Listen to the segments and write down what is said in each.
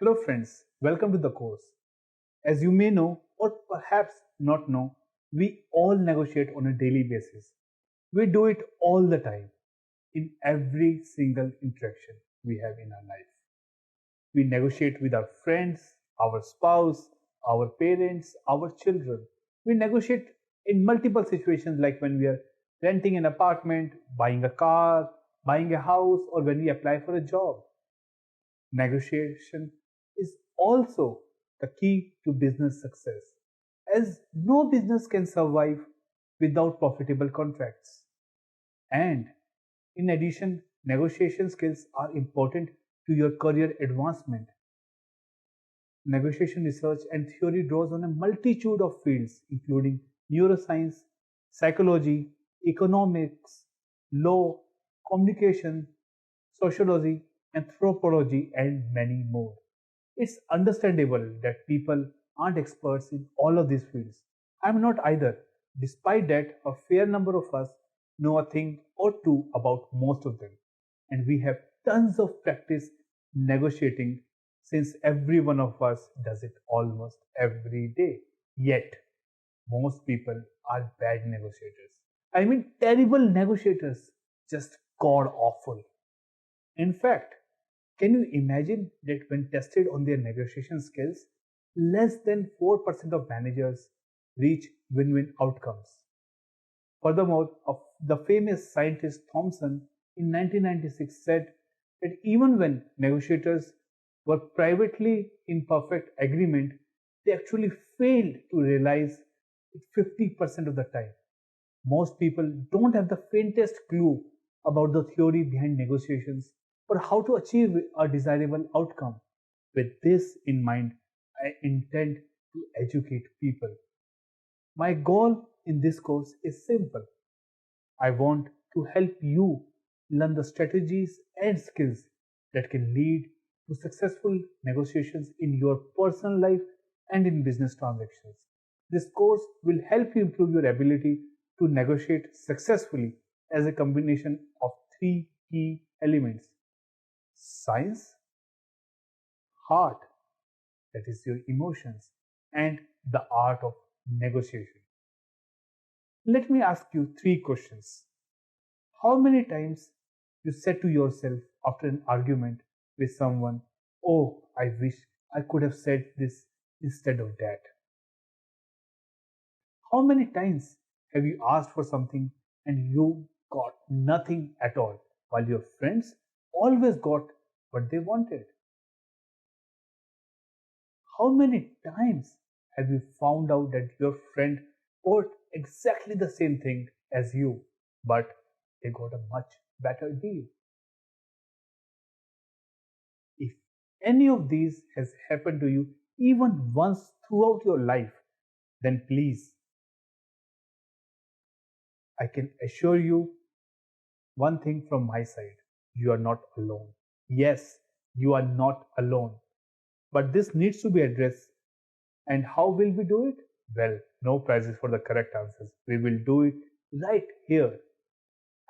Hello friends, welcome to the course. As you may know or perhaps not know, we all negotiate on a daily basis. We do it all the time in every single interaction we have in our life. We negotiate with our friends, our spouse, our parents, our children. We negotiate in multiple situations like when we are renting an apartment, buying a car, buying a house, or when we apply for a job. Negotiation is also the key to business success, as no business can survive without profitable contracts. And in addition, negotiation skills are important to your career advancement. Negotiation research and theory draws on a multitude of fields, including neuroscience, psychology, economics, law, communication, sociology, anthropology, and many more. It's understandable that people aren't experts in all of these fields. I'm not either. Despite that, a fair number of us know a thing or two about most of them. And we have tons of practice negotiating since every one of us does it almost every day. Yet, most people are bad negotiators. I mean, terrible negotiators, just god awful. In fact, can you imagine that when tested on their negotiation skills, less than 4% of managers reach win win outcomes? Furthermore, the famous scientist Thomson in 1996 said that even when negotiators were privately in perfect agreement, they actually failed to realize it 50% of the time. Most people don't have the faintest clue about the theory behind negotiations or how to achieve a desirable outcome. With this in mind, I intend to educate people. My goal in this course is simple. I want to help you learn the strategies and skills that can lead to successful negotiations in your personal life and in business transactions. This course will help you improve your ability to negotiate successfully as a combination of three key elements: science, heart, that is your emotions, and the art of negotiation. Let me ask you three questions. How many times you said to yourself after an argument with someone, "Oh, I wish I could have said this instead of that"? How many times have you asked for something and you got nothing at all, while your friends always got what they wanted? How many times have you found out that your friend bought exactly the same thing as you, but they got a much better deal? If any of these has happened to you even once throughout your life, then please, I can assure you one thing from my side: you are not alone. Yes, you are not alone. But this needs to be addressed. And how will we do it? Well, no prizes for the correct answers. We will do it right here.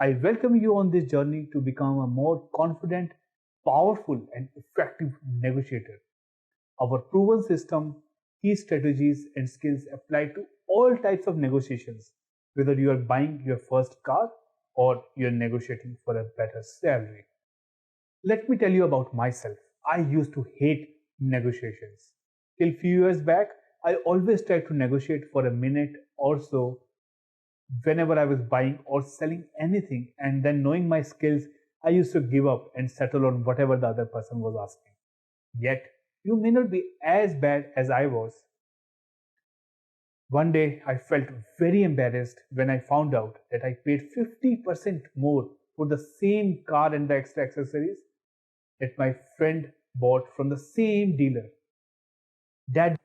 I welcome you on this journey to become a more confident, powerful, and effective negotiator. Our proven system, key strategies, and skills apply to all types of negotiations, whether you are buying your first car or you're negotiating for a better salary. Let me tell you about myself. I used to hate negotiations. Till few years back, I always tried to negotiate for a minute or so whenever I was buying or selling anything, and then knowing my skills, I used to give up and settle on whatever the other person was asking. Yet, you may not be as bad as I was. One day, I felt very embarrassed when I found out that I paid 50% more for the same car and the extra accessories that my friend bought from the same dealer. That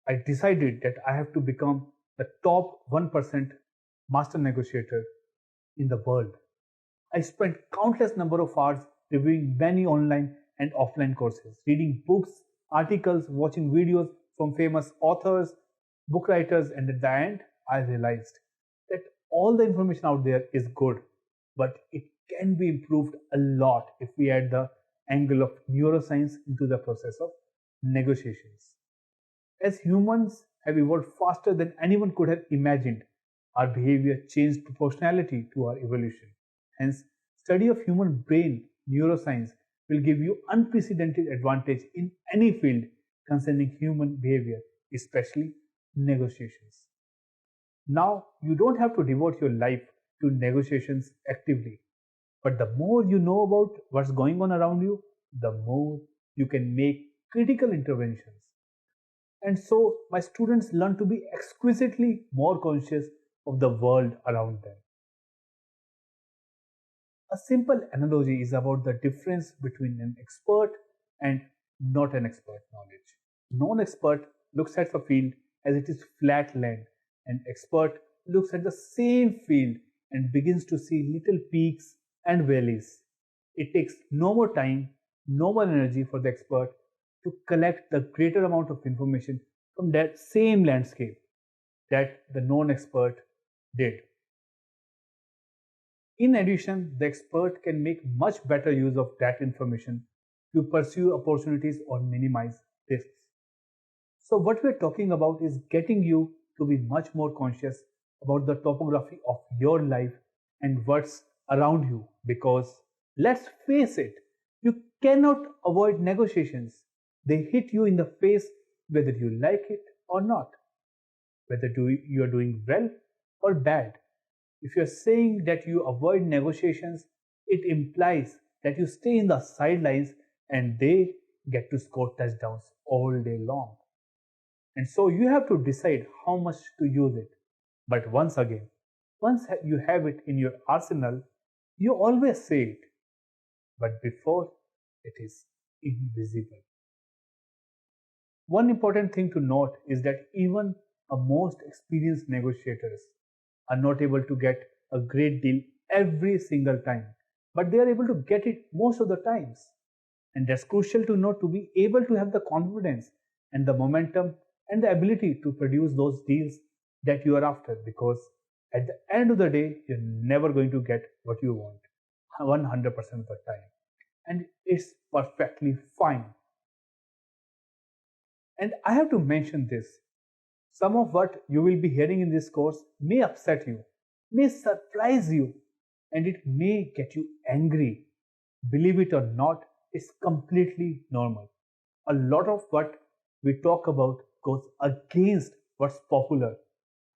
I decided that I have to become the top 1% master negotiator in the world. I spent countless number of hours reviewing many online and offline courses, reading books, articles, watching videos from famous authors, book writers, and at the end, I realized that all the information out there is good, but it can be improved a lot if we add the angle of neuroscience into the process of negotiations. As humans have evolved faster than anyone could have imagined, our behavior changed proportionality to our evolution. Hence, study of human brain neuroscience will give you unprecedented advantage in any field concerning human behavior, especially negotiations. Now, you don't have to devote your life to negotiations actively, but the more you know about what's going on around you, the more you can make critical interventions. And so, my students learn to be exquisitely more conscious of the world around them. A simple analogy is about the difference between an expert and not an expert knowledge. Non-expert looks at the field as it is flat land, and expert looks at the same field and begins to see little peaks and valleys. It takes no more time, no more energy for the expert to collect the greater amount of information from that same landscape that the non-expert did. In addition, the expert can make much better use of that information to pursue opportunities or minimize risks. So what we're talking about is getting you to be much more conscious about the topography of your life and what's around you, because let's face it, you cannot avoid negotiations. They hit you in the face whether you like it or not, whether you are doing well or bad. If you're saying that you avoid negotiations, it implies that you stay in the sidelines and they get to score touchdowns all day long. And so you have to decide how much to use it. But once again, once you have it in your arsenal, you always say it. But before, it is invisible. One important thing to note is that even a most experienced negotiators are not able to get a great deal every single time, but they are able to get it most of the times. And that's crucial to know, to be able to have the confidence and the momentum and the ability to produce those deals that you are after, because at the end of the day, you're never going to get what you want 100% of the time. And it's perfectly fine. And I have to mention this. Some of what you will be hearing in this course may upset you, may surprise you, and it may get you angry. Believe it or not, it's completely normal. A lot of what we talk about goes against what's popular,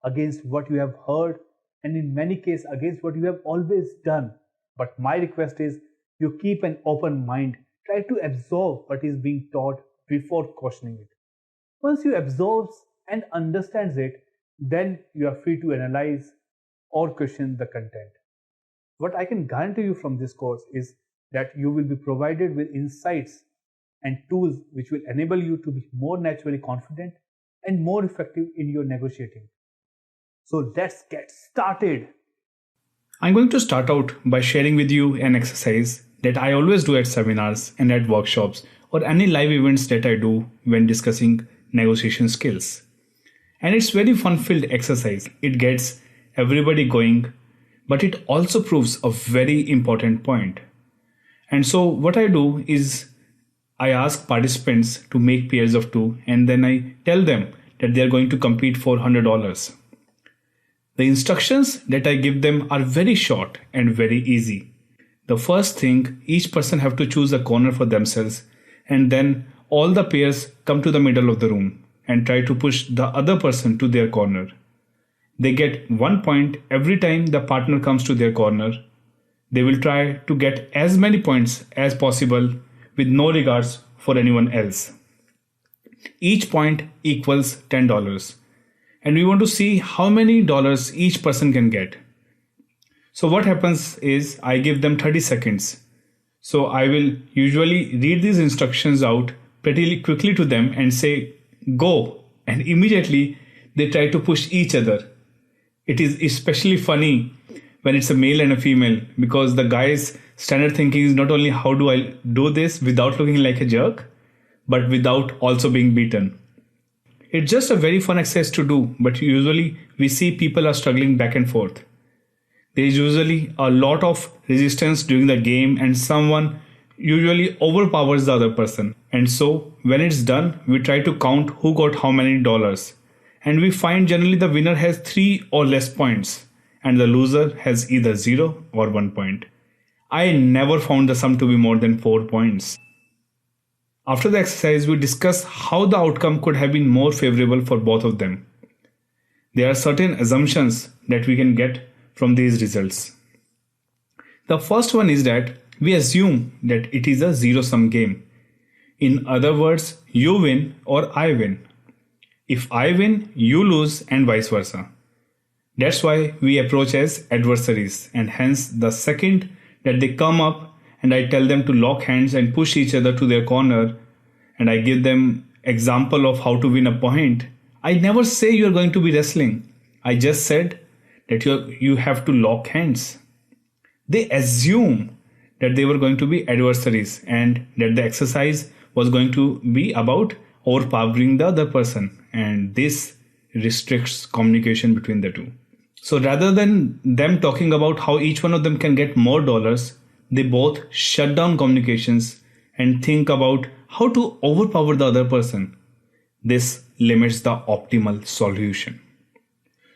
against what you have heard, and in many cases against what you have always done. But my request is you keep an open mind. Try to absorb what is being taught before questioning it. Once you absorb and understands it, then you are free to analyze or question the content. What I can guarantee you from this course is that you will be provided with insights and tools which will enable you to be more naturally confident and more effective in your negotiating. So let's get started. I'm going to start out by sharing with you an exercise that I always do at seminars and at workshops or any live events that I do when discussing negotiation skills. And it's very fun-filled exercise. It gets everybody going, but it also proves a very important point. And so what I do is I ask participants to make pairs of two, and then I tell them that they are going to compete for $100. The instructions that I give them are very short and very easy. The first thing, each person have to choose a corner for themselves, and then all the pairs come to the middle of the room and try to push the other person to their corner. They get 1 point every time the partner comes to their corner. They will try to get as many points as possible with no regards for anyone else. Each point equals $10. And we want to see how many dollars each person can get. So what happens is I give them 30 seconds. So I will usually read these instructions out pretty quickly to them and say, go. And immediately they try to push each other. It is especially funny when it's a male and a female, because the guy's standard thinking is not only how do I do this without looking like a jerk, but without also being beaten. It's just a very fun exercise to do, but usually we see people are struggling back and forth. There is usually a lot of resistance during the game and someone usually overpowers the other person. And so, when it's done, we try to count who got how many dollars. And we find generally the winner has 3 or less points, and the loser has either 0 or 1 point. I never found the sum to be more than 4 points. After the exercise, we discuss how the outcome could have been more favorable for both of them. There are certain assumptions that we can get from these results. The first one is that we assume that it is a zero-sum game. In other words, you win or I win. If I win, you lose and vice versa. That's why we approach as adversaries, and hence the second that they come up and I tell them to lock hands and push each other to their corner, and I give them example of how to win a point, I never say you're going to be wrestling. I just said that you have to lock hands. They assume that they were going to be adversaries and that the exercise was going to be about overpowering the other person, and this restricts communication between the two. So rather than them talking about how each one of them can get more dollars, they both shut down communications and think about how to overpower the other person. This limits the optimal solution.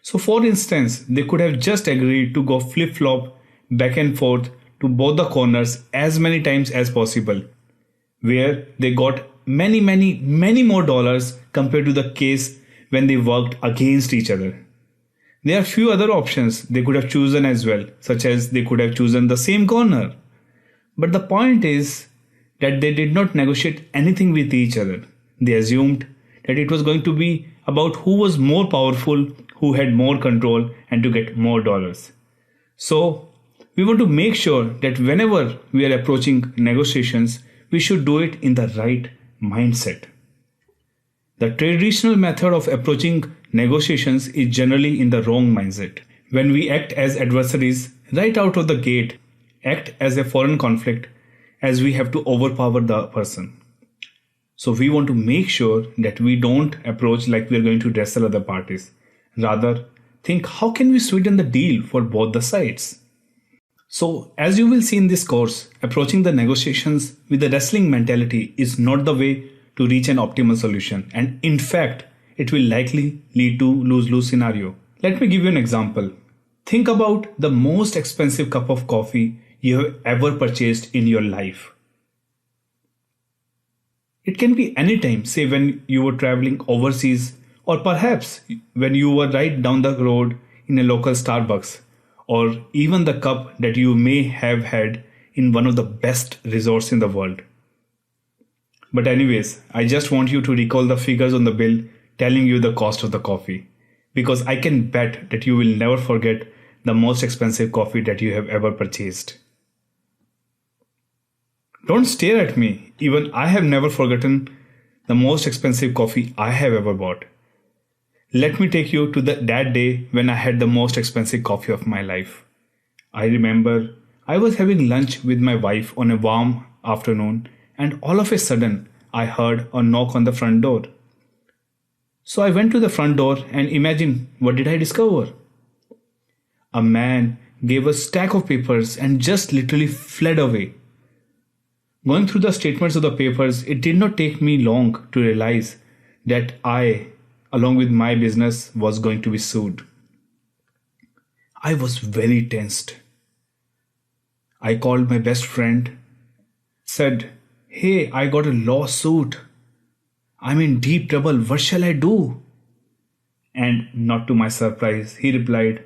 So for instance, they could have just agreed to go flip-flop back and forth to both the corners as many times as possible, where they got many more dollars compared to the case when they worked against each other. There are few other options they could have chosen as well, such as they could have chosen the same corner. But the point is that they did not negotiate anything with each other. They assumed that it was going to be about who was more powerful, who had more control, and to get more dollars. So we want to make sure that whenever we are approaching negotiations, we should do it in the right mindset. The traditional method of approaching negotiations is generally in the wrong mindset. When we act as adversaries right out of the gate, act as a foreign conflict, as we have to overpower the person. So we want to make sure that we don't approach like we are going to wrestle other parties. Rather, think how can we sweeten the deal for both the sides. So as you will see in this course, approaching the negotiations with the wrestling mentality is not the way to reach an optimal solution, and in fact, it will likely lead to lose-lose scenario. Let me give you an example. Think about the most expensive cup of coffee you have ever purchased in your life. It can be any time, say when you were traveling overseas, or perhaps when you were right down the road in a local Starbucks, or even the cup that you may have had in one of the best resorts in the world. But anyways, I just want you to recall the figures on the bill telling you the cost of the coffee, because I can bet that you will never forget the most expensive coffee that you have ever purchased. Don't stare at me. Even I have never forgotten the most expensive coffee I have ever bought. Let me take you to that day when I had the most expensive coffee of my life. I remember I was having lunch with my wife on a warm afternoon, and all of a sudden I heard a knock on the front door. So I went to the front door, and imagine what did I discover? A man gave a stack of papers and just literally fled away. Going through the statements of the papers, it did not take me long to realize that I, along with my business, was going to be sued. I was very tensed. I called my best friend, said, "Hey, I got a lawsuit. I'm in deep trouble. What shall I do?" And not to my surprise, he replied,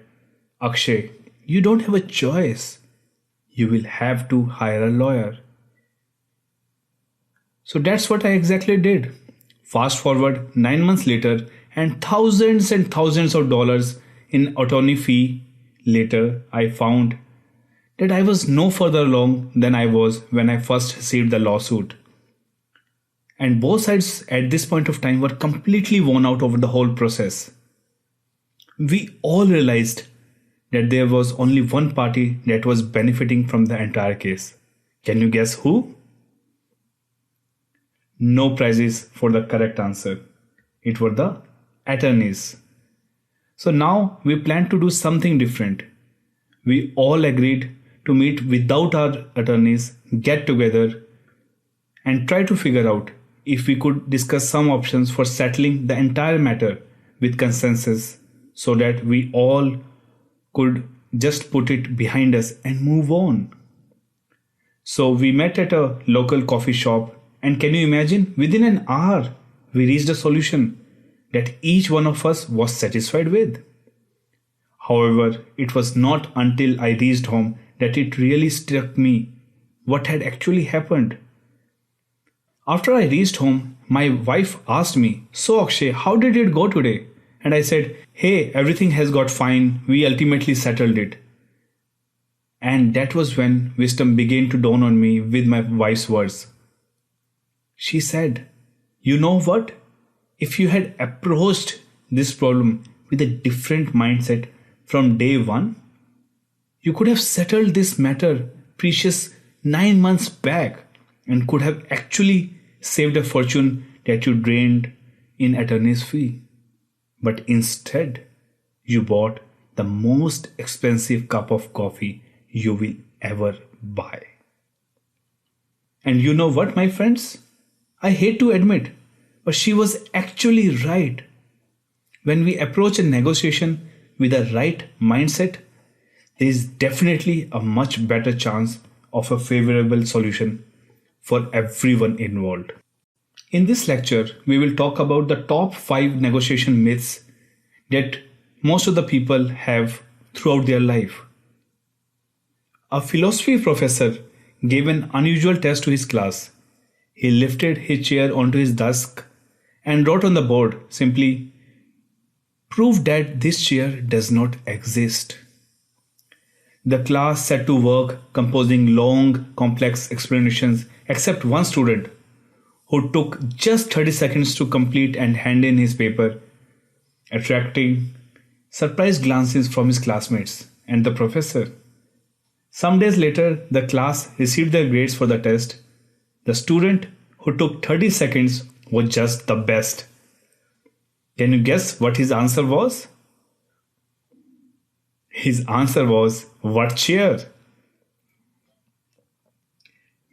"Akshay, you don't have a choice. You will have to hire a lawyer." So that's what I exactly did. Fast forward 9 months later, and thousands of dollars in attorney fee later, I found that I was no further along than I was when I first received the lawsuit. And both sides at this point of time were completely worn out over the whole process. We all realized that there was only one party that was benefiting from the entire case. Can you guess who? No prizes for the correct answer. It were the attorneys. So now we plan to do something different. We all agreed to meet without our attorneys, get together, and try to figure out if we could discuss some options for settling the entire matter with consensus so that we all could just put it behind us and move on. So we met at a local coffee shop, and can you imagine, within an hour, we reached a solution that each one of us was satisfied with. However, it was not until I reached home that it really struck me what had actually happened. After I reached home, my wife asked me, "So Akshay, how did it go today?" And I said, "Hey, everything has got fine. We ultimately settled it." And that was when wisdom began to dawn on me with my wife's words. She said, "You know what? If you had approached this problem with a different mindset from day one, you could have settled this matter precious 9 months back and could have actually saved a fortune that you drained in attorney's fee. But instead, you bought the most expensive cup of coffee you will ever buy." And you know what, my friends? I hate to admit, but she was actually right. When we approach a negotiation with a right mindset, there is definitely a much better chance of a favorable solution for everyone involved. In this lecture, we will talk about the top 5 negotiation myths that most of the people have throughout their life. A philosophy professor gave an unusual test to his class. He lifted his chair onto his desk and wrote on the board simply, "Prove that this chair does not exist." The class set to work composing long, complex explanations, except one student who took just 30 seconds to complete and hand in his paper, attracting surprised glances from his classmates and the professor. Some days later, the class received their grades for the test. The student who took 30 seconds was just the best. Can you guess what his answer was? His answer was, "What chair?"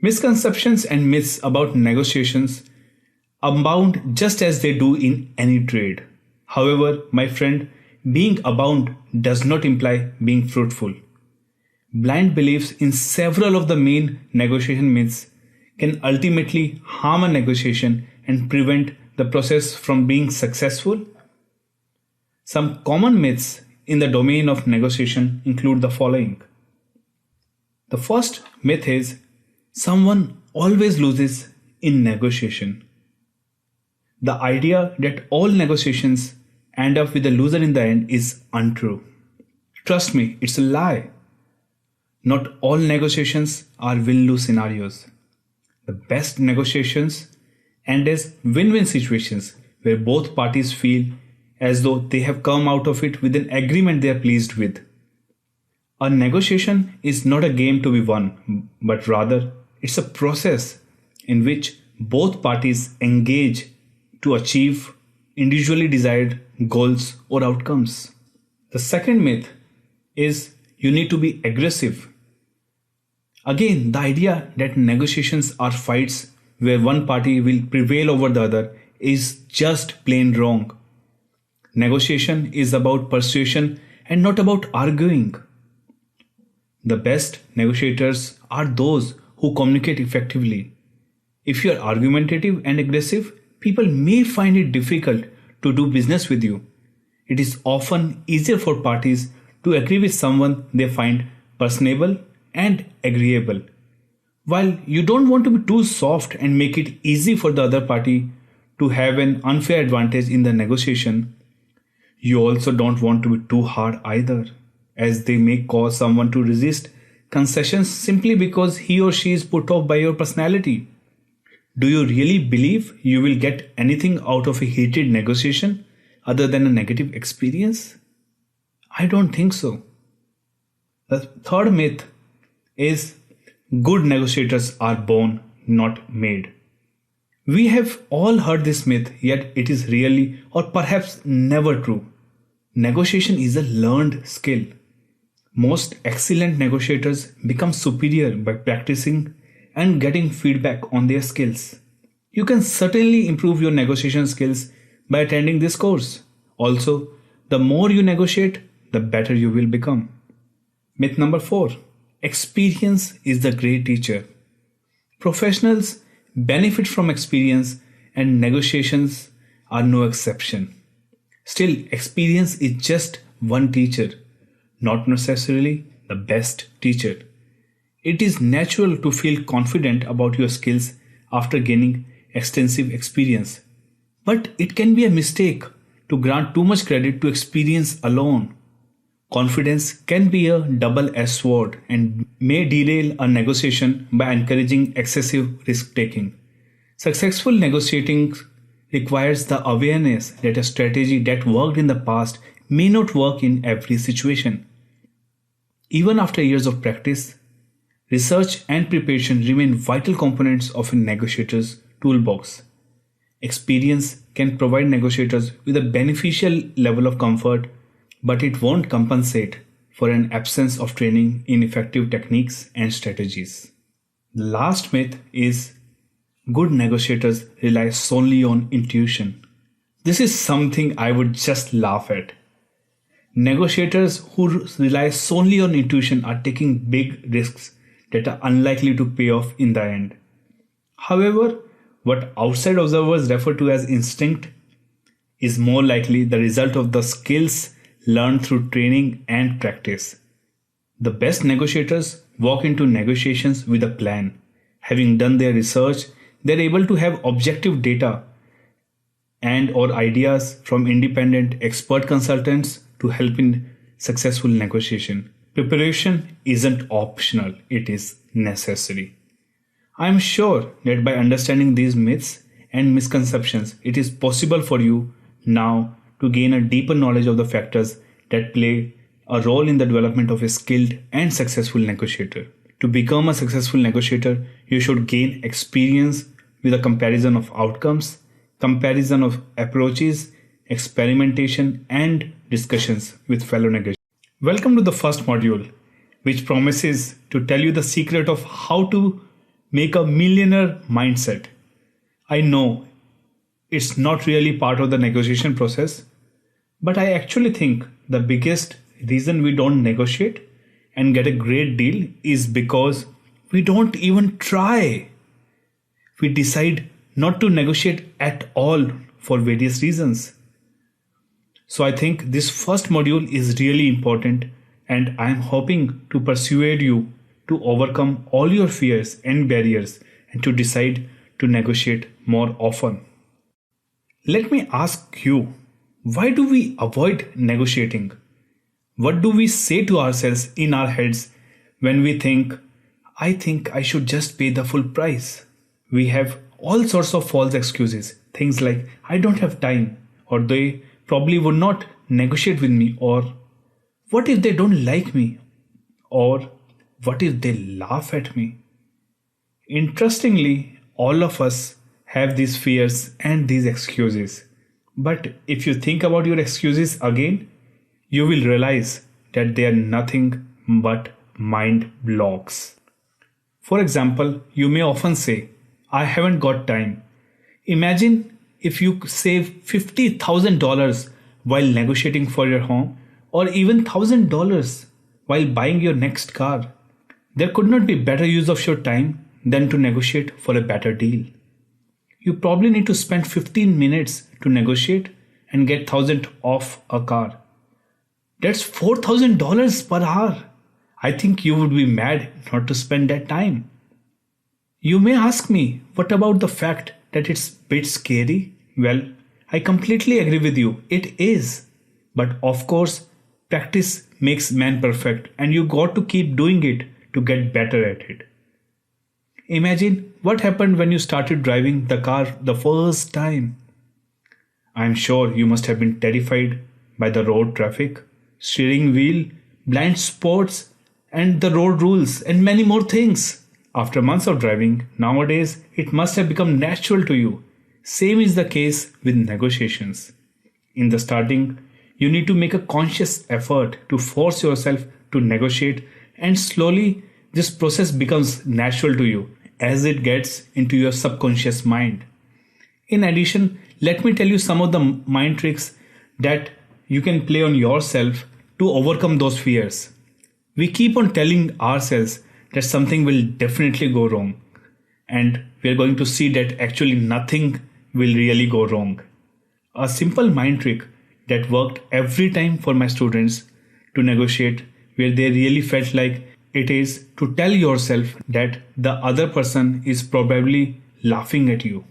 Misconceptions and myths about negotiations abound just as they do in any trade. However, my friend, being abound does not imply being fruitful. Blind beliefs in several of the main negotiation myths can ultimately harm a negotiation and prevent the process from being successful. Some common myths in the domain of negotiation include the following. The first myth is someone always loses in negotiation. The idea that all negotiations end up with a loser in the end is untrue. Trust me, it's a lie. Not all negotiations are win-lose scenarios. The best negotiations end as win-win situations where both parties feel as though they have come out of it with an agreement they are pleased with. A negotiation is not a game to be won, but rather it's a process in which both parties engage to achieve individually desired goals or outcomes. The second myth is you need to be aggressive. Again, the idea that negotiations are fights where one party will prevail over the other is just plain wrong. Negotiation is about persuasion and not about arguing. The best negotiators are those who communicate effectively. If you are argumentative and aggressive, people may find it difficult to do business with you. It is often easier for parties to agree with someone they find personable and agreeable. While you don't want to be too soft and make it easy for the other party to have an unfair advantage in the negotiation, you also don't want to be too hard either, as they may cause someone to resist concessions simply because he or she is put off by your personality. Do you really believe you will get anything out of a heated negotiation other than a negative experience? I don't think so. The third myth is good negotiators are born, not made. We have all heard this myth, yet it is really or perhaps never true. Negotiation is a learned skill. Most excellent negotiators become superior by practicing and getting feedback on their skills. You can certainly improve your negotiation skills by attending this course. Also, the more you negotiate, the better you will become. Myth number 4. Experience is the great teacher. Professionals benefit from experience and negotiations are no exception. Still, experience is just one teacher, not necessarily the best teacher. It is natural to feel confident about your skills after gaining extensive experience. But it can be a mistake to grant too much credit to experience alone. Confidence can be a double-edged sword and may derail a negotiation by encouraging excessive risk-taking. Successful negotiating requires the awareness that a strategy that worked in the past may not work in every situation. Even after years of practice, research and preparation remain vital components of a negotiator's toolbox. Experience can provide negotiators with a beneficial level of comfort, but it won't compensate for an absence of training in effective techniques and strategies. The last myth is good negotiators rely solely on intuition. This is something I would just laugh at. Negotiators who rely solely on intuition are taking big risks that are unlikely to pay off in the end. However, what outside observers refer to as instinct is more likely the result of the skills learned through training and practice. The best negotiators walk into negotiations with a plan. Having done their research, they're able to have objective data and or ideas from independent expert consultants to help in successful negotiation. Preparation isn't optional, it is necessary. I am sure that by understanding these myths and misconceptions, it is possible for you now to gain a deeper knowledge of the factors that play a role in the development of a skilled and successful negotiator. To become a successful negotiator, you should gain experience with a comparison of outcomes, comparison of approaches, experimentation, and discussions with fellow negotiators. Welcome to the first module, which promises to tell you the secret of how to make a millionaire mindset. I know it's not really part of the negotiation process, but I actually think the biggest reason we don't negotiate and get a great deal is because we don't even try. We decide not to negotiate at all for various reasons. So I think this first module is really important, and I am hoping to persuade you to overcome all your fears and barriers and to decide to negotiate more often. Let me ask you, why do we avoid negotiating? What do we say to ourselves in our heads when we think I should just pay the full price? We have all sorts of false excuses. Things like, I don't have time, or they probably would not negotiate with me, or what if they don't like me, or what if they laugh at me? Interestingly, all of us have these fears and these excuses. But if you think about your excuses again, you will realize that they are nothing but mind blocks. For example, you may often say, I haven't got time. Imagine if you save $50,000 while negotiating for your home, or even $1,000 while buying your next car. There could not be better use of your time than to negotiate for a better deal. You probably need to spend 15 minutes to negotiate and get 1,000 off a car. That's $4,000 per hour. I think you would be mad not to spend that time. You may ask me, what about the fact that it's a bit scary? Well, I completely agree with you. It is. But of course, practice makes man perfect, and you got to keep doing it to get better at it. Imagine what happened when you started driving the car the first time. I'm sure you must have been terrified by the road traffic, steering wheel, blind spots, and the road rules, and many more things. After months of driving, nowadays it must have become natural to you. Same is the case with negotiations. In the starting, you need to make a conscious effort to force yourself to negotiate, and slowly this process becomes natural to you as it gets into your subconscious mind. In addition, let me tell you some of the mind tricks that you can play on yourself to overcome those fears. We keep on telling ourselves that something will definitely go wrong, and we are going to see that actually nothing will really go wrong. A simple mind trick that worked every time for my students to negotiate, where they really felt like it is to tell yourself that the other person is probably laughing at you.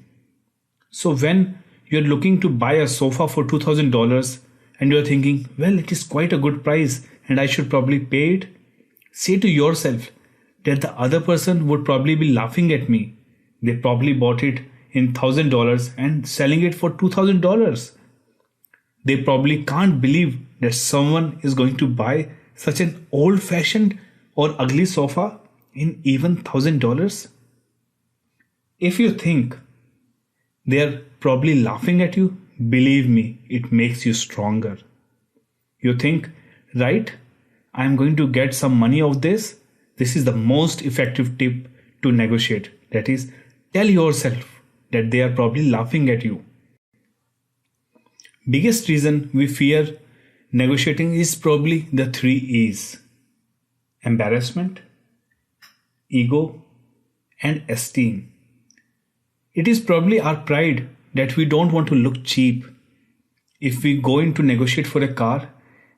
So when you're looking to buy a sofa for $2,000 and you're thinking, well, it is quite a good price and I should probably pay it, say to yourself that the other person would probably be laughing at me. They probably bought it in $1,000 and selling it for $2,000. They probably can't believe that someone is going to buy such an old-fashioned or ugly sofa in even $1,000. If you think they are probably laughing at you, believe me, it makes you stronger. You think, right, I am going to get some money of this. This is the most effective tip to negotiate. That is, tell yourself that they are probably laughing at you. Biggest reason we fear negotiating is probably the 3 E's: embarrassment, ego, and esteem. It is probably our pride that we don't want to look cheap. If we go in to negotiate for a car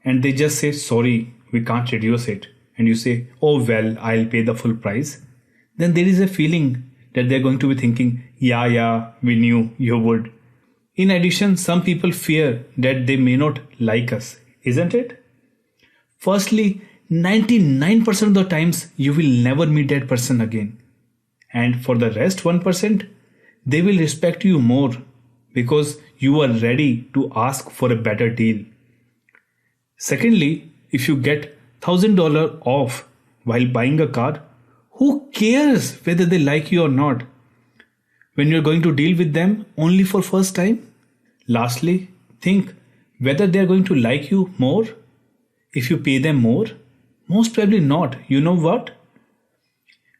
and they just say, sorry, we can't reduce it, and you say, oh well, I'll pay the full price, then there is a feeling that they're going to be thinking, yeah, we knew you would. In addition, some people fear that they may not like us, isn't it? Firstly, 99% of the times you will never meet that person again. And for the rest 1%, they will respect you more because you are ready to ask for a better deal. Secondly, if you get $1,000 off while buying a car, who cares whether they like you or not when you're going to deal with them only for first time? Lastly, think whether they're going to like you more if you pay them more. Most probably not. You know what?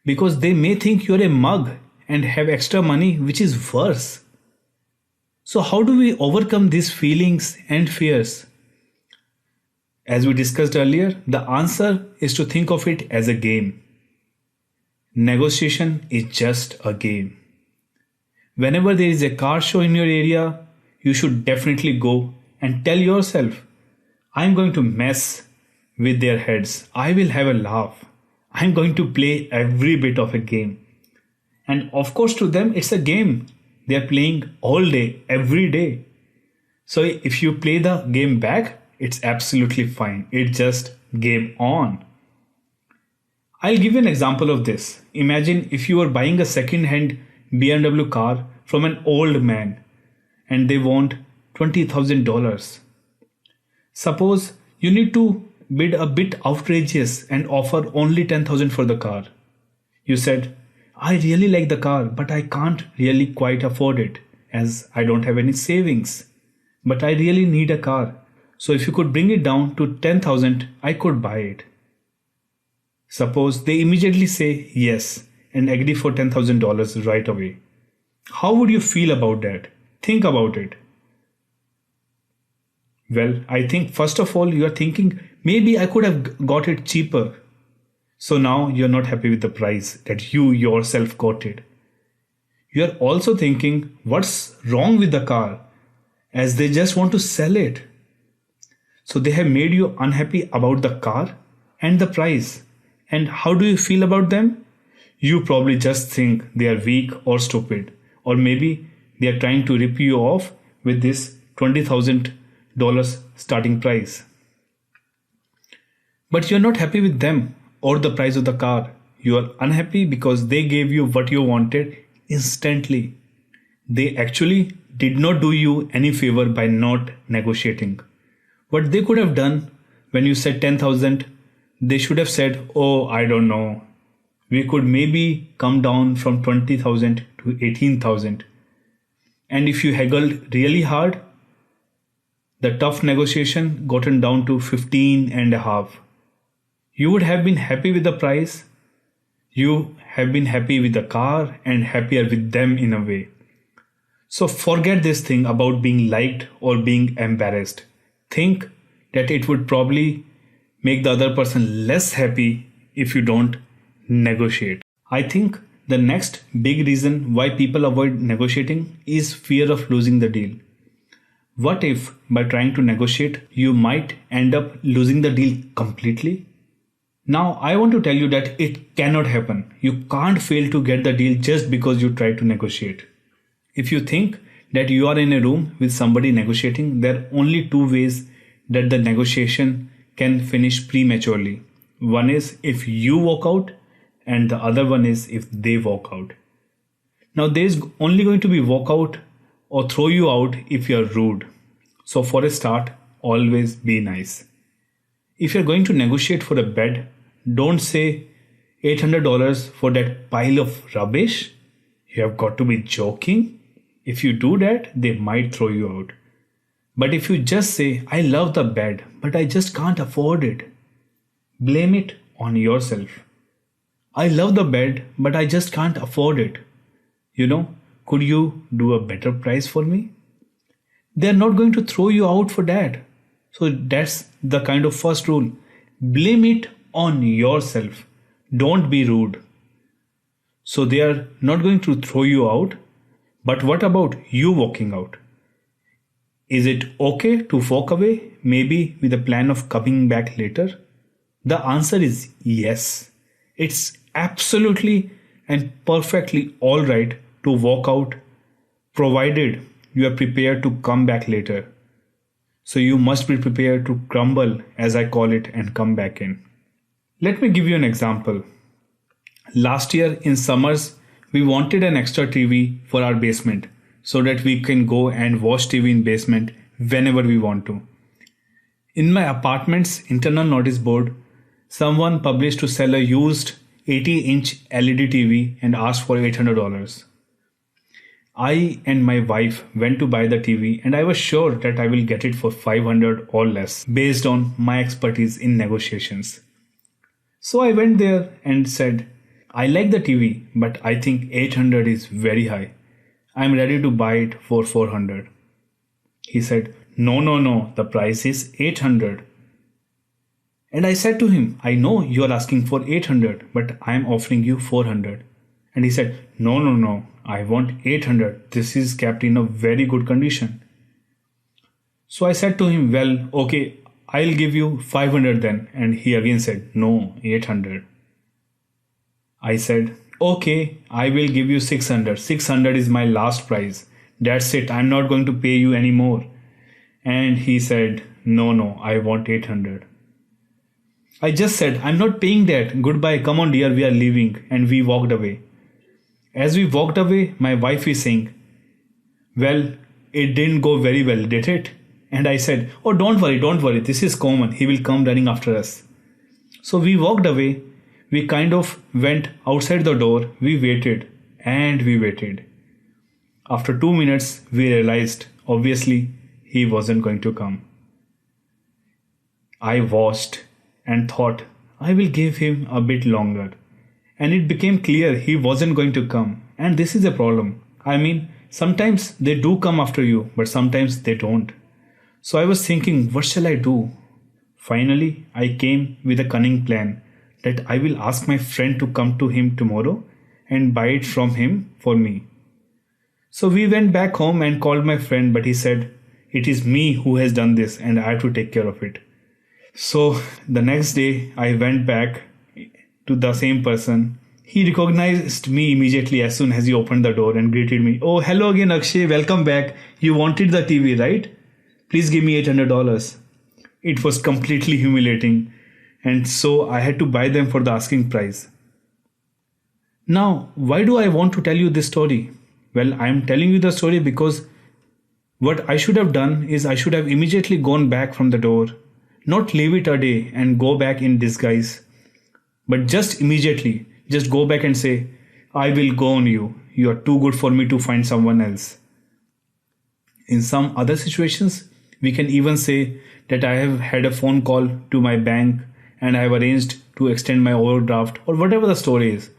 Because they may think you're a mug and have extra money, which is worse. So how do we overcome these feelings and fears? As we discussed earlier, the answer is to think of it as a game. Negotiation is just a game. Whenever there is a car show in your area, you should definitely go and tell yourself, I'm going to mess with their heads. I will have a laugh. I'm going to play every bit of a game. And of course, to them, it's a game. They are playing all day, every day. So if you play the game back, it's absolutely fine. It's just game on. I'll give you an example of this. Imagine if you are buying a second-hand BMW car from an old man and they want $20,000. Suppose you need to bid a bit outrageous and offer only $10,000 for the car. You said, I really like the car, but I can't really quite afford it as I don't have any savings. But I really need a car. So if you could bring it down to 10,000, I could buy it. Suppose they immediately say yes and agree for $10,000 right away. How would you feel about that? Think about it. Well, I think first of all you are thinking maybe I could have got it cheaper. So now you're not happy with the price that you yourself got it. You're also thinking what's wrong with the car as they just want to sell it. So they have made you unhappy about the car and the price. And how do you feel about them? You probably just think they are weak or stupid. Or maybe they are trying to rip you off with this $20,000 starting price. But you're not happy with them or the price of the car. You are unhappy because they gave you what you wanted instantly. They actually did not do you any favor by not negotiating. What they could have done when you said 10,000, they should have said, oh, I don't know. We could maybe come down from 20,000 to 18,000. And if you haggled really hard, the tough negotiation gotten down to 15 and a half. You would have been happy with the price. You have been happy with the car and happier with them in a way. So forget this thing about being liked or being embarrassed. Think that it would probably make the other person less happy if you don't negotiate. I think the next big reason why people avoid negotiating is fear of losing the deal. What if by trying to negotiate, you might end up losing the deal completely? Now, I want to tell you that it cannot happen. You can't fail to get the deal just because you try to negotiate. If you think that you are in a room with somebody negotiating, there are only two ways that the negotiation can finish prematurely. One is if you walk out, and the other one is if they walk out. Now, there is only going to be walk out or throw you out if you are rude. So, for a start, always be nice. If you're going to negotiate for a bed, don't say $800 for that pile of rubbish. You have got to be joking. If you do that, they might throw you out. But if you just say, I love the bed, but I just can't afford it, blame it on yourself. I love the bed, but I just can't afford it. Could you do a better price for me? They're not going to throw you out for that. So that's the kind of first rule. Blame it on yourself. Don't be rude. So they are not going to throw you out. But what about you walking out? Is it okay to walk away, maybe with a plan of coming back later? The answer is yes. It's absolutely and perfectly alright to walk out, provided you are prepared to come back later. So you must be prepared to crumble, as I call it, and come back in. Let me give you an example. Last year in summers, we wanted an extra TV for our basement so that we can go and watch TV in basement whenever we want to. In my apartment's internal notice board, someone published to sell a used 80-inch LED TV and asked for $800. I and my wife went to buy the TV and I was sure that I will get it for $500 or less based on my expertise in negotiations. So I went there and said, I like the TV, but I think $800 is very high. I'm ready to buy it for $400. He said, No, the price is $800. And I said to him, I know you are asking for $800, but I am offering you $400. And he said, No, I want $800. This is kept in a very good condition. So I said to him, well, okay, I'll give you $500 then. And he again said, no, $800. I said, okay, I will give you $600. $600 is my last price. That's it. I'm not going to pay you anymore. And he said, no, I want $800. I just said, I'm not paying that. Goodbye. Come on, dear. We are leaving. And we walked away. As we walked away, my wife is saying, well, it didn't go very well, did it? And I said, oh, don't worry. This is common. He will come running after us. So we walked away. We kind of went outside the door. We waited and we waited. After 2 minutes, we realized, obviously, he wasn't going to come. I watched and thought, I will give him a bit longer. And it became clear he wasn't going to come. And this is a problem. I mean, sometimes they do come after you, but sometimes they don't. So I was thinking, what shall I do? Finally, I came with a cunning plan that I will ask my friend to come to him tomorrow and buy it from him for me. So we went back home and called my friend, but he said, it is me who has done this and I have to take care of it. So the next day I went back to the same person. He recognized me immediately as soon as he opened the door and greeted me. Oh, hello again, Akshay. Welcome back. You wanted the TV, right? Please give me $800. It was completely humiliating. And so I had to buy them for the asking price. Now, why do I want to tell you this story? Well, I am telling you the story because what I should have done is I should have immediately gone back from the door, not leave it a day and go back in disguise, but just immediately, just go back and say, I will go on you. You are too good for me to find someone else. In some other situations, we can even say that I have had a phone call to my bank and I have arranged to extend my overdraft or whatever the story is.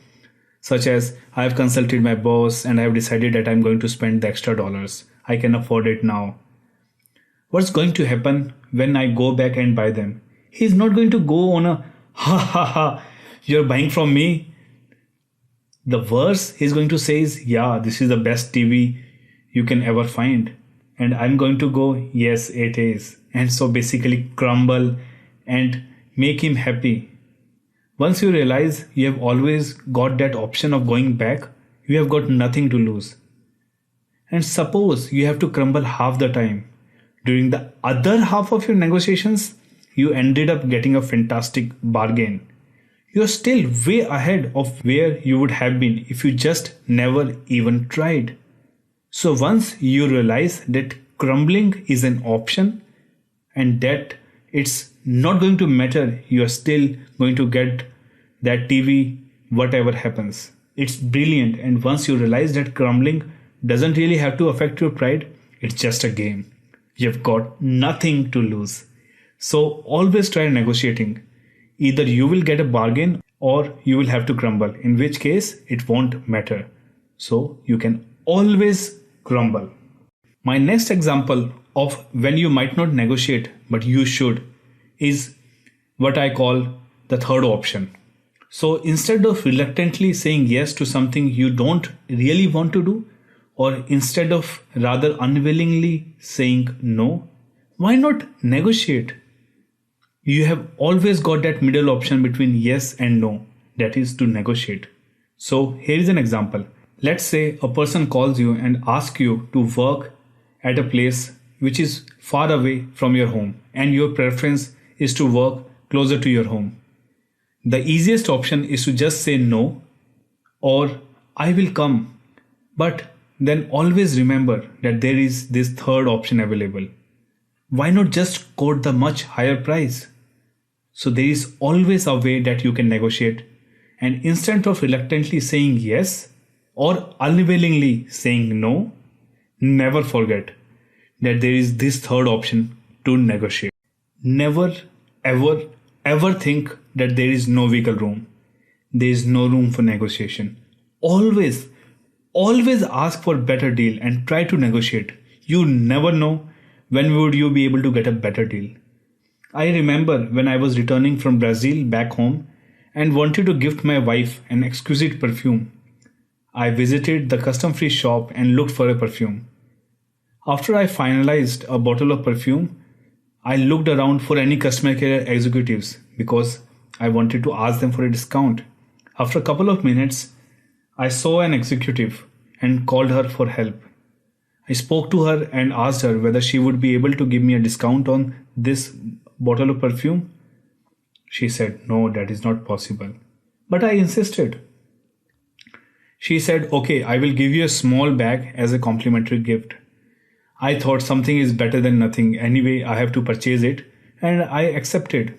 such as I have consulted my boss and I have decided that I'm going to spend the extra dollars. I can afford it now. What's going to happen when I go back and buy them? He's not going to go on a ha ha ha, you're buying from me. The worst he's going to say is, yeah, this is the best TV you can ever find. And I'm going to go, yes, it is. And so basically crumble and make him happy. Once you realize you have always got that option of going back, you have got nothing to lose. And suppose you have to crumble half the time. During the other half of your negotiations, you ended up getting a fantastic bargain. You're still way ahead of where you would have been if you just never even tried. So once you realize that crumbling is an option and that it's not going to matter, you're still going to get that TV whatever happens. It's brilliant, and once you realize that crumbling doesn't really have to affect your pride, it's just a game. You've got nothing to lose. So always try negotiating. Either you will get a bargain or you will have to crumble, in which case it won't matter. So you can always crumble. My next example of when you might not negotiate but you should is what I call the third option. So instead of reluctantly saying yes to something you don't really want to do, or instead of rather unwillingly saying no, why not negotiate? You have always got that middle option between yes and no, that is to negotiate. So here is an example. Let's say a person calls you and asks you to work at a place which is far away from your home and your preference is to work closer to your home. The easiest option is to just say no or I will come, but then always remember that there is this third option available. Why not just quote the much higher price? So there is always a way that you can negotiate, and instead of reluctantly saying yes or unwillingly saying no, never forget that there is this third option to negotiate. Never ever think that there is no wiggle room. There is no room for negotiation. Always ask for a better deal and try to negotiate. You never know when would you be able to get a better deal. I remember when I was returning from Brazil back home and wanted to gift my wife an exquisite perfume. I visited the custom-free shop and looked for a perfume. After I finalized a bottle of perfume, I looked around for any customer care executives because I wanted to ask them for a discount. After a couple of minutes, I saw an executive and called her for help. I spoke to her and asked her whether she would be able to give me a discount on this bottle of perfume. She said, no, that is not possible. But I insisted. She said, okay, I will give you a small bag as a complimentary gift. I thought something is better than nothing. Anyway, I have to purchase it, and I accepted.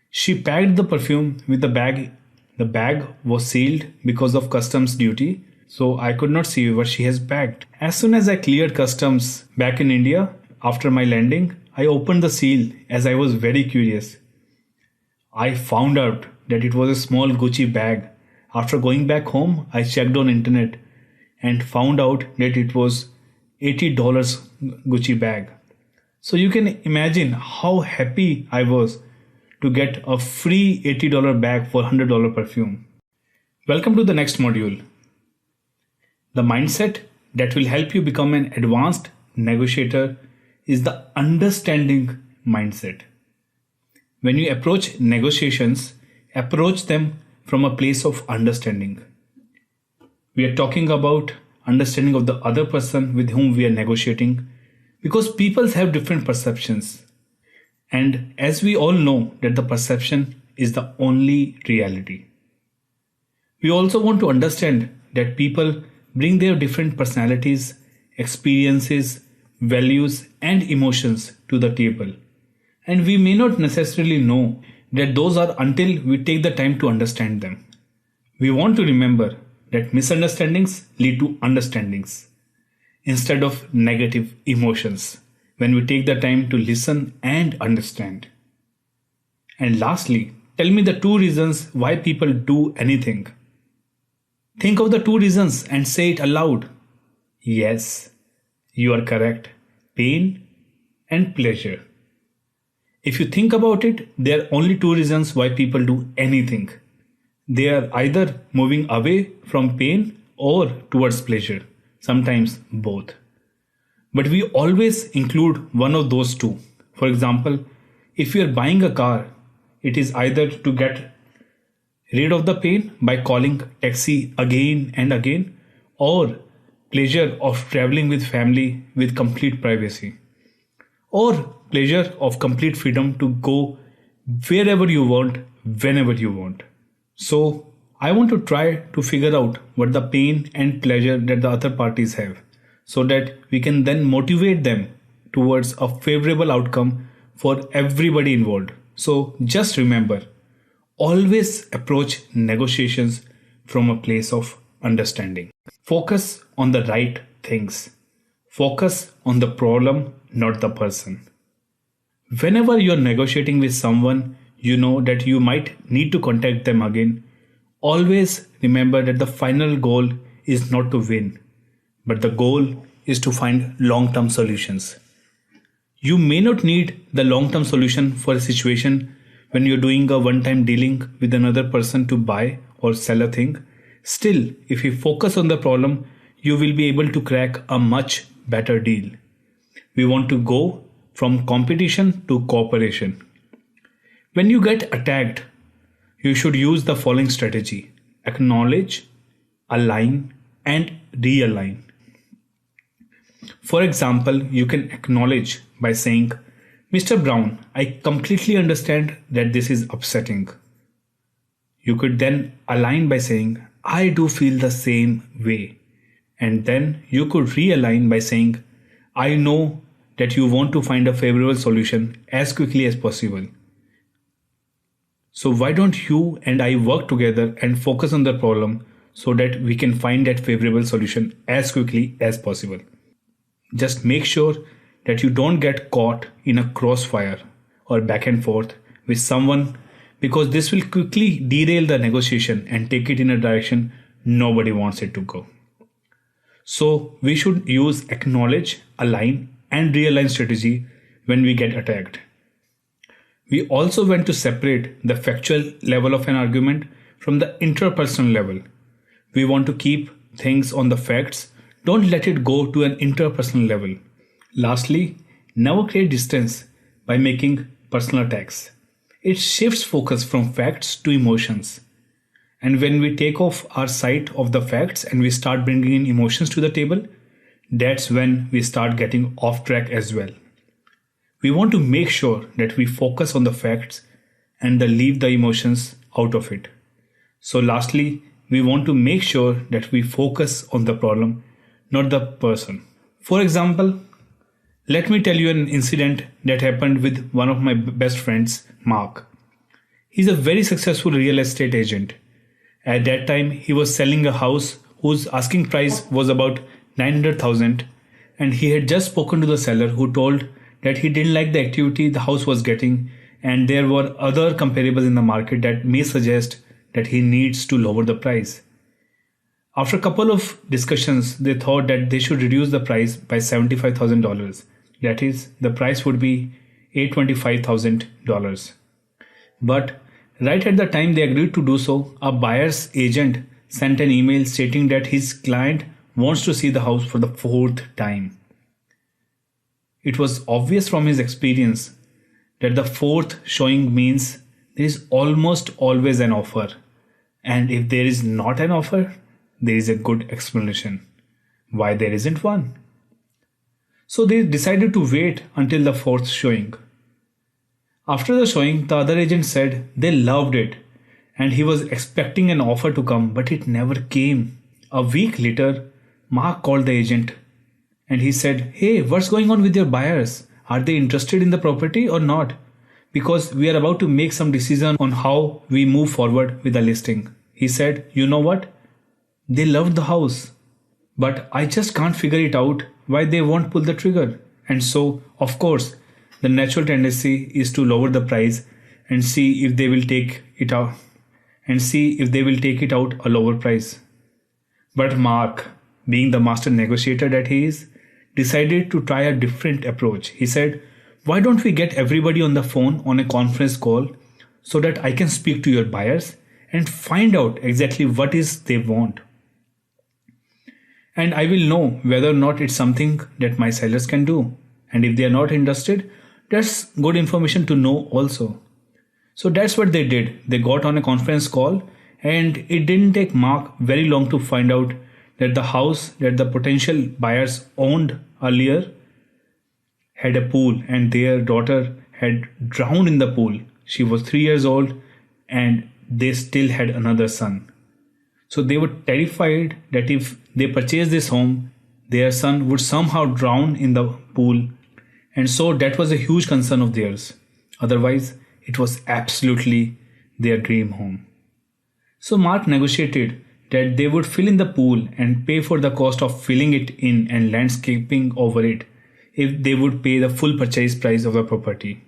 She packed the perfume with the bag. The bag was sealed because of customs duty, so I could not see what she has packed. As soon as I cleared customs back in India after my landing, I opened the seal as I was very curious. I found out that it was a small Gucci bag. After going back home, I checked on internet and found out that it was $80 Gucci bag. So you can imagine how happy I was to get a free $80 bag for $100 perfume. Welcome to the next module. The mindset that will help you become an advanced negotiator is the understanding mindset. When you approach negotiations, approach them from a place of understanding. We are talking about understanding of the other person with whom we are negotiating, because people have different perceptions. And as we all know that the perception is the only reality. We also want to understand that people bring their different personalities, experiences, values and emotions to the table. And we may not necessarily know that those are until we take the time to understand them. We want to remember that misunderstandings lead to understandings instead of negative emotions when we take the time to listen and understand. And lastly, tell me the 2 reasons why people do anything. Think of the two reasons and say it aloud. Yes, you are correct. Pain and pleasure. If you think about it, there are only two reasons why people do anything. They are either moving away from pain or towards pleasure, sometimes both. But we always include one of those two. For example, if you are buying a car, it is either to get rid of the pain by calling taxi again and again, or pleasure of traveling with family with complete privacy, or pleasure of complete freedom to go wherever you want, whenever you want. So, I want to try to figure out what the pain and pleasure that the other parties have so that we can then motivate them towards a favorable outcome for everybody involved. So, just remember, always approach negotiations from a place of understanding. Focus on the right things. Focus on the problem, not the person. Whenever you're negotiating with someone, you know that you might need to contact them again. Always remember that the final goal is not to win, but the goal is to find long term solutions. You may not need the long term solution for a situation when you're doing a one time dealing with another person to buy or sell a thing. Still, if you focus on the problem, you will be able to crack a much better deal. We want to go from competition to cooperation. When you get attacked, you should use the following strategy: acknowledge, align, and realign. For example, you can acknowledge by saying, Mr. Brown, I completely understand that this is upsetting. You could then align by saying, I do feel the same way. And then you could realign by saying, I know that you want to find a favorable solution as quickly as possible. So why don't you and I work together and focus on the problem so that we can find that favorable solution as quickly as possible. Just make sure that you don't get caught in a crossfire or back and forth with someone, because this will quickly derail the negotiation and take it in a direction nobody wants it to go. So we should use acknowledge, align, and realign strategy when we get attacked. We also want to separate the factual level of an argument from the interpersonal level. We want to keep things on the facts. Don't let it go to an interpersonal level. Lastly, never create distance by making personal attacks. It shifts focus from facts to emotions. And when we take off our sight of the facts and we start bringing in emotions to the table, that's when we start getting off track as well. We want to make sure that we focus on the facts and leave the emotions out of it. So lastly, we want to make sure that we focus on the problem, not the person. For example, let me tell you an incident that happened with one of my best friends, Mark. He's a very successful real estate agent. At that time, he was selling a house whose asking price was about 900,000, and he had just spoken to the seller who told that he didn't like the activity the house was getting, and there were other comparables in the market that may suggest that he needs to lower the price. After a couple of discussions, they thought that they should reduce the price by $75,000. That is, the price would be $825,000. But right at the time they agreed to do so, a buyer's agent sent an email stating that his client wants to see the house for the fourth time. It was obvious from his experience that the fourth showing means there is almost always an offer. And if there is not an offer, there is a good explanation why there isn't one. So they decided to wait until the fourth showing. After the showing, the other agent said they loved it and he was expecting an offer to come, but it never came. A week later, Mark called the agent and he said, "Hey, what's going on with your buyers? Are they interested in the property or not? Because we are about to make some decision on how we move forward with the listing." He said, "You know what? They loved the house, but I just can't figure it out why they won't pull the trigger." And so, of course, the natural tendency is to lower the price and see if they will take it out a lower price. But Mark, being the master negotiator that he is, decided to try a different approach. He said, "Why don't we get everybody on the phone on a conference call so that I can speak to your buyers and find out exactly what is they want? And I will know whether or not it's something that my sellers can do. And if they are not interested, that's good information to know also." So that's what they did. They got on a conference call, and it didn't take Mark very long to find out that the house that the potential buyers owned earlier had a pool, and their daughter had drowned in the pool. She was 3 years old, and they still had another son. So they were terrified that if they purchased this home, their son would somehow drown in the pool. And so that was a huge concern of theirs. Otherwise, it was absolutely their dream home. So Mark negotiated that they would fill in the pool and pay for the cost of filling it in and landscaping over it if they would pay the full purchase price of the property.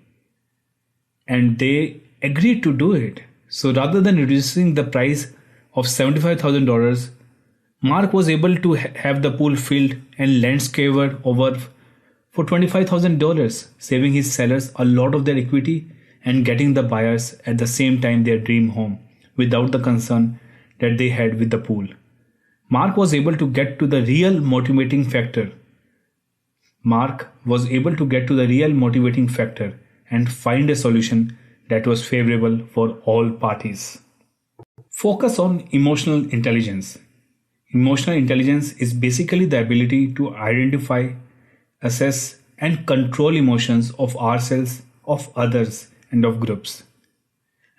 And they agreed to do it. So rather than reducing the price of $75,000, Mark was able to have the pool filled and landscaped over for $25,000, saving his sellers a lot of their equity and getting the buyers at the same time their dream home without the concern that they had with the pool. Mark was able to get to the real motivating factor. Mark was able to get to the real motivating factor and find a solution that was favorable for all parties. Focus on emotional intelligence. Emotional intelligence is basically the ability to identify, assess, and control emotions of ourselves, of others, and of groups,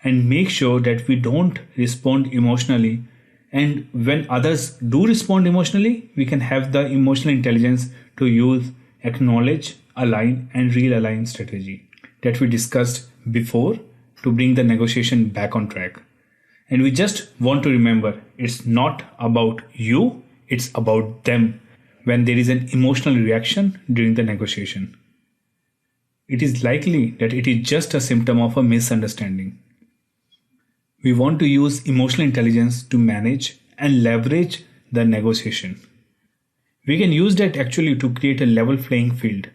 and make sure that we don't respond emotionally. And when others do respond emotionally, we can have the emotional intelligence to use, acknowledge, align, and realign strategy that we discussed before to bring the negotiation back on track. And we just want to remember, it's not about you, it's about them when there is an emotional reaction during the negotiation. It is likely that it is just a symptom of a misunderstanding. We want to use emotional intelligence to manage and leverage the negotiation. We can use that actually to create a level playing field.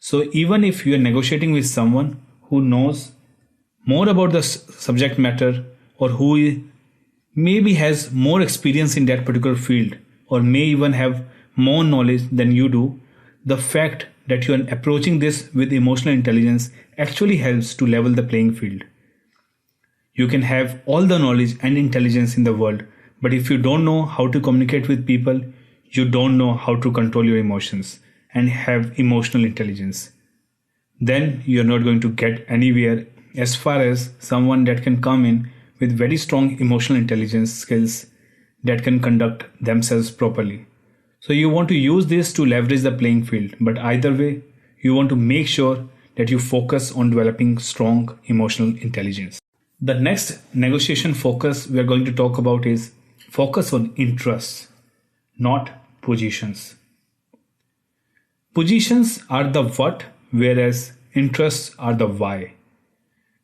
So even if you are negotiating with someone who knows more about the subject matter, or who maybe has more experience in that particular field, or may even have more knowledge than you do, the fact that you are approaching this with emotional intelligence actually helps to level the playing field. You can have all the knowledge and intelligence in the world, but if you don't know how to communicate with people, you don't know how to control your emotions and have emotional intelligence, then you're not going to get anywhere as far as someone that can come in with very strong emotional intelligence skills that can conduct themselves properly. So you want to use this to leverage the playing field, but either way, you want to make sure that you focus on developing strong emotional intelligence. The next negotiation focus we are going to talk about is focus on interests, not positions. Positions are the what, whereas interests are the why.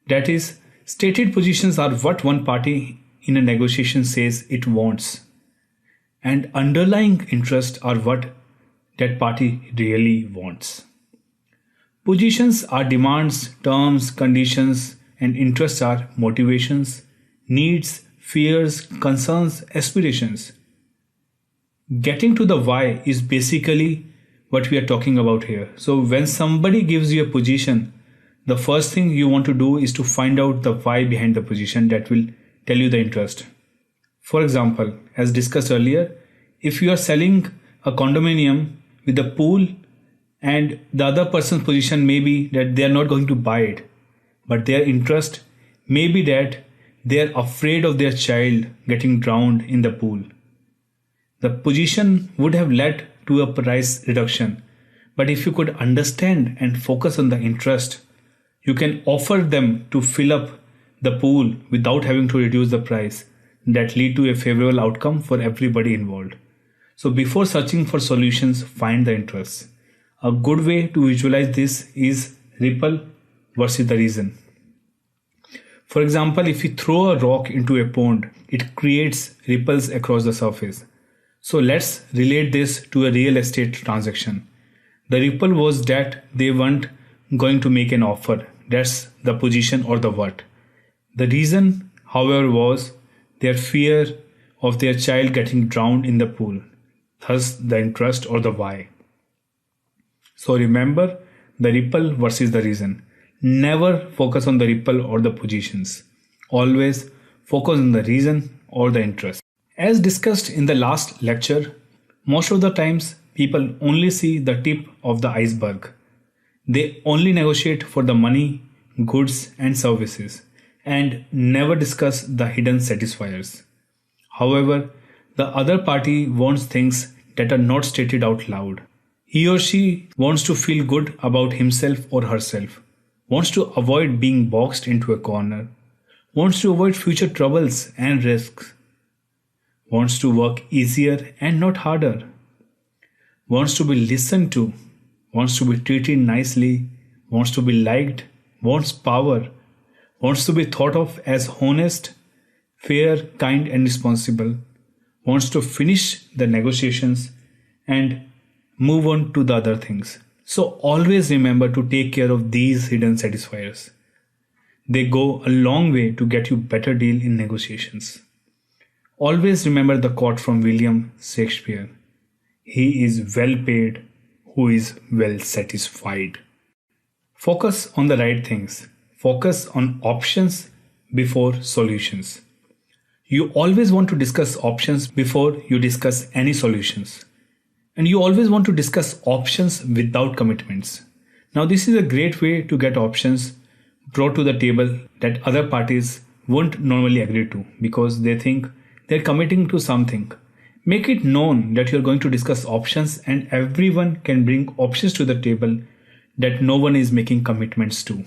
That is, stated positions are what one party in a negotiation says it wants, and underlying interests are what that party really wants. Positions are demands, terms, conditions, and interests are motivations, needs, fears, concerns, aspirations. Getting to the why is basically what we are talking about here. So when somebody gives you a position, the first thing you want to do is to find out the why behind the position that will tell you the interest. For example, as discussed earlier, if you are selling a condominium with a pool and the other person's position may be that they are not going to buy it, but their interest may be that they are afraid of their child getting drowned in the pool. The position would have led to a price reduction, but if you could understand and focus on the interest, you can offer them to fill up the pool without having to reduce the price. That lead to a favorable outcome for everybody involved. So before searching for solutions, find the interests. A good way to visualize this is ripple versus the reason. For example, if you throw a rock into a pond, it creates ripples across the surface. So let's relate this to a real estate transaction. The ripple was that they weren't going to make an offer. That's the position or the what. The reason, however, was their fear of their child getting drowned in the pool. Thus, the interest or the why. So remember the ripple versus the reason. Never focus on the ripple or the positions. Always focus on the reason or the interest. As discussed in the last lecture, most of the times people only see the tip of the iceberg. They only negotiate for the money, goods, and services and never discuss the hidden satisfiers. However, the other party wants things that are not stated out loud. He or she wants to feel good about himself or herself, wants to avoid being boxed into a corner, wants to avoid future troubles and risks, wants to work easier and not harder, wants to be listened to, wants to be treated nicely, wants to be liked, wants power, wants to be thought of as honest, fair, kind, and responsible, wants to finish the negotiations and move on to the other things. So always remember to take care of these hidden satisfiers. They go a long way to get you better deal in negotiations. Always remember the quote from William Shakespeare. He is well paid who is well satisfied. Focus on the right things. Focus on options before solutions. You always want to discuss options before you discuss any solutions. And you always want to discuss options without commitments. Now, this is a great way to get options brought to the table that other parties won't normally agree to because they think they're committing to something. Make it known that you're going to discuss options and everyone can bring options to the table that no one is making commitments to.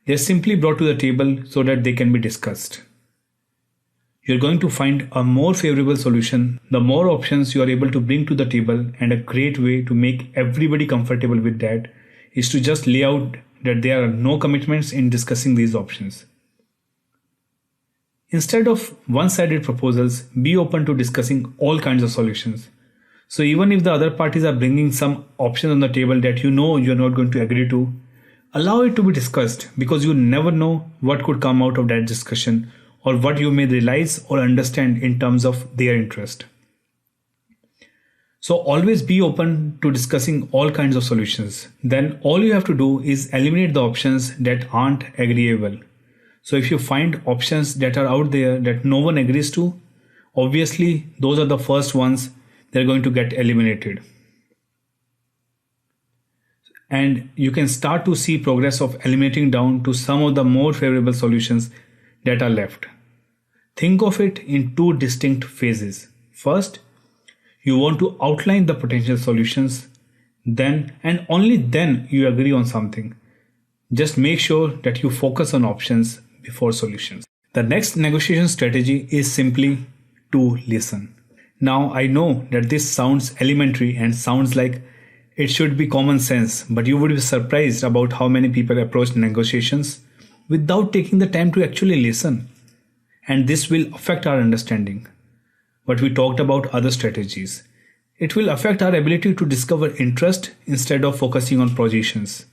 They're simply brought to the table so that they can be discussed. You're going to find a more favorable solution the more options you are able to bring to the table, and a great way to make everybody comfortable with that is to just lay out that there are no commitments in discussing these options. Instead of one-sided proposals, be open to discussing all kinds of solutions. So even if the other parties are bringing some options on the table that you know you're not going to agree to, allow it to be discussed because you never know what could come out of that discussion or what you may realize or understand in terms of their interest. So always be open to discussing all kinds of solutions. Then all you have to do is eliminate the options that aren't agreeable. So if you find options that are out there that no one agrees to, obviously those are the first ones that are going to get eliminated. And you can start to see progress of eliminating down to some of the more favorable solutions that are left. Think of it in two distinct phases. First, you want to outline the potential solutions, then and only then you agree on something. Just make sure that you focus on options before solutions. The next negotiation strategy is simply to listen. Now I know that this sounds elementary and sounds like it should be common sense, but you would be surprised about how many people approach negotiations without taking the time to actually listen. And this will affect our understanding. But we talked about other strategies. It will affect our ability to discover interest instead of focusing on positions.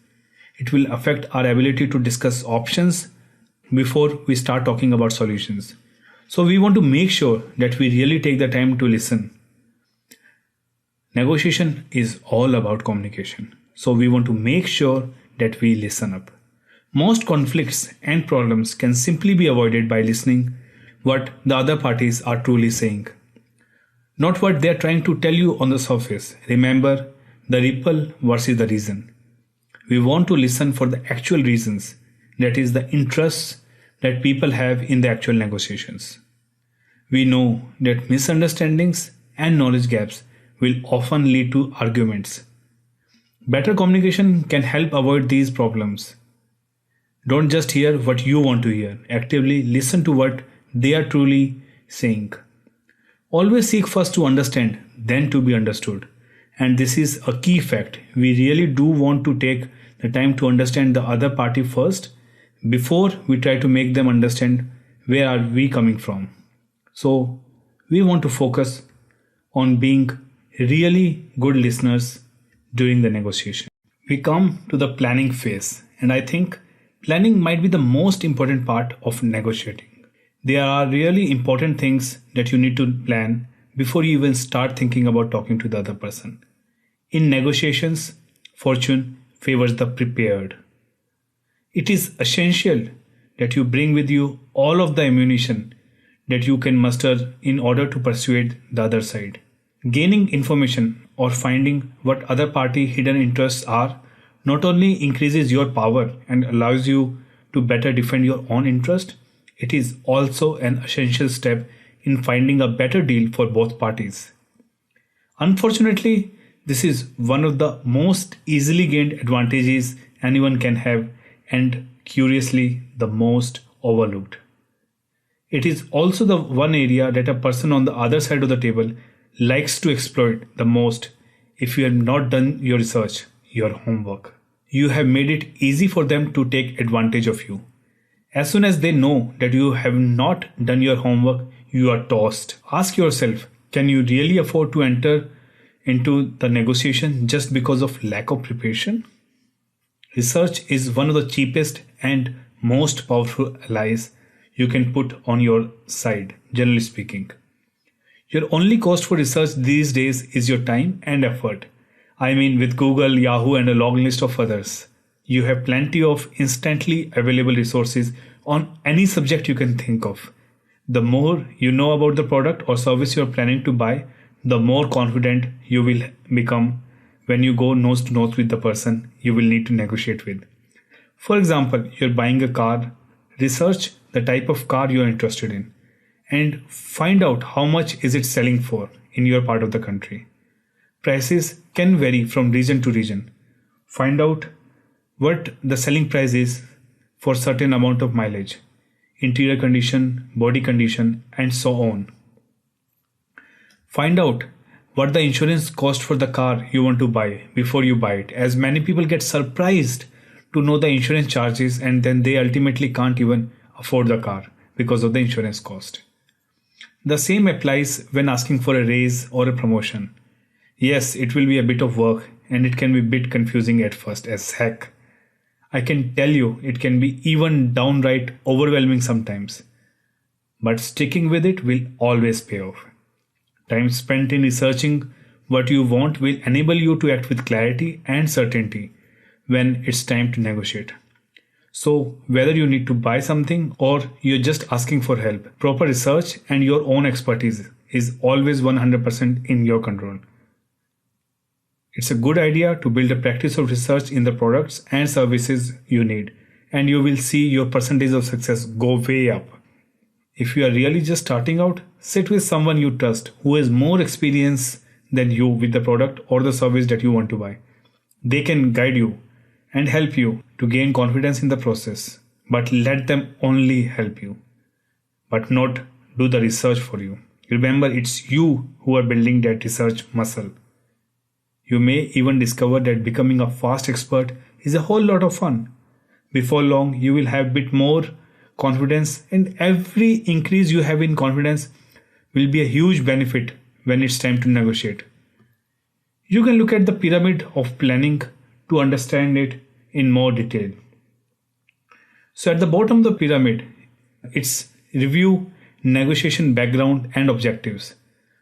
It will affect our ability to discuss options before we start talking about solutions. So we want to make sure that we really take the time to listen. Negotiation is all about communication. So we want to make sure that we listen up. Most conflicts and problems can simply be avoided by listening what the other parties are truly saying, not what they are trying to tell you on the surface. Remember the ripple versus the reason. We want to listen for the actual reasons, that is the interests that people have in the actual negotiations. We know that misunderstandings and knowledge gaps will often lead to arguments. Better communication can help avoid these problems. Don't just hear what you want to hear. Actively listen to what they are truly saying. Always seek first to understand, then to be understood. And this is a key fact. We really do want to take the time to understand the other party first before we try to make them understand where are we coming from. So we want to focus on being really good listeners during the negotiation. We come to the planning phase, and I think planning might be the most important part of negotiating. There are really important things that you need to plan before you even start thinking about talking to the other person. In negotiations, fortune favors the prepared. It is essential that you bring with you all of the ammunition that you can muster in order to persuade the other side. Gaining information or finding what other party hidden interests are not only increases your power and allows you to better defend your own interest, it is also an essential step in finding a better deal for both parties. Unfortunately, this is one of the most easily gained advantages anyone can have, and curiously, the most overlooked. It is also the one area that a person on the other side of the table likes to exploit the most if you have not done your research, your homework. You have made it easy for them to take advantage of you. As soon as they know that you have not done your homework, you are tossed. Ask yourself, can you really afford to enter into the negotiation just because of lack of preparation? Research is one of the cheapest and most powerful allies you can put on your side, generally speaking. Your only cost for research these days is your time and effort. I mean, with Google, Yahoo, and a long list of others. You have plenty of instantly available resources on any subject you can think of. The more you know about the product or service you are planning to buy, the more confident you will become when you go nose to nose with the person you will need to negotiate with. For example, you're buying a car, research the type of car you're interested in and find out how much is it selling for in your part of the country. Prices can vary from region to region. Find out what the selling price is for certain amount of mileage, interior condition, body condition, and so on. Find out what the insurance cost for the car you want to buy before you buy it, as many people get surprised to know the insurance charges and then they ultimately can't even afford the car because of the insurance cost. The same applies when asking for a raise or a promotion. Yes, it will be a bit of work and it can be a bit confusing at first as heck. I can tell you it can be even downright overwhelming sometimes. But sticking with it will always pay off. Time spent in researching what you want will enable you to act with clarity and certainty when it's time to negotiate. So, whether you need to buy something or you're just asking for help, proper research and your own expertise is always 100% in your control. It's a good idea to build a practice of research in the products and services you need, and you will see your percentage of success go way up. If you are really just starting out, sit with someone you trust who has more experience than you with the product or the service that you want to buy. They can guide you and help you to gain confidence in the process, but let them only help you, but not do the research for you. Remember, it's you who are building that research muscle. You may even discover that becoming a fast expert is a whole lot of fun. Before long, you will have a bit more confidence, and every increase you have in confidence will be a huge benefit when it's time to negotiate. You can look at the pyramid of planning to understand it in more detail. So at the bottom of the pyramid, it's review, negotiation background and objectives.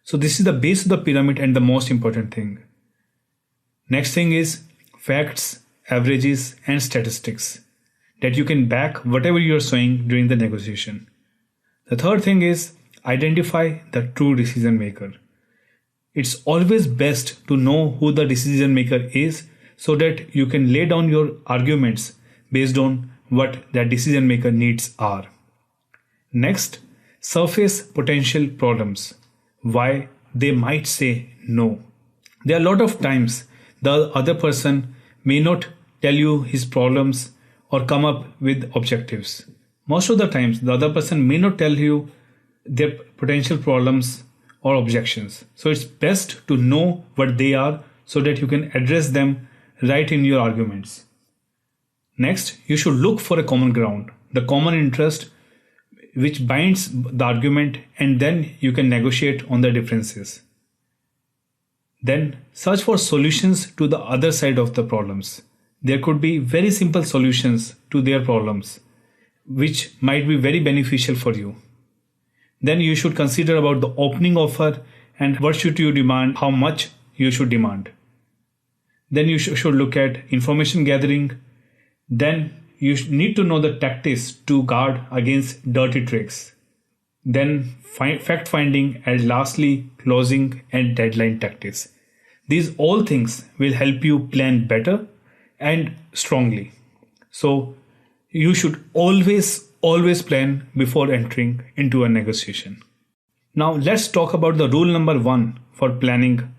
So this is the base of the pyramid and the most important thing. Next thing is facts, averages and statistics that you can back whatever you're saying during the negotiation. The third thing is identify the true decision maker. It's always best to know who the decision maker is so that you can lay down your arguments based on what that decision maker needs are. Next, surface potential problems. Why they might say no. There are a lot of times the other person may not tell you his problems or come up with objectives. Most of the times the other person may not tell you their potential problems or objections. So it's best to know what they are so that you can address them right in your arguments. Next, you should look for a common ground, the common interest which binds the argument, and then you can negotiate on the differences. Then search for solutions to the other side of the problems. There could be very simple solutions to their problems, which might be very beneficial for you. Then you should consider about the opening offer and what should you demand, how much you should demand. Then you should look at information gathering. Then you need to know the tactics to guard against dirty tricks. Then fact finding, and lastly closing and deadline tactics. These all things will help you plan better and strongly. So you should always plan before entering into a negotiation. Now let's talk about the rule number 1 for planning.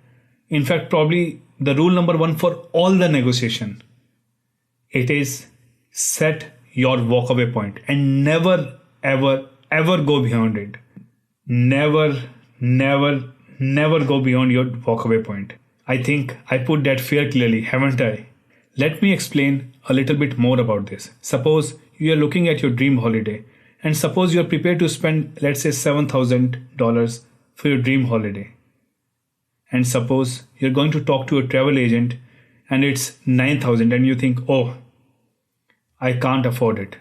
In fact, probably the rule number 1 for all the negotiation. It is set your walkaway point and never ever go beyond it. Never go beyond your walkaway point. I think I put that fair clearly, haven't I? Let me explain a little bit more about this. Suppose you are looking at your dream holiday, and suppose you are prepared to spend, let's say, $7,000 for your dream holiday. And suppose you're going to talk to a travel agent and it's $9,000 and you think, oh, I can't afford it.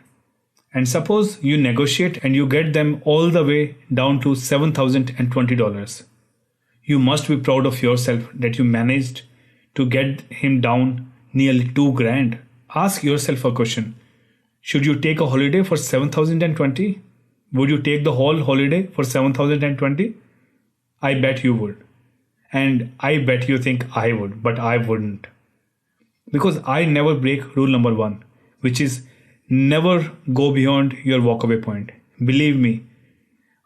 And suppose you negotiate and you get them all the way down to $7,020. You must be proud of yourself that you managed to get him down nearly $2,000. Ask yourself a question. Should you take a holiday for $7,020? Would you take the whole holiday for $7,020? I bet you would. And I bet you think I would, but I wouldn't. Because I never break rule number 1, which is never go beyond your walkaway point. Believe me,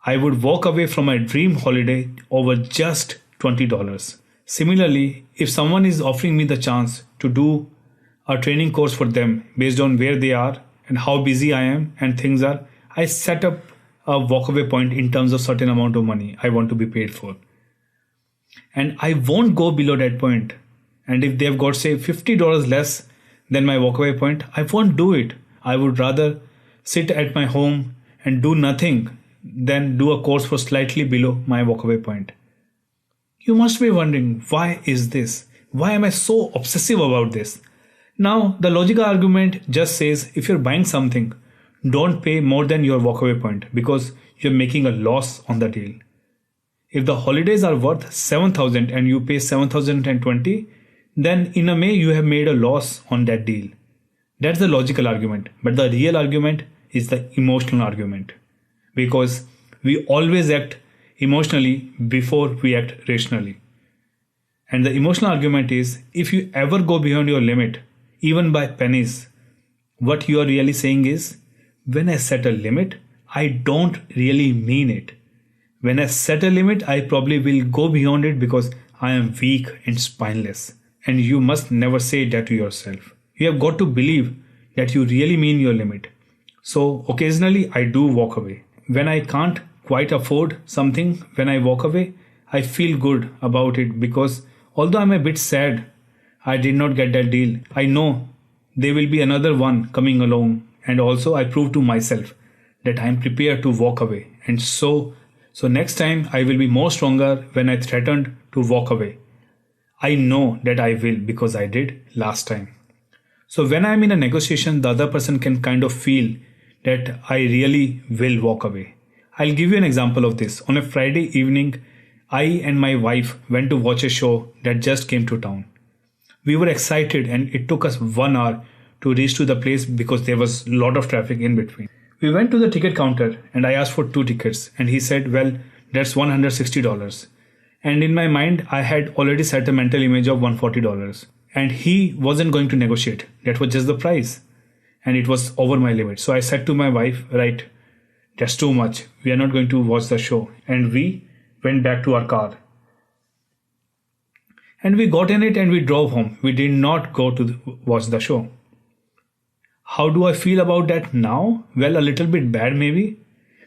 I would walk away from my dream holiday over just $20. Similarly, if someone is offering me the chance to do a training course for them based on where they are and how busy I am and things are, I set up a walkaway point in terms of certain amount of money I want to be paid for. And I won't go below that point. And if they've got, say, $50 less than my walkaway point, I won't do it. I would rather sit at my home and do nothing than do a course for slightly below my walkaway point. You must be wondering, why is this? Why am I so obsessive about this? Now, the logical argument just says if you're buying something, don't pay more than your walkaway point because you're making a loss on the deal. If the holidays are worth $7,000 and you pay $7,020, then in a way you have made a loss on that deal. That's the logical argument. But the real argument is the emotional argument. Because we always act emotionally before we act rationally. And the emotional argument is if you ever go beyond your limit, even by pennies, what you are really saying is, when I set a limit, I don't really mean it. When I set a limit, I probably will go beyond it because I am weak and spineless. And you must never say that to yourself. You have got to believe that you really mean your limit. So occasionally I do walk away. When I can't quite afford something, when I walk away, I feel good about it because although I'm a bit sad I did not get that deal, I know there will be another one coming along, and also I prove to myself that I am prepared to walk away. And so next time I will be more stronger when I threatened to walk away. I know that I will because I did last time. So when I'm in a negotiation, the other person can kind of feel that I really will walk away. I'll give you an example of this. On a Friday evening, I and my wife went to watch a show that just came to town. We were excited and it took us 1 hour to reach to the place because there was a lot of traffic in between. We went to the ticket counter and I asked for 2 tickets and he said, well, that's $160. And in my mind, I had already set a mental image of $140. And he wasn't going to negotiate. That was just the price. And it was over my limit. So I said to my wife, right, that's too much. We are not going to watch the show. And we went back to our car. And we got in it and we drove home. We did not go to watch the show. How do I feel about that now? Well, a little bit bad maybe.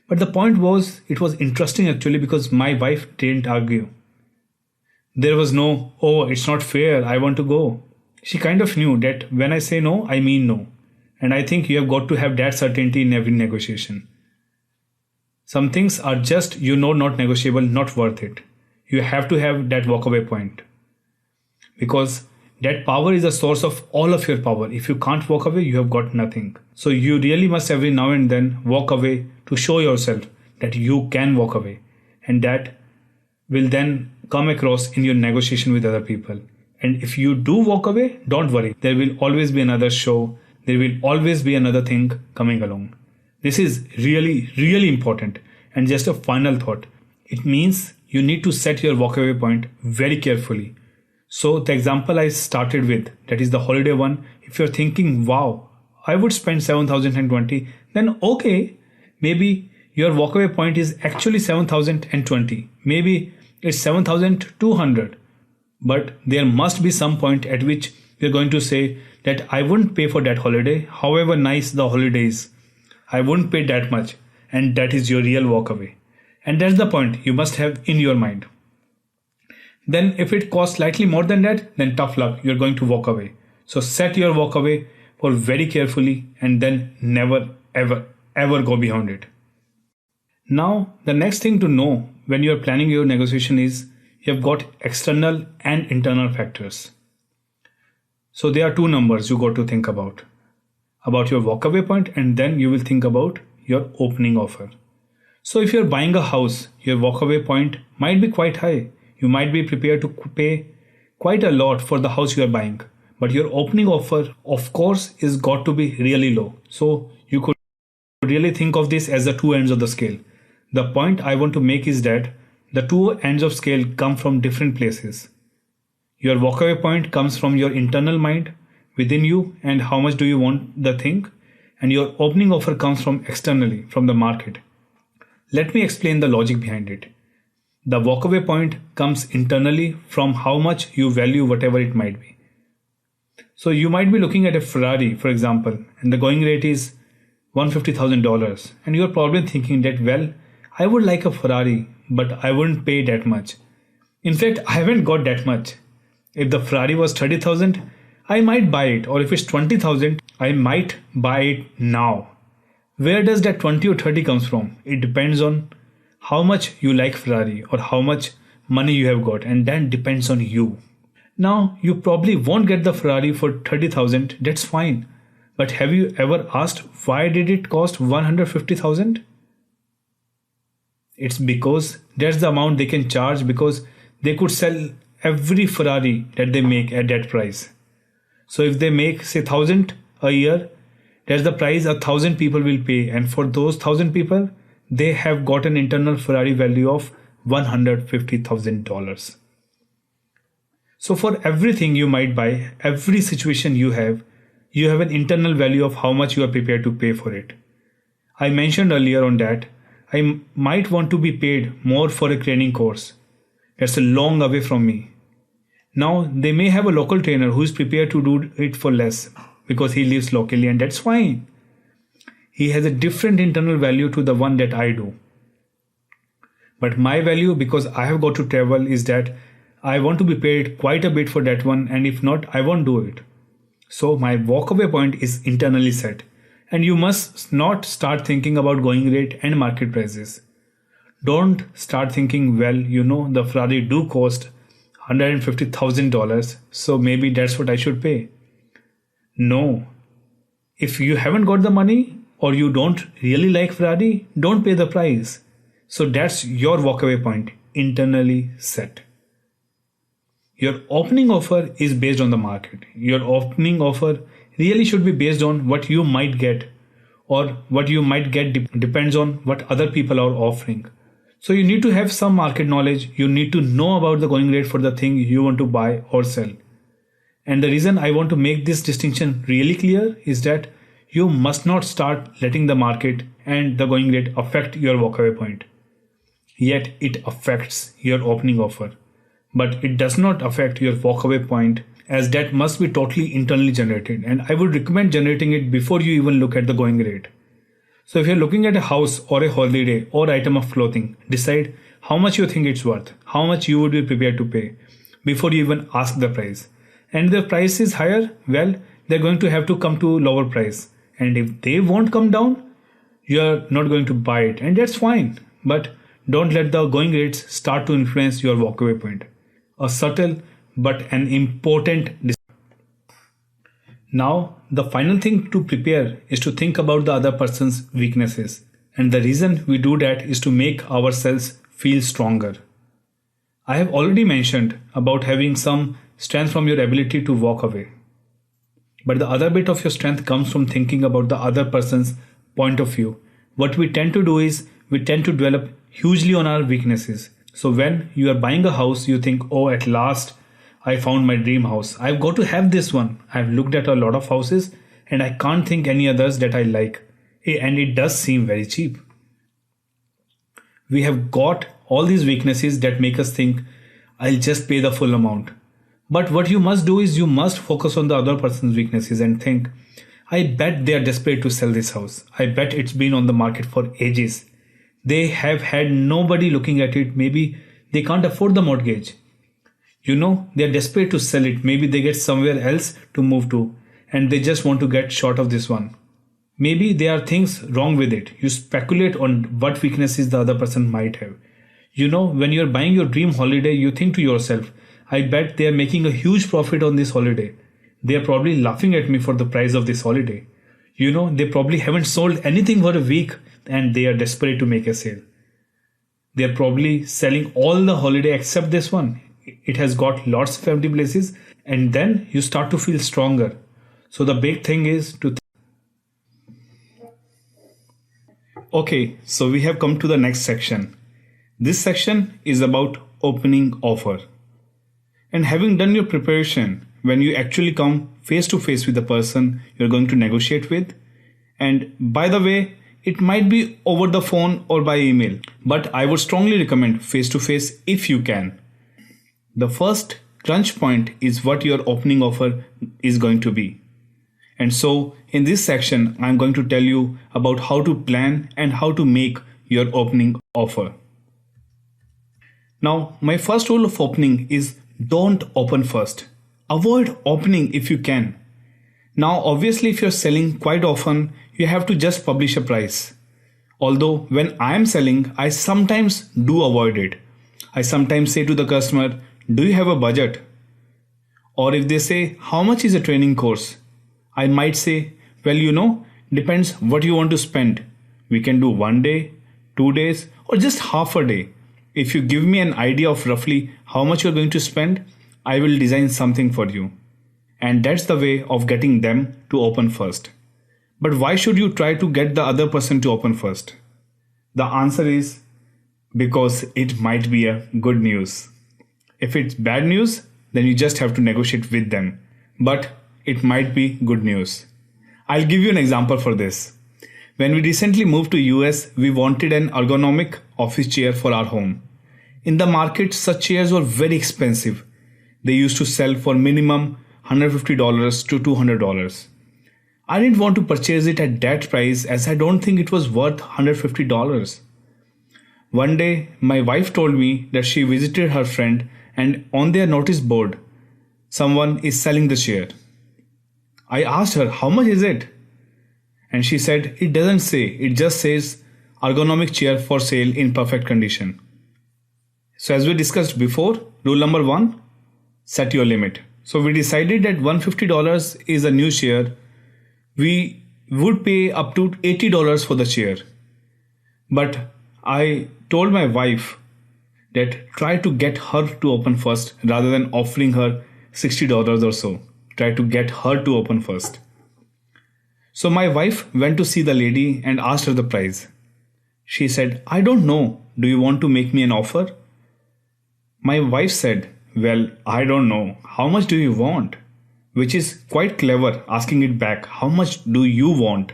But the point was, it was interesting actually because my wife didn't argue. There was no, oh, it's not fair, I want to go. She kind of knew that when I say no, I mean no. And I think you have got to have that certainty in every negotiation. Some things are just, not negotiable, not worth it. You have to have that walkaway point. because that power is the source of all of your power. If you can't walk away, you have got nothing. So you really must every now and then walk away to show yourself that you can walk away, and that will then come across in your negotiation with other people. And if you do walk away, don't worry, there will always be another show, there will always be another thing coming along. This is really, really important. And just a final thought, it means you need to set your walkaway point very carefully. So the example I started with, that is the holiday one, if you're thinking, wow, I would spend 7,020, then okay, maybe your walkaway point is actually 7,020. Maybe it's 7,200. But there must be some point at which you're going to say that I wouldn't pay for that holiday, however nice the holiday is. I wouldn't pay that much. And that is your real walkaway. And that's the point you must have in your mind. Then if it costs slightly more than that, then tough luck, you're going to walk away. So set your walkaway for very carefully and then never ever go beyond it. Now the next thing to know when you're planning your negotiation is you have got external and internal factors. So there are two numbers you got to think about your walkaway point, and then you will think about your opening offer. So if you're buying a house, your walkaway point might be quite high. You might be prepared to pay quite a lot for the house you are buying. But your opening offer, of course, is got to be really low. So you could really think of this as the two ends of the scale. The point I want to make is that the two ends of scale come from different places. Your walkaway point comes from your internal mind within you and how much do you want the thing, and your opening offer comes from externally, from the market. Let me explain the logic behind it. The walkaway point comes internally from how much you value whatever it might be. So you might be looking at a Ferrari, for example, and the going rate is $150,000, and you're probably thinking that, well, I would like a Ferrari, but I wouldn't pay that much. In fact, I haven't got that much. If the Ferrari was 30,000, I might buy it, or if it's 20,000, I might buy it now. Where does that 20 or 30 comes from? It depends on how much you like Ferrari or how much money you have got, and that depends on you. Now, you probably won't get the Ferrari for 30,000, that's fine. But have you ever asked why did it cost 150,000? It's because that's the amount they can charge, because they could sell every Ferrari that they make at that price. So if they make say 1,000 a year, that's the price 1,000 people will pay, and for those 1,000 people, they have got an internal Ferrari value of $150,000. So for everything you might buy, every situation you have an internal value of how much you are prepared to pay for it. I mentioned earlier on that I might want to be paid more for a training course. That's a long away from me. Now they may have a local trainer who is prepared to do it for less because he lives locally, and that's fine. He has a different internal value to the one that I do. But my value, because I have got to travel, is that I want to be paid quite a bit for that one, and if not, I won't do it. So my walkaway point is internally set. And you must not start thinking about going rate and market prices. Don't start thinking, well, the Ferrari do cost $150,000, so maybe that's what I should pay. No. If you haven't got the money or you don't really like Ferrari, don't pay the price. So that's your walkaway point, internally set. Your opening offer is based on the market. Your opening offer really should be based on what you might get, or what you might get depends on what other people are offering. So you need to have some market knowledge. You need to know about the going rate for the thing you want to buy or sell. And the reason I want to make this distinction really clear is that you must not start letting the market and the going rate affect your walkaway point. Yet it affects your opening offer, but it does not affect your walkaway point, as that must be totally internally generated, and I would recommend generating it before you even look at the going rate. So if you're looking at a house or a holiday or item of clothing, decide how much you think it's worth, how much you would be prepared to pay before you even ask the price. And if the price is higher, well, they're going to have to come to lower price. And if they won't come down, you're not going to buy it, and that's fine. But don't let the going rates start to influence your walkaway point. A subtle but an important Now, the final thing to prepare is to think about the other person's weaknesses. And the reason we do that is to make ourselves feel stronger. I have already mentioned about having some strength from your ability to walk away. But the other bit of your strength comes from thinking about the other person's point of view. What we tend to do is we tend to develop hugely on our weaknesses. So when you are buying a house, you think, oh, at last I found my dream house. I've got to have this one. I've looked at a lot of houses and I can't think any others that I like. And it does seem very cheap. We have got all these weaknesses that make us think, I'll just pay the full amount. But what you must do is you must focus on the other person's weaknesses and think, I bet they are desperate to sell this house. I bet it's been on the market for ages. They have had nobody looking at it. Maybe they can't afford the mortgage. They are desperate to sell it. Maybe they get somewhere else to move to and they just want to get short of this one. Maybe there are things wrong with it. You speculate on what weaknesses the other person might have. When you're buying your dream holiday, you think to yourself, I bet they are making a huge profit on this holiday. They are probably laughing at me for the price of this holiday. They probably haven't sold anything for a week and they are desperate to make a sale. They are probably selling all the holiday except this one. It has got lots of empty places and then you start to feel stronger. So the big thing is to Okay, so we have come to the next section. This section is about opening offer. And having done your preparation, when you actually come face to face with the person you're going to negotiate with, and by the way, it might be over the phone or by email, but I would strongly recommend face to face if you can. The first crunch point is what your opening offer is going to be. And so in this section, I'm going to tell you about how to plan and how to make your opening offer. Now, my first rule of opening is don't open first. Avoid opening if you can. Now, obviously, if you're selling quite often, you have to just publish a price. Although when I am selling, I sometimes do avoid it. I sometimes say to the customer, do you have a budget? Or if they say, how much is a training course? I might say, well, depends what you want to spend. We can do 1 day, 2 days, or just half a day. If you give me an idea of roughly how much you're going to spend, I will design something for you. And that's the way of getting them to open first. But why should you try to get the other person to open first? The answer is because it might be a good news. If it's bad news, then you just have to negotiate with them. But it might be good news. I'll give you an example for this. When we recently moved to US, we wanted an ergonomic office chair for our home. In the market, such chairs were very expensive. They used to sell for minimum $150 to $200. I didn't want to purchase it at that price as I don't think it was worth $150. One day, my wife told me that she visited her friend and on their notice board, someone is selling the chair. I asked her, how much is it? And she said, it doesn't say, it just says ergonomic chair for sale in perfect condition. So as we discussed before, rule number 1, set your limit. So we decided that $150 is a new chair. We would pay up to $80 for the chair. But I told my wife that try to get her to open first rather than offering her $60 or so. Try to get her to open first. So my wife went to see the lady and asked her the price. She said, I don't know. Do you want to make me an offer? My wife said, well, I don't know. How much do you want? Which is quite clever, asking it back. How much do you want?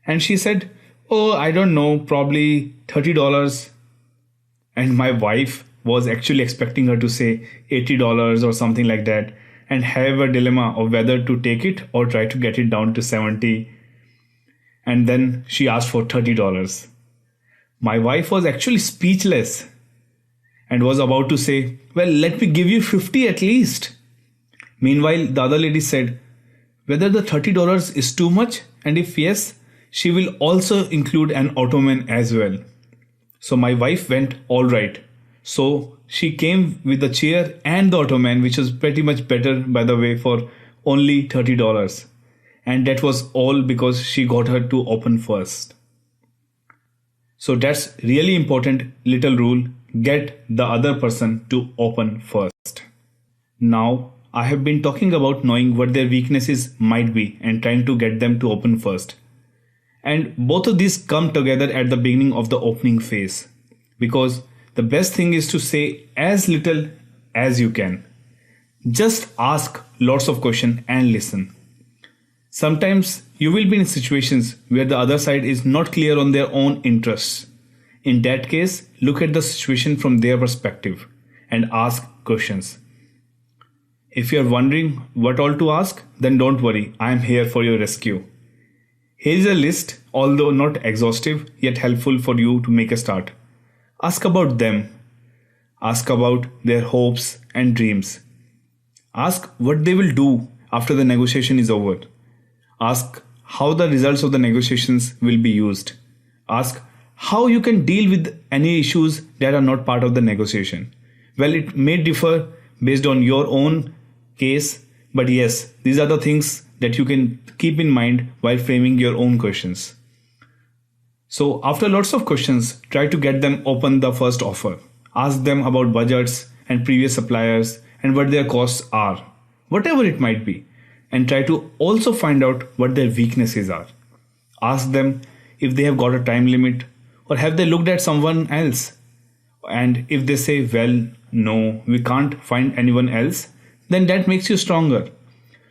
And she said, oh, I don't know, probably $30. And my wife was actually expecting her to say $80 or something like that and have a dilemma of whether to take it or try to get it down to $70. And then she asked for $30. My wife was actually speechless and was about to say, well, let me give you $50 at least. Meanwhile, the other lady said, whether the $30 is too much, and if yes, she will also include an ottoman as well. So my wife went, all right. So she came with the chair and the ottoman, which was pretty much better, by the way, for only $30. And that was all because she got her to open first. So that's really important little rule. Get the other person to open first. Now, I have been talking about knowing what their weaknesses might be and trying to get them to open first. And both of these come together at the beginning of the opening phase. Because the best thing is to say as little as you can. Just ask lots of questions and listen. Sometimes you will be in situations where the other side is not clear on their own interests. In that case, look at the situation from their perspective and ask questions. If you are wondering what all to ask, then don't worry, I am here for your rescue. Here is a list, although not exhaustive, yet helpful for you to make a start. Ask about them. Ask about their hopes and dreams. Ask what they will do after the negotiation is over. Ask how the results of the negotiations will be used. Ask how you can deal with any issues that are not part of the negotiation. Well, it may differ based on your own case, but yes, these are the things that you can keep in mind while framing your own questions. So after lots of questions, try to get them open the first offer. Ask them about budgets and previous suppliers and what their costs are, whatever it might be. And try to also find out what their weaknesses are. Ask them if they have got a time limit or have they looked at someone else. And if they say, well, no, we can't find anyone else, then that makes you stronger.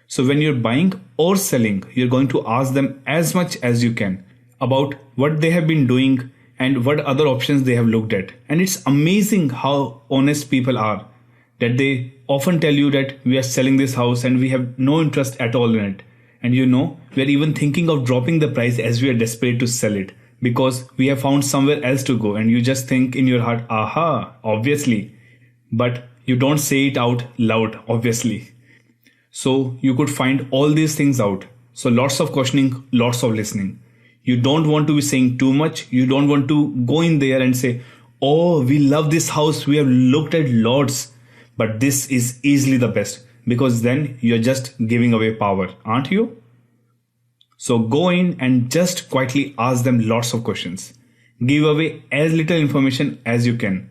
So when you're buying or selling, you're going to ask them as much as you can about what they have been doing and what other options they have looked at. And it's amazing how honest people are, that they often tell you that we are selling this house and we have no interest at all in it. And we are even thinking of dropping the price as we are desperate to sell it because we have found somewhere else to go. And you just think in your heart, aha, obviously. But you don't say it out loud, obviously. So you could find all these things out. So lots of questioning, lots of listening. You don't want to be saying too much. You don't want to go in there and say, oh, we love this house. We have looked at lots. But this is easily the best, because then you're just giving away power, aren't you? So go in and just quietly ask them lots of questions. Give away as little information as you can.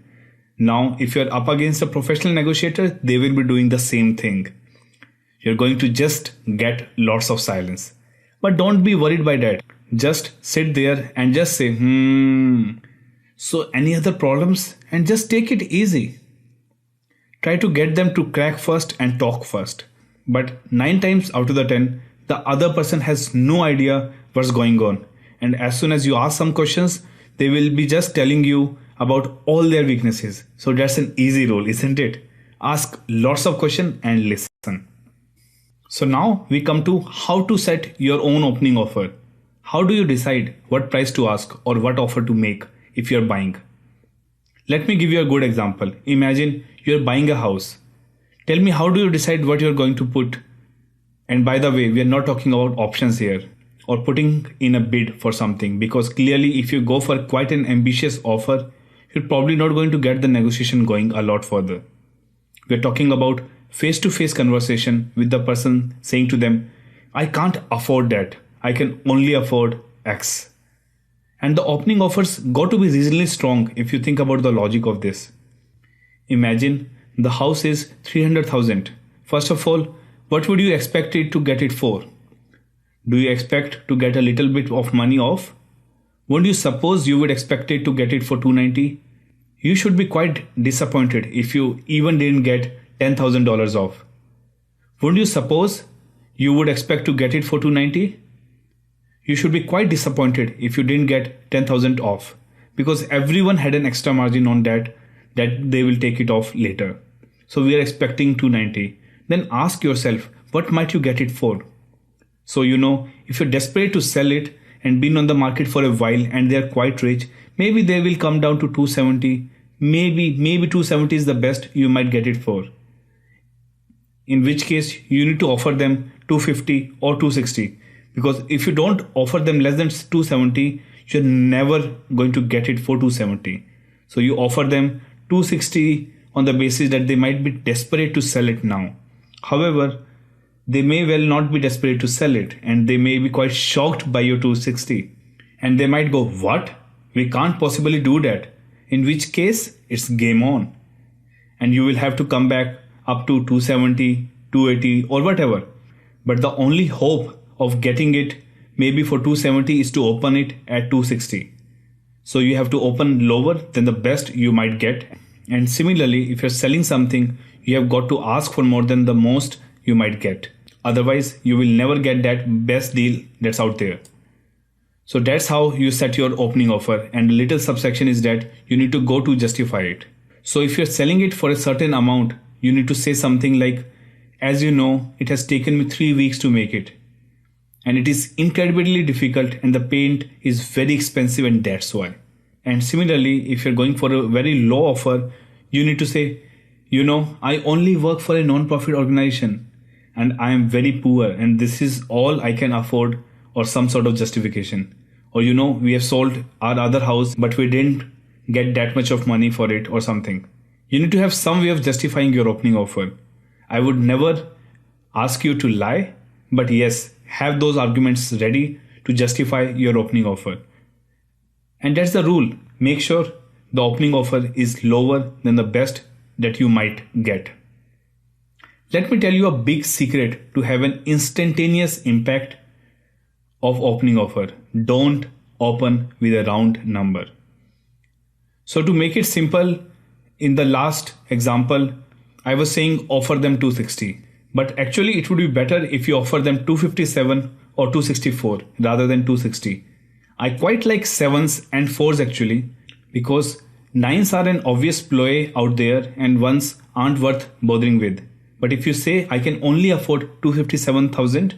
Now, if you're up against a professional negotiator, they will be doing the same thing. You're going to just get lots of silence. But don't be worried by that. Just sit there and just say, so any other problems? And just take it easy. Try to get them to crack first and talk first. But 9 times out of the 10, the other person has no idea what's going on. And as soon as you ask some questions, they will be just telling you about all their weaknesses. So that's an easy rule, isn't it? Ask lots of questions and listen. So now we come to how to set your own opening offer. How do you decide what price to ask or what offer to make if you're buying? Let me give you a good example. Imagine you're buying a house. Tell me, how do you decide what you're going to put? And by the way, we are not talking about options here or putting in a bid for something, because clearly if you go for quite an ambitious offer, you're probably not going to get the negotiation going a lot further. We're talking about face-to-face conversation with the person saying to them, I can't afford that. I can only afford X. And the opening offers got to be reasonably strong if you think about the logic of this. Imagine the house is 300,000. First of all, what would you expect it to get it for? Do you expect to get a little bit of money off? Wouldn't you suppose you would expect it to get it for 290? You should be quite disappointed if you even didn't get $10,000 off. Wouldn't you suppose you would expect to get it for 290? You should be quite disappointed if you didn't get 10,000 off, because everyone had an extra margin on that they will take it off later. So we are expecting 290. Then ask yourself, what might you get it for? So if you're desperate to sell it and been on the market for a while and they're quite rich, maybe they will come down to 270. Maybe 270 is the best you might get it for. In which case you need to offer them 250 or 260. Because if you don't offer them less than 270, you're never going to get it for 270. So you offer them 260 on the basis that they might be desperate to sell it now. However, they may well not be desperate to sell it and they may be quite shocked by your 260. And they might go, "What? We can't possibly do that." In which case, it's game on. And you will have to come back up to 270, 280 or whatever. But the only hope of getting it maybe for 270 is to open it at 260. So you have to open lower than the best you might get. And similarly, if you're selling something, you have got to ask for more than the most you might get. Otherwise, you will never get that best deal that's out there. So that's how you set your opening offer. And the little subsection is that you need to go to justify it. So if you're selling it for a certain amount, you need to say something like, "As you know, it has taken me 3 weeks to make it. And it is incredibly difficult and the paint is very expensive and that's why." And similarly, if you're going for a very low offer, you need to say, "You know, I only work for a non-profit organization and I am very poor and this is all I can afford," or some sort of justification. Or, "You know, we have sold our other house but we didn't get that much of money for it," or something. You need to have some way of justifying your opening offer. I would never ask you to lie, but yes, have those arguments ready to justify your opening offer. And that's the rule. Make sure the opening offer is lower than the best that you might get. Let me tell you a big secret to have an instantaneous impact of opening offer. Don't open with a round number. So to make it simple, in the last example, I was saying offer them 260. But actually it would be better if you offer them 257 or 264 rather than 260. I quite like 7s and 4s actually, because 9s are an obvious ploy out there and 1s aren't worth bothering with. But if you say I can only afford 257,000,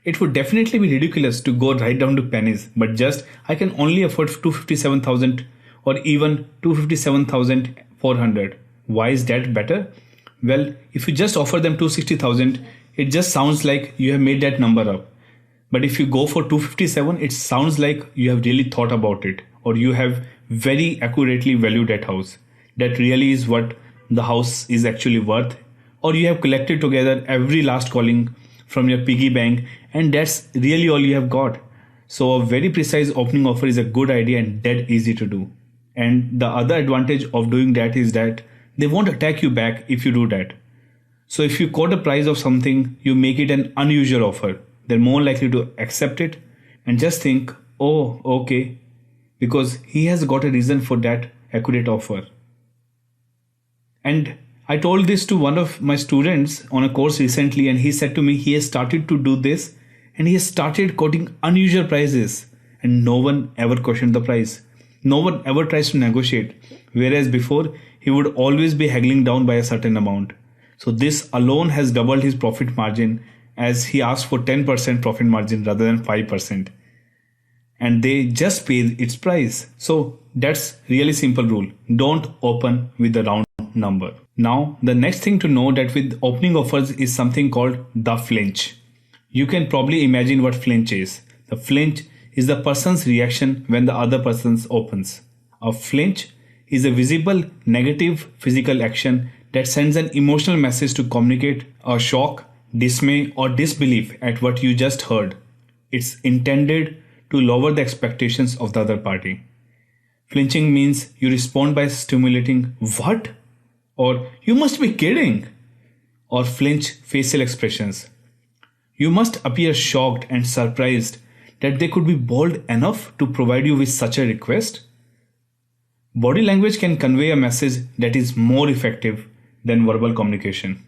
it would definitely be ridiculous to go right down to pennies, but just I can only afford 257,000 or even 257,400. Why is that better? Well, if you just offer them 260,000, it just sounds like you have made that number up. But if you go for 257, it sounds like you have really thought about it, or you have very accurately valued that house. That really is what the house is actually worth, or you have collected together every last calling from your piggy bank and that's really all you have got. So a very precise opening offer is a good idea and dead easy to do. And the other advantage of doing that is that they won't attack you back if you do that. So if you quote a price of something, you make it an unusual offer. They're more likely to accept it and just think, "Oh, okay," because he has got a reason for that accurate offer. And I told this to one of my students on a course recently and he said to me he has started to do this and he has started quoting unusual prices and no one ever questioned the price. No one ever tries to negotiate, whereas before he would always be haggling down by a certain amount. So this alone has doubled his profit margin as he asked for 10% profit margin rather than 5%. And they just paid its price. So that's really simple rule. Don't open with the round number. Now, the next thing to know that with opening offers is something called the flinch. You can probably imagine what flinch is. The flinch is the person's reaction when the other person opens. A flinch is a visible negative physical action that sends an emotional message to communicate a shock, dismay, or disbelief at what you just heard. It's intended to lower the expectations of the other party. Flinching means you respond by stimulating "What?" or "You must be kidding," or flinch facial expressions. You must appear shocked and surprised that they could be bold enough to provide you with such a request. Body language can convey a message that is more effective than verbal communication.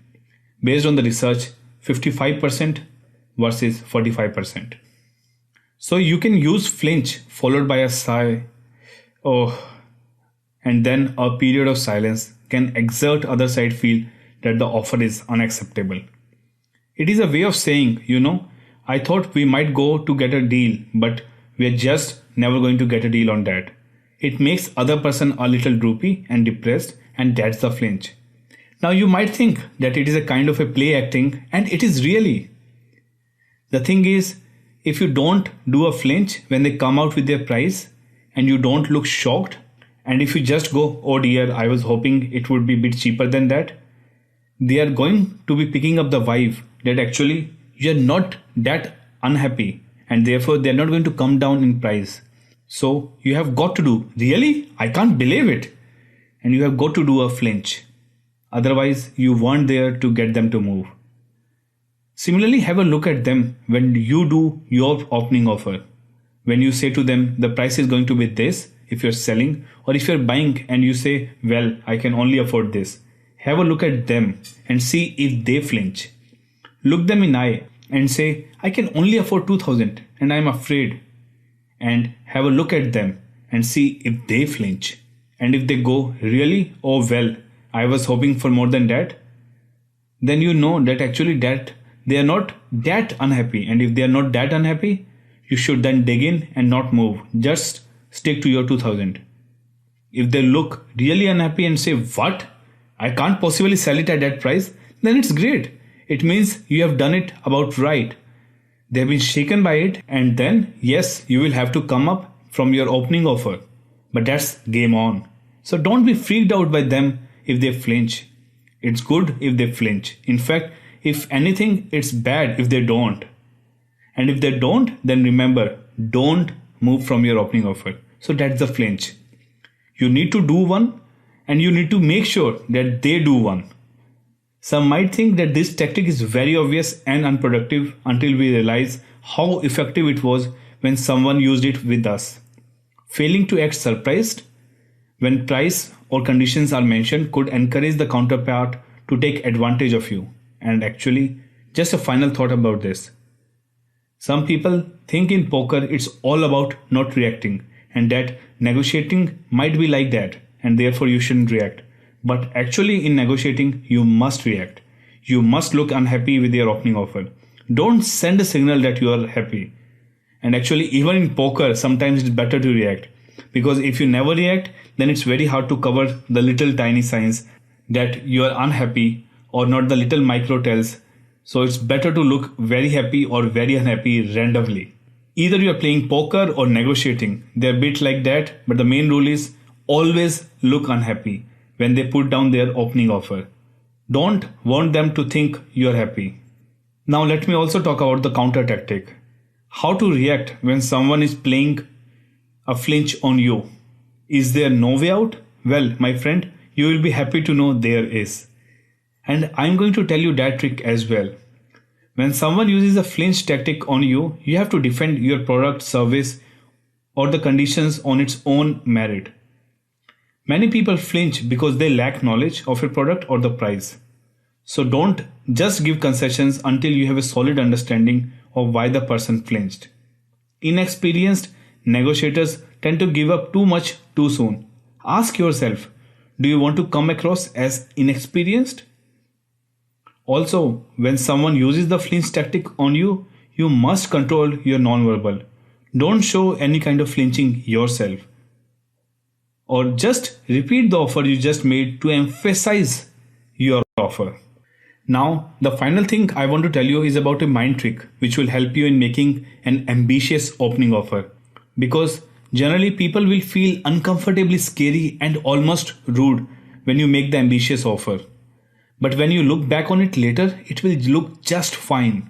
Based on the research, 55% versus 45%. So you can use flinch followed by a sigh, "Oh," and then a period of silence can exert other side feel that the offer is unacceptable. It is a way of saying, "I thought we might go to get a deal, but we are just never going to get a deal on that." It makes other person a little droopy and depressed, and that's the flinch. Now you might think that it is a kind of a play acting, and it is really. The thing is, if you don't do a flinch when they come out with their price, and you don't look shocked, And if you just go, oh dear, I was hoping it would be a bit cheaper than that, they are going to be picking up the vibe that actually you're not that unhappy, and therefore they're not going to come down in price. So you have got to do, really? I can't believe it. And you have got to do a flinch. Otherwise, you weren't there to get them to move. Similarly, have a look at them when you do your opening offer. When you say to them, the price is going to be this if you're selling, or if you're buying and you say, well, I can only afford this. Have a look at them and see if they flinch. Look them in eye and say, I can only afford 2000 and I'm afraid. And have a look at them and see if they flinch. And if they go, really? Oh well, I was hoping for more than that. Then you know that actually that they are not that unhappy. And if they are not that unhappy, you should then dig in and not move. Just stick to your 2000. If they look really unhappy and say, what? I can't possibly sell it at that price, then it's great. It means you have done it about right. They have been shaken by it, and then, yes, you will have to come up from your opening offer. But that's game on. So don't be freaked out by them if they flinch. It's good if they flinch. In fact, if anything, it's bad if they don't. And if they don't, then remember, don't move from your opening offer. So that's the flinch. You need to do one, and you need to make sure that they do one. Some might think that this tactic is very obvious and unproductive until we realize how effective it was when someone used it with us. Failing to act surprised when price or conditions are mentioned could encourage the counterpart to take advantage of you. And actually, just a final thought about this. Some people think in poker it's all about not reacting, and that negotiating might be like that, and therefore you shouldn't react. But actually in negotiating, you must react. You must look unhappy with your opening offer. Don't send a signal that you are happy. And actually even in poker, sometimes it's better to react. Because if you never react, then it's very hard to cover the little tiny signs that you are unhappy or not the little micro tells. So it's better to look very happy or very unhappy randomly. Either you are playing poker or negotiating. They're a bit like that, but the main rule is always look unhappy when they put down their opening offer. Don't want them to think you're happy. Now let me also talk about the counter tactic. How to react when someone is playing a flinch on you. Is there no way out? Well, my friend, you will be happy to know there is. And I'm going to tell you that trick as well. When someone uses a flinch tactic on you, you have to defend your product, service, or the conditions on its own merit. Many people flinch because they lack knowledge of your product or the price. So don't just give concessions until you have a solid understanding of why the person flinched. Inexperienced negotiators tend to give up too much too soon. Ask yourself, do you want to come across as inexperienced? Also, when someone uses the flinch tactic on you, you must control your nonverbal. Don't show any kind of flinching yourself. Or just repeat the offer you just made to emphasize your offer. Now, the final thing I want to tell you is about a mind trick which will help you in making an ambitious opening offer. Because generally people will feel uncomfortably scary and almost rude when you make the ambitious offer. But when you look back on it later, it will look just fine.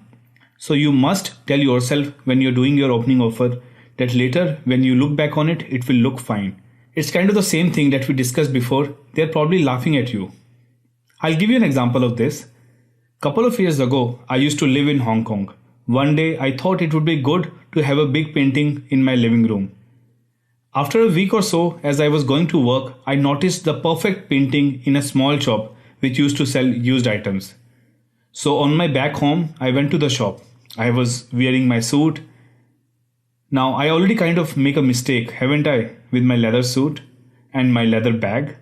So you must tell yourself when you're doing your opening offer that later when you look back on it, it will look fine. It's kind of the same thing that we discussed before. They're probably laughing at you. I'll give you an example of this. Couple of years ago, I used to live in Hong Kong. One day, I thought it would be good to have a big painting in my living room. After a week or so, as I was going to work, I noticed the perfect painting in a small shop which used to sell used items. So on my back home, I went to the shop. I was wearing my suit. Now I already kind of make a mistake, haven't I, with my leather suit and my leather bag?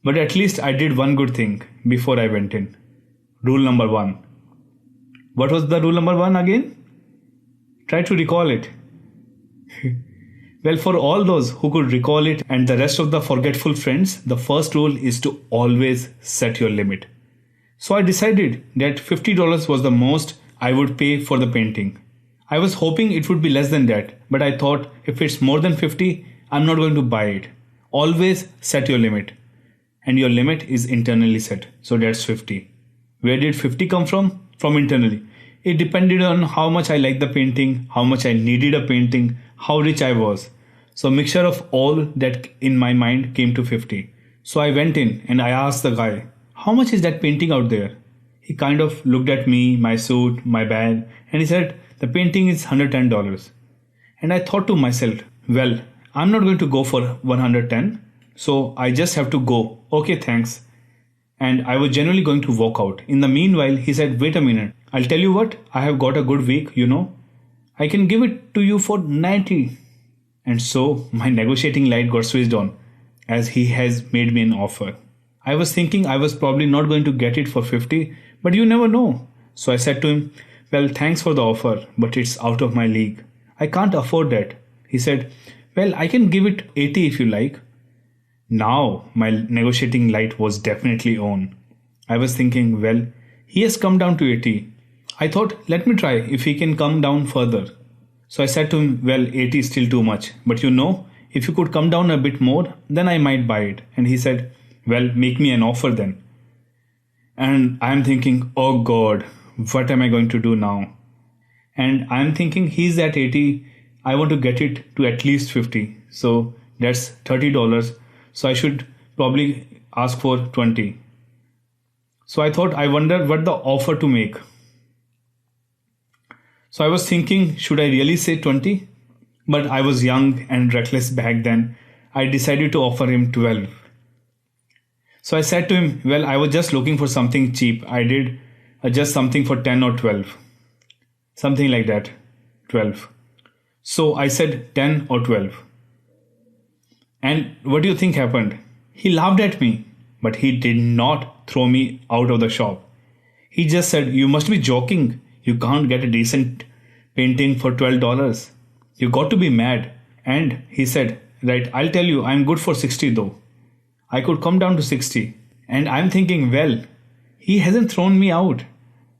But at least I did one good thing before I went in. Rule number 1. What was the rule number 1 again? Try to recall it. Well, for all those who could recall it and the rest of the forgetful friends, the first rule is to always set your limit. So I decided that $50 was the most I would pay for the painting. I was hoping it would be less than that, but I thought if it's more than 50, I'm not going to buy it. always set your limit. And your limit is internally set. So that's 50. Where did 50 come from? From internally. It depended on how much I liked the painting, how much I needed a painting, how rich I was. So mixture of all that in my mind came to 50. So I went in and I asked the guy, how much is that painting out there? He kind of looked at me, my suit, my bag, and he said, the painting is $110. And I thought to myself, well, I'm not going to go for 110. So I just have to go. Okay, thanks. And I was generally going to walk out. In the meanwhile, he said, wait a minute. I'll tell you what, I have got a good week, I can give it to you for 90. And so my negotiating light got switched on as he has made me an offer. I was thinking I was probably not going to get it for 50, but you never know. So I said to him, well, thanks for the offer, but it's out of my league. I can't afford that. He said, well, I can give it 80 if you like. Now my negotiating light was definitely on. I was thinking, well, he has come down to 80. I thought, let me try if he can come down further. So I said to him, well, 80 is still too much. But if you could come down a bit more, then I might buy it. And he said, well, make me an offer then. And I'm thinking, oh God, what am I going to do now? And I'm thinking he's at 80. I want to get it to at least 50. So that's $30. So I should probably ask for 20. So I thought, I wonder what the offer to make. So I was thinking, should I really say 20? But I was young and reckless back then. I decided to offer him 12. So I said to him, well, I was just looking for something cheap. I did just something for 10 or 12. Something like that. 12. So I said 10 or 12. And what do you think happened? He laughed at me, but he did not throw me out of the shop. He just said, you must be joking. You can't get a decent painting for $12. You got to be mad. And he said, right, I'll tell you, I'm good for 60 though. I could come down to 60. And I'm thinking, well, he hasn't thrown me out.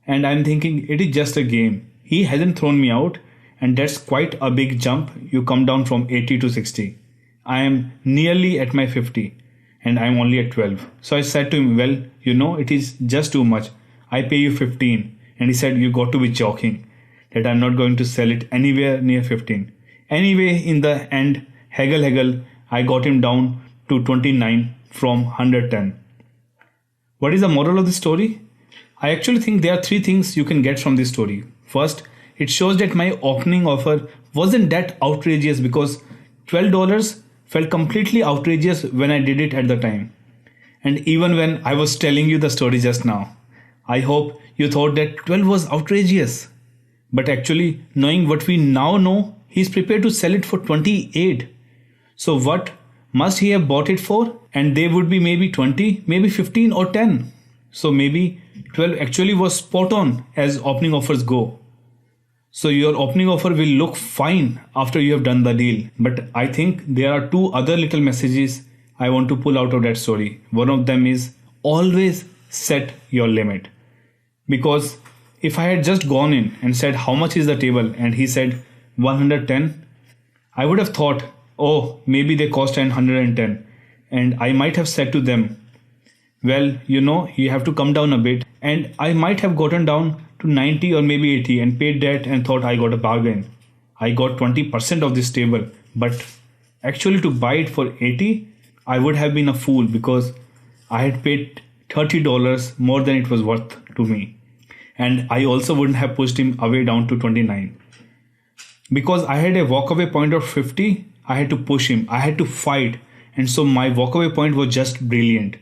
And I'm thinking, it is just a game. He hasn't thrown me out. And that's quite a big jump. You come down from 80 to 60. I am nearly at my 50. And I'm only at 12. So I said to him, well, it is just too much. I pay you 15. And he said, you got to be joking that I'm not going to sell it anywhere near 15. Anyway, in the end, haggle, I got him down to 29 from 110. What is the moral of the story? I actually think there are 3 things you can get from this story. First, it shows that my opening offer wasn't that outrageous because $12 felt completely outrageous when I did it at the time. And even when I was telling you the story just now, I hope you thought that 12 was outrageous. But actually, knowing what we now know, he's prepared to sell it for 28. So what must he have bought it for? And they would be maybe 20, maybe 15 or 10. So maybe 12 actually was spot on as opening offers go. So your opening offer will look fine after you have done the deal. But I think there are 2 other little messages I want to pull out of that story. One of them is always set your limit. Because if I had just gone in and said how much is the table and he said 110, I would have thought, oh, maybe they cost 110. And I might have said to them, well, you have to come down a bit. And I might have gotten down to 90 or maybe 80 and paid that and thought I got a bargain. I got 20% of this table. But actually to buy it for 80, I would have been a fool because I had paid $30 more than it was worth to me. And I also wouldn't have pushed him away down to 29. Because I had a walkaway point of 50, I had to push him. I had to fight. And so my walkaway point was just brilliant.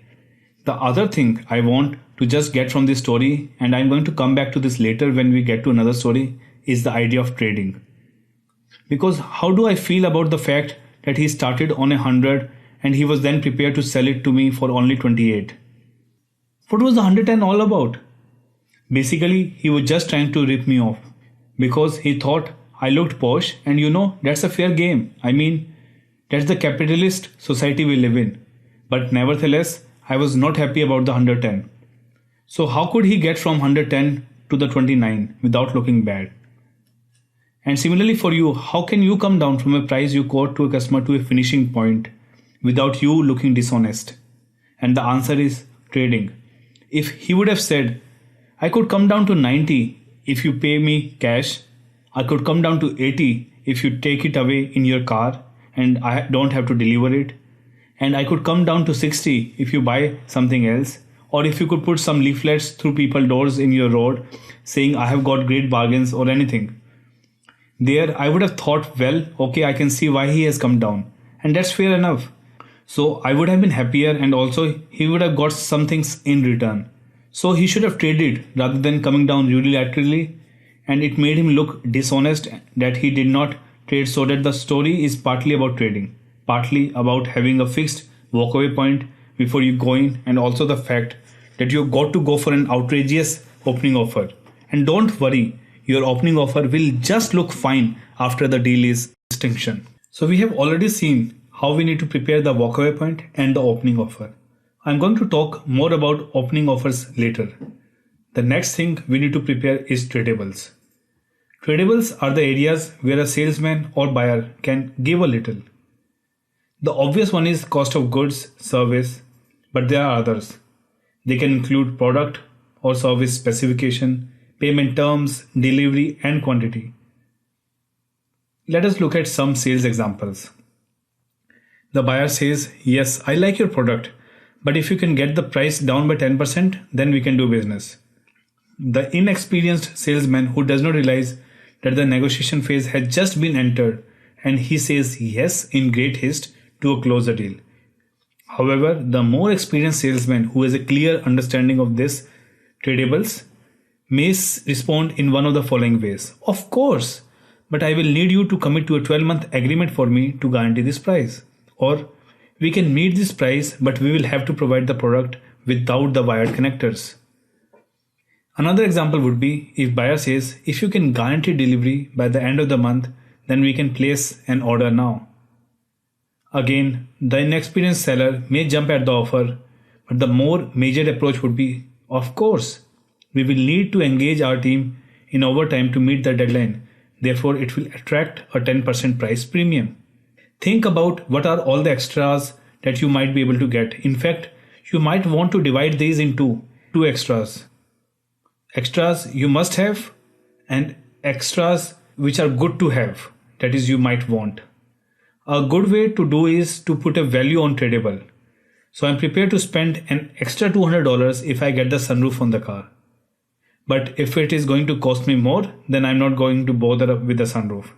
The other thing I want to just get from this story, and I'm going to come back to this later when we get to another story, is the idea of trading. Because how do I feel about the fact that he started on 100 and he was then prepared to sell it to me for only 28? What was the 110 all about? Basically, he was just trying to rip me off because he thought I looked posh, and that's a fair game. I mean, that's the capitalist society we live in. But nevertheless, I was not happy about the 110. So how could he get from 110 to the 29 without looking bad? And similarly for you, how can you come down from a price you quote to a customer to a finishing point without you looking dishonest? And the answer is trading. If he would have said, I could come down to 90 if you pay me cash, I could come down to 80 if you take it away in your car and I don't have to deliver it, and I could come down to 60 if you buy something else, or if you could put some leaflets through people's doors in your road saying I have got great bargains or anything. There I would have thought, well, okay, I can see why he has come down, and that's fair enough. So I would have been happier, and also he would have got some things in return. So he should have traded rather than coming down unilaterally, and it made him look dishonest that he did not trade. So that the story is partly about trading, partly about having a fixed walkaway point before you go in, and also the fact that you've got to go for an outrageous opening offer. And don't worry, your opening offer will just look fine after the deal is extinction. So we have already seen how we need to prepare the walkaway point and the opening offer. I'm going to talk more about opening offers later. The next thing we need to prepare is tradables. Tradables are the areas where a salesman or buyer can give a little. The obvious one is cost of goods, service, but there are others. They can include product or service specification, payment terms, delivery, and quantity. Let us look at some sales examples. The buyer says, yes, I like your product, but if you can get the price down by 10%, then we can do business. The inexperienced salesman who does not realize that the negotiation phase has just been entered, and he says yes in great haste to close the deal. However, the more experienced salesman who has a clear understanding of this tradables may respond in one of the following ways. Of course, but I will need you to commit to a 12-month agreement for me to guarantee this price. Or, we can meet this price, but we will have to provide the product without the wired connectors. Another example would be if buyer says, if you can guarantee delivery by the end of the month, then we can place an order now. Again, the inexperienced seller may jump at the offer, but the more measured approach would be, of course, we will need to engage our team in overtime to meet the deadline. Therefore, it will attract a 10% price premium. Think about what are all the extras that you might be able to get. In fact, you might want to divide these into two extras. Extras you must have and extras which are good to have, that is you might want. A good way to do is to put a value on tradable. So I'm prepared to spend an extra $200 if I get the sunroof on the car. But if it is going to cost me more, then I'm not going to bother with the sunroof.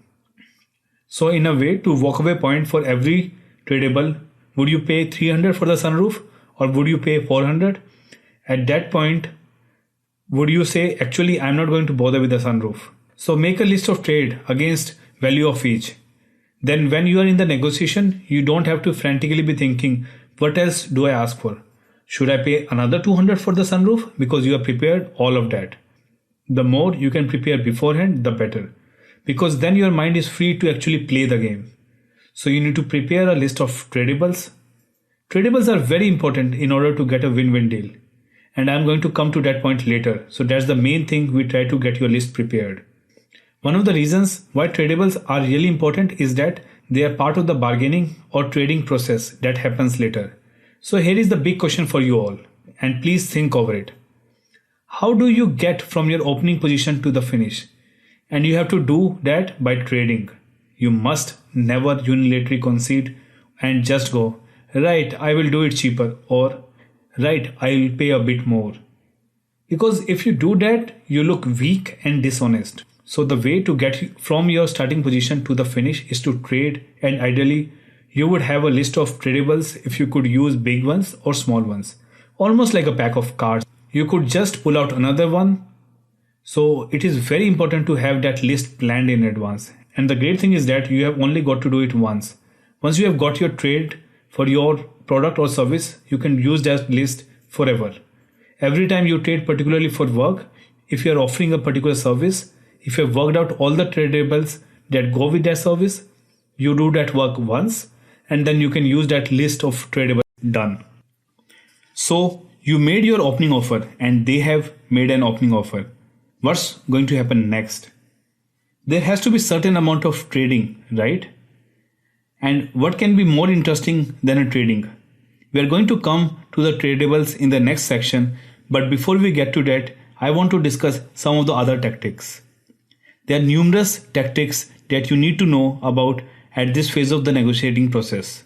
So in a way, to walkaway point for every tradable, would you pay $300 for the sunroof or would you pay $400? At that point, would you say, actually, I'm not going to bother with the sunroof? So make a list of trade against value of each. Then when you are in the negotiation, you don't have to frantically be thinking, what else do I ask for? Should I pay another $200 for the sunroof? Because you have prepared all of that. The more you can prepare beforehand, the better. Because then your mind is free to actually play the game. So you need to prepare a list of tradables. Tradables are very important in order to get a win-win deal. And I'm going to come to that point later. So that's the main thing we try to get your list prepared. One of the reasons why tradables are really important is that they are part of the bargaining or trading process that happens later. So here is the big question for you all, and please think over it. How do you get from your opening position to the finish? And you have to do that by trading. You must never unilaterally concede and just go, right, I will do it cheaper, or right, I will pay a bit more. Because if you do that, you look weak and dishonest. So the way to get from your starting position to the finish is to trade, and ideally you would have a list of tradables if you could use big ones or small ones. Almost like a pack of cards. You could just pull out another one. So it is very important to have that list planned in advance. And the great thing is that you have only got to do it once. Once you have got your trade for your product or service, you can use that list forever. Every time you trade, particularly for work, if you are offering a particular service, if you have worked out all the tradables that go with that service, you do that work once and then you can use that list of tradables done. So you made your opening offer and they have made an opening offer. What's going to happen next? There has to be certain amount of trading, right? And what can be more interesting than a trading? We are going to come to the tradables in the next section, but before we get to that, I want to discuss some of the other tactics. There are numerous tactics that you need to know about at this phase of the negotiating process.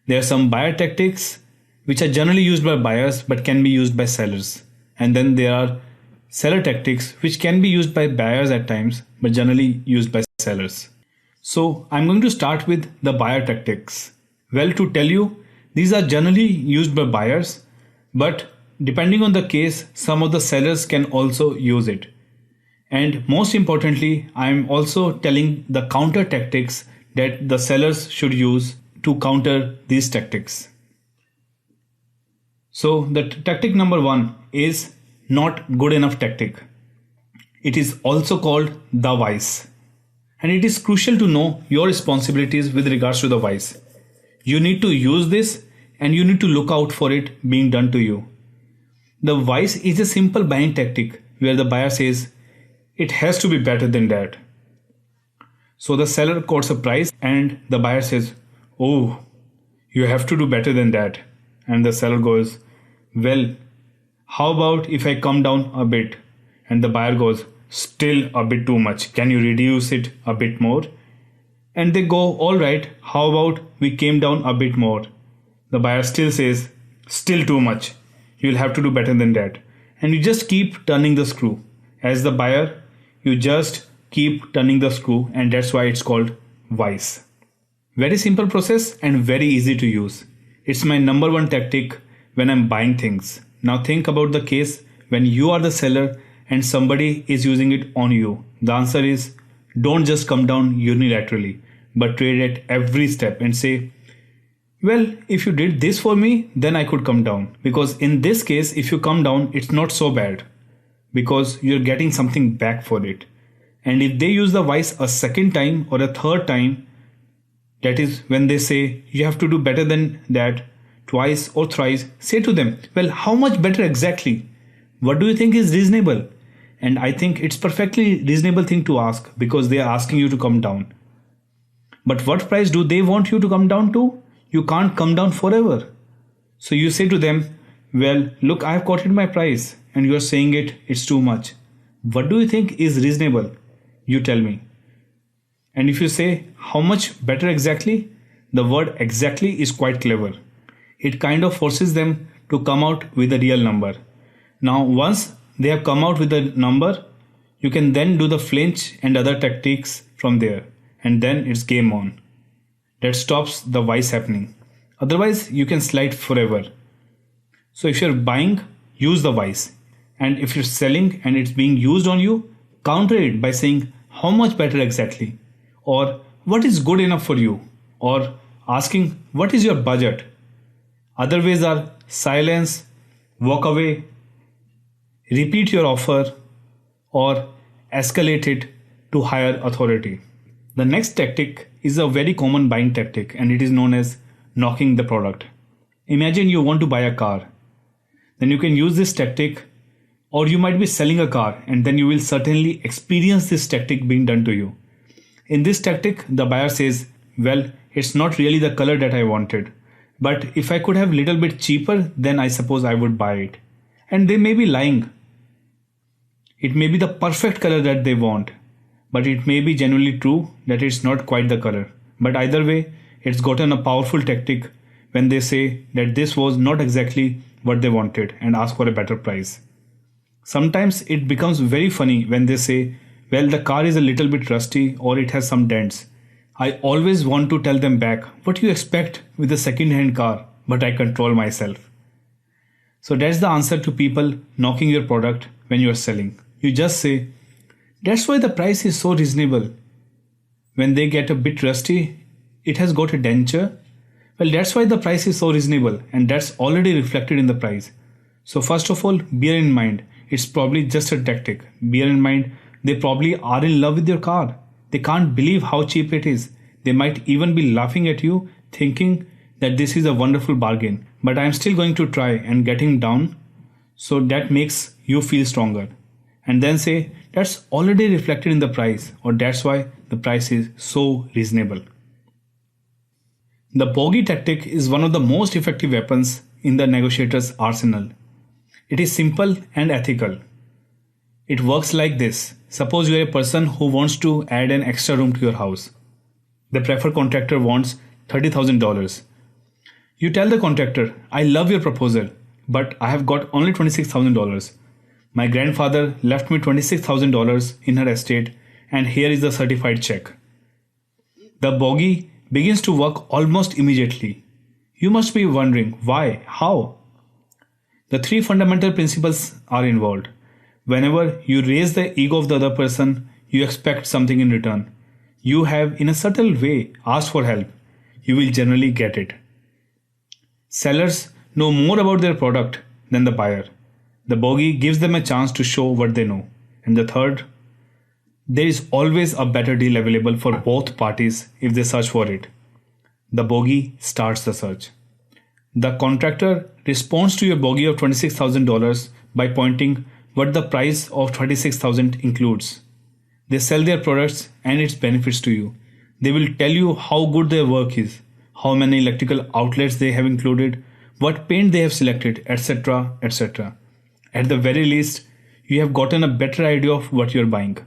There are some buyer tactics which are generally used by buyers but can be used by sellers. And then there are seller tactics which can be used by buyers at times but generally used by sellers. So I'm going to start with the buyer tactics. Well, to tell you, these are generally used by buyers, but depending on the case, some of the sellers can also use it. And most importantly, I'm also telling the counter tactics that the sellers should use to counter these tactics. So the tactic number 1 is not good enough tactic. It is also called the vice. And it is crucial to know your responsibilities with regards to the vice. You need to use this and you need to look out for it being done to you. The vice is a simple buying tactic where the buyer says, it has to be better than that. So the seller quotes a price and the buyer says, oh, you have to do better than that. And the seller goes, well, how about if I come down a bit? And the buyer goes, still a bit too much. Can you reduce it a bit more? And they go, all right, how about we came down a bit more? The buyer still says, still too much. You'll have to do better than that. And you just keep turning the screw. As the buyer, you just keep turning the screw, and that's why it's called vice. Very simple process and very easy to use. It's my number 1 tactic when I'm buying things. Now think about the case when you are the seller and somebody is using it on you. The answer is, don't just come down unilaterally, but trade at every step and say, well, if you did this for me, then I could come down. Because in this case, if you come down, it's not so bad because you're getting something back for it. And if they use the vice a second time or a third time, that is when they say you have to do better than that twice or thrice, say to them, well, how much better exactly? What do you think is reasonable? And I think it's perfectly reasonable thing to ask because they are asking you to come down. But what price do they want you to come down to? You can't come down forever. So you say to them, well, look, I have quoted my price and you are saying it's too much. What do you think is reasonable? You tell me. And if you say, how much better exactly? The word exactly is quite clever. It kind of forces them to come out with a real number. Now, once they have come out with a number, you can then do the flinch and other tactics from there. And then it's game on. That stops the vice happening. Otherwise, you can slide forever. So if you're buying, use the vice. And if you're selling and it's being used on you, counter it by saying, how much better exactly? Or what is good enough for you? Or asking, what is your budget? Other ways are silence, walk away, repeat your offer, or escalate it to higher authority. The next tactic is a very common buying tactic and it is known as knocking the product. Imagine you want to buy a car. Then you can use this tactic, or you might be selling a car and then you will certainly experience this tactic being done to you. In this tactic, the buyer says, well, it's not really the color that I wanted, but if I could have a little bit cheaper, then I suppose I would buy it. And they may be lying. It may be the perfect color that they want, but it may be genuinely true that it's not quite the color. But either way, it's gotten a powerful tactic when they say that this was not exactly what they wanted and ask for a better price. Sometimes it becomes very funny when they say, well, the car is a little bit rusty or it has some dents. I always want to tell them back, what do you expect with a second-hand car? But I control myself. So that's the answer to people knocking your product when you are selling. You just say, that's why the price is so reasonable. When they get a bit rusty, it has got a denture. Well, that's why the price is so reasonable and that's already reflected in the price. So first of all, bear in mind, it's probably just a tactic. Bear in mind, they probably are in love with your car. They can't believe how cheap it is. They might even be laughing at you, thinking that this is a wonderful bargain. But I'm still going to try and getting down. So that makes you feel stronger. And then say, that's already reflected in the price, or that's why the price is so reasonable. The bogey tactic is one of the most effective weapons in the negotiator's arsenal. It is simple and ethical. It works like this. Suppose you are a person who wants to add an extra room to your house. The preferred contractor wants $30,000. You tell the contractor, I love your proposal, but I have got only $26,000. My grandfather left me $26,000 in her estate, and here is the certified check. The bogey begins to work almost immediately. You must be wondering why, how? The three fundamental principles are involved. Whenever you raise the ego of the other person, you expect something in return. You have, in a subtle way, asked for help. You will generally get it. Sellers know more about their product than the buyer. The bogey gives them a chance to show what they know. And the third, there is always a better deal available for both parties if they search for it. The bogey starts the search. The contractor responds to your bogey of $26,000 by pointing what the price of $26,000 includes. They sell their products and its benefits to you. They will tell you how good their work is, how many electrical outlets they have included, what paint they have selected, etc. etc. At the very least, you have gotten a better idea of what you are buying.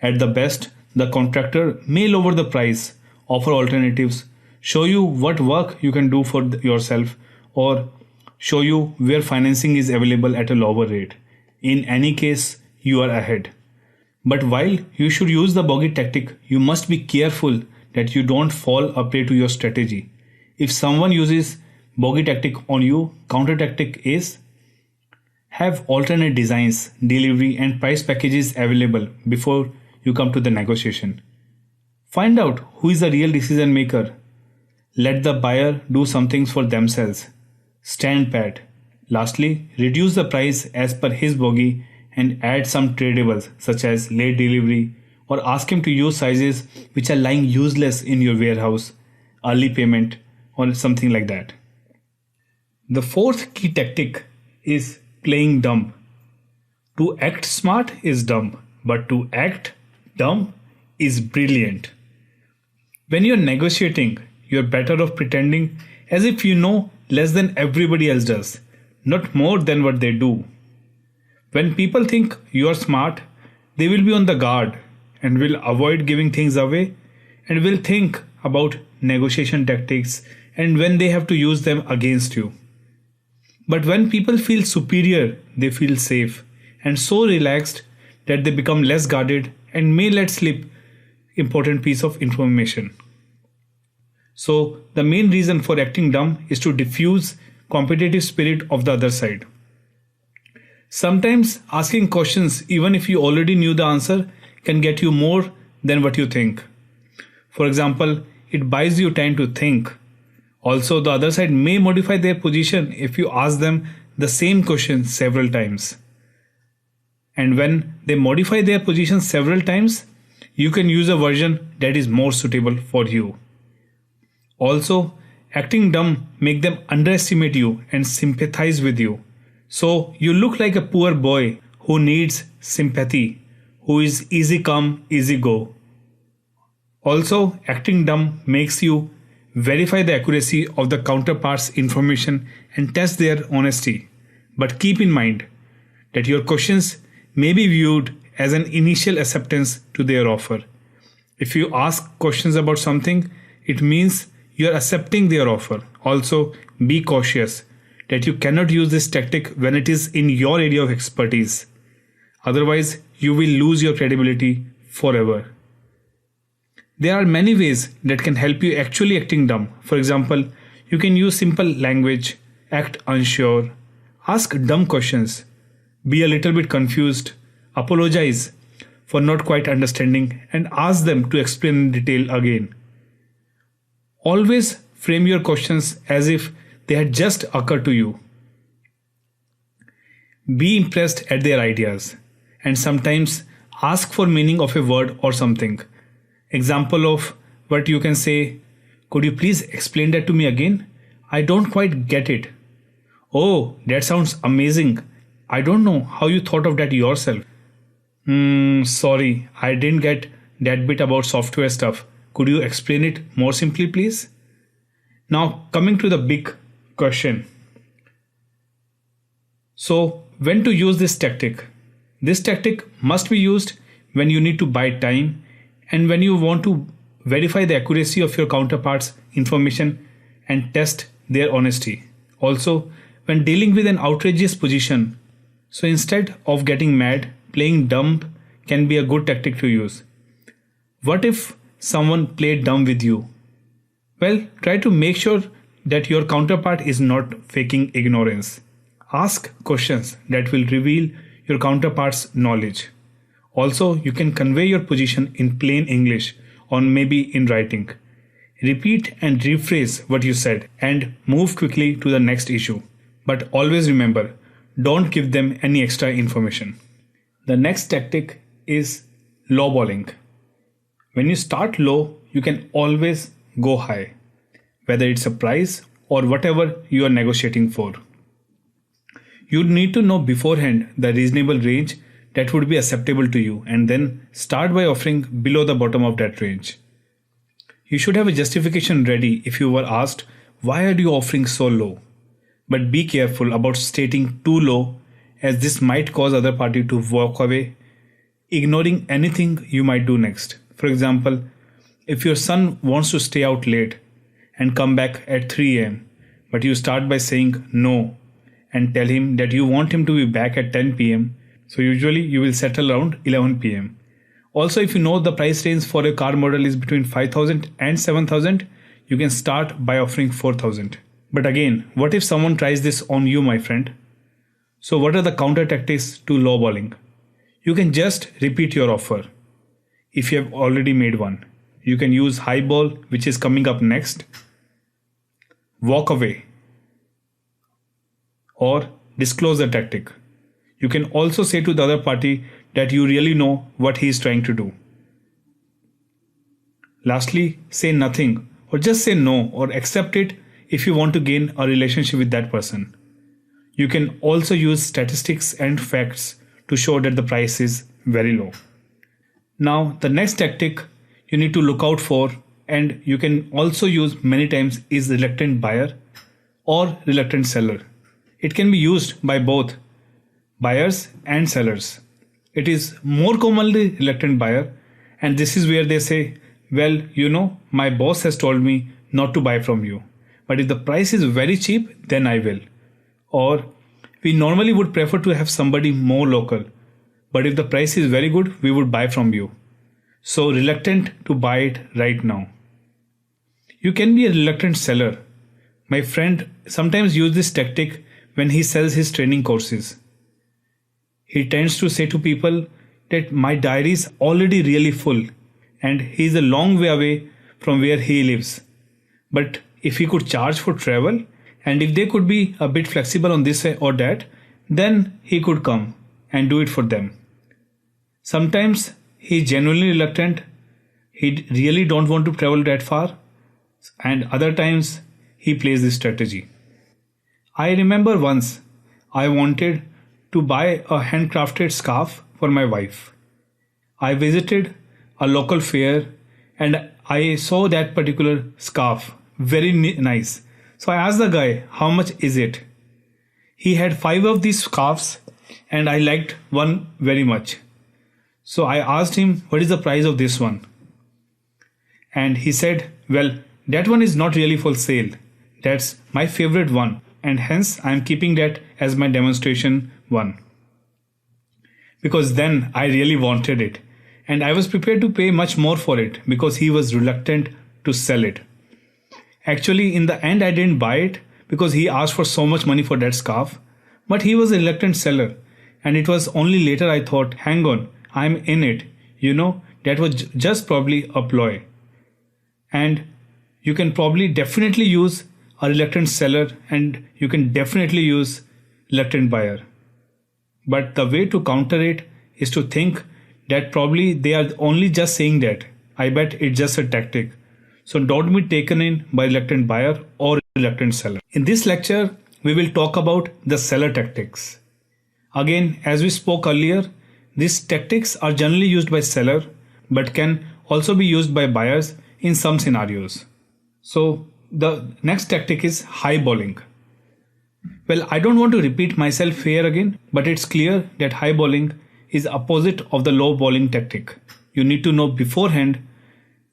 At the best, the contractor may lower the price, offer alternatives, show you what work you can do for yourself, or show you where financing is available at a lower rate. In any case, you are ahead. But while you should use the bogey tactic, you must be careful that you don't fall a prey to your strategy. If someone uses bogey tactic on you, counter tactic is have alternate designs, delivery and price packages available before you come to the negotiation. Find out who is the real decision maker. Let the buyer do some things for themselves. Stand pat. Lastly, reduce the price as per his bogey and add some tradables such as late delivery, or ask him to use sizes which are lying useless in your warehouse, early payment, or something like that. The fourth key tactic is playing dumb. To act smart is dumb, but to act dumb is brilliant. When you're negotiating, you're better off pretending as if you know less than everybody else does, not more than what they do. When people think you are smart, they will be on the guard and will avoid giving things away and will think about negotiation tactics and when they have to use them against you. But when people feel superior, they feel safe and so relaxed that they become less guarded and may let slip important piece of information. So the main reason for acting dumb is to diffuse competitive spirit of the other side. Sometimes asking questions, even if you already knew the answer, can get you more than what you think. For example, it buys you time to think. Also, the other side may modify their position if you ask them the same question several times. And when they modify their position several times, you can use a version that is more suitable for you. Also, acting dumb make them underestimate you and sympathize with you. So you look like a poor boy who needs sympathy, who is easy come, easy go. Also, acting dumb makes you verify the accuracy of the counterpart's information and test their honesty. But keep in mind that your questions may be viewed as an initial acceptance to their offer. If you ask questions about something, it means you are accepting their offer. Also, be cautious that you cannot use this tactic when it is in your area of expertise. Otherwise, you will lose your credibility forever. There are many ways that can help you actually acting dumb. For example, you can use simple language, act unsure, ask dumb questions, be a little bit confused, apologize for not quite understanding, and ask them to explain in detail again. Always frame your questions as if they had just occurred to you. Be impressed at their ideas and sometimes ask for meaning of a word or something. Example of what you can say, could you please explain that to me again? I don't quite get it. Oh, that sounds amazing. I don't know how you thought of that yourself. Sorry, I didn't get that bit about software stuff. Could you explain it more simply, please? Now, coming to the big question. So, when to use this tactic? This tactic must be used when you need to buy time and when you want to verify the accuracy of your counterpart's information and test their honesty. Also, when dealing with an outrageous position. So, instead of getting mad, playing dumb can be a good tactic to use. What if someone played dumb with you? Well, try to make sure that your counterpart is not faking ignorance. Ask questions that will reveal your counterpart's knowledge. Also, you can convey your position in plain English or maybe in writing. Repeat and rephrase what you said and move quickly to the next issue. But always remember, don't give them any extra information. The next tactic is lowballing. When you start low, you can always go high, whether it's a price or whatever you are negotiating for. You need to know beforehand the reasonable range that would be acceptable to you and then start by offering below the bottom of that range. You should have a justification ready if you were asked, why are you offering so low? But be careful about stating too low, as this might cause other party to walk away, ignoring anything you might do next. For example, if your son wants to stay out late and come back at 3 am, but you start by saying no and tell him that you want him to be back at 10 pm, so usually you will settle around 11 pm. Also, if you know the price range for a car model is between 5,000 and 7,000, you can start by offering 4,000. But again, what if someone tries this on you, my friend? So what are the counter tactics to lowballing? You can just repeat your offer. If you have already made one, you can use highball, which is coming up next, walk away, or disclose the tactic. You can also say to the other party that you really know what he is trying to do. Lastly, say nothing or just say no or accept it if you want to gain a relationship with that person. You can also use statistics and facts to show that the price is very low. Now, the next tactic you need to look out for, and you can also use many times, is reluctant buyer or reluctant seller. It can be used by both buyers and sellers. It is more commonly reluctant buyer, and this is where they say, well, my boss has told me not to buy from you, but if the price is very cheap, then I will. Or we normally would prefer to have somebody more local, but if the price is very good, we would buy from you. So reluctant to buy it right now. You can be a reluctant seller. My friend sometimes uses this tactic when he sells his training courses. He tends to say to people that my diary is already really full and he is a long way away from where he lives. But if he could charge for travel and if they could be a bit flexible on this or that, then he could come and do it for them. Sometimes he is genuinely reluctant. He really don't want to travel that far, and other times he plays this strategy. I remember once I wanted to buy a handcrafted scarf for my wife. I visited a local fair and I saw that particular scarf, very nice. So I asked the guy, how much is it? He had 5 of these scarves and I liked one very much. So I asked him, what is the price of this one? And he said, well, that one is not really for sale. That's my favorite one, and hence I am keeping that as my demonstration one. Because then I really wanted it, and I was prepared to pay much more for it because he was reluctant to sell it. Actually, in the end, I didn't buy it because he asked for so much money for that scarf, but he was a reluctant seller, and it was only later I thought, hang on, I'm in it. That was just probably a ploy. And you can probably definitely use a reluctant seller and you can definitely use reluctant buyer. But the way to counter it is to think that probably they are only just saying that. I bet it's just a tactic. So don't be taken in by reluctant buyer or reluctant seller. In this lecture, we will talk about the seller tactics. Again, as we spoke earlier, these tactics are generally used by seller but can also be used by buyers in some scenarios. So the next tactic is highballing. Well, I don't want to repeat myself here again, but it's clear that highballing is opposite of the lowballing tactic. You need to know beforehand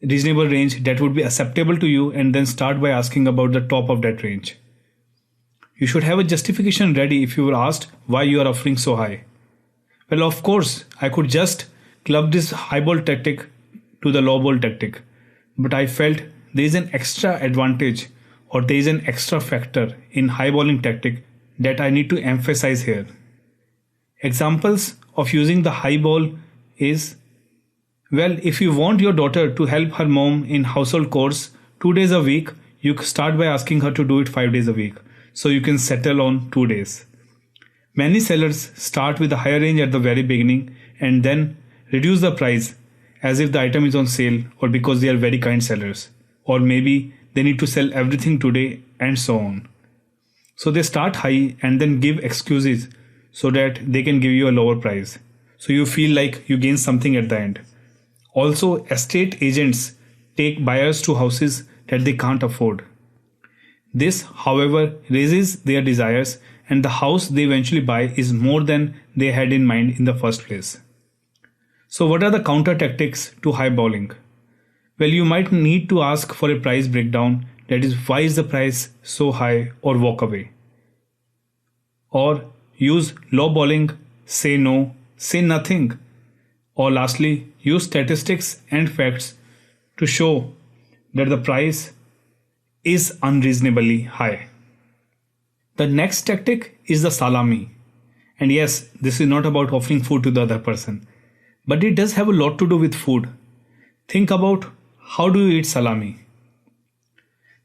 reasonable range that would be acceptable to you and then start by asking about the top of that range. You should have a justification ready if you were asked why you are offering so high. Well, of course, I could just club this highball tactic to the lowball tactic, but I felt there is an extra advantage or there is an extra factor in highballing tactic that I need to emphasize here. Examples of using the highball is, well, if you want your daughter to help her mom in household chores 2 days a week, you start by asking her to do it 5 days a week, so you can settle on 2 days. Many sellers start with a higher range at the very beginning and then reduce the price as if the item is on sale or because they are very kind sellers, or maybe they need to sell everything today and so on. So they start high and then give excuses so that they can give you a lower price. So you feel like you gain something at the end. Also, estate agents take buyers to houses that they can't afford. This, however, raises their desires and the house they eventually buy is more than they had in mind in the first place. So what are the counter tactics to highballing? Well, you might need to ask for a price breakdown, that is, why is the price so high, or walk away. Or use lowballing, say no, say nothing. Or lastly, use statistics and facts to show that the price is unreasonably high. The next tactic is the salami. And yes, this is not about offering food to the other person, but it does have a lot to do with food. Think about, how do you eat salami?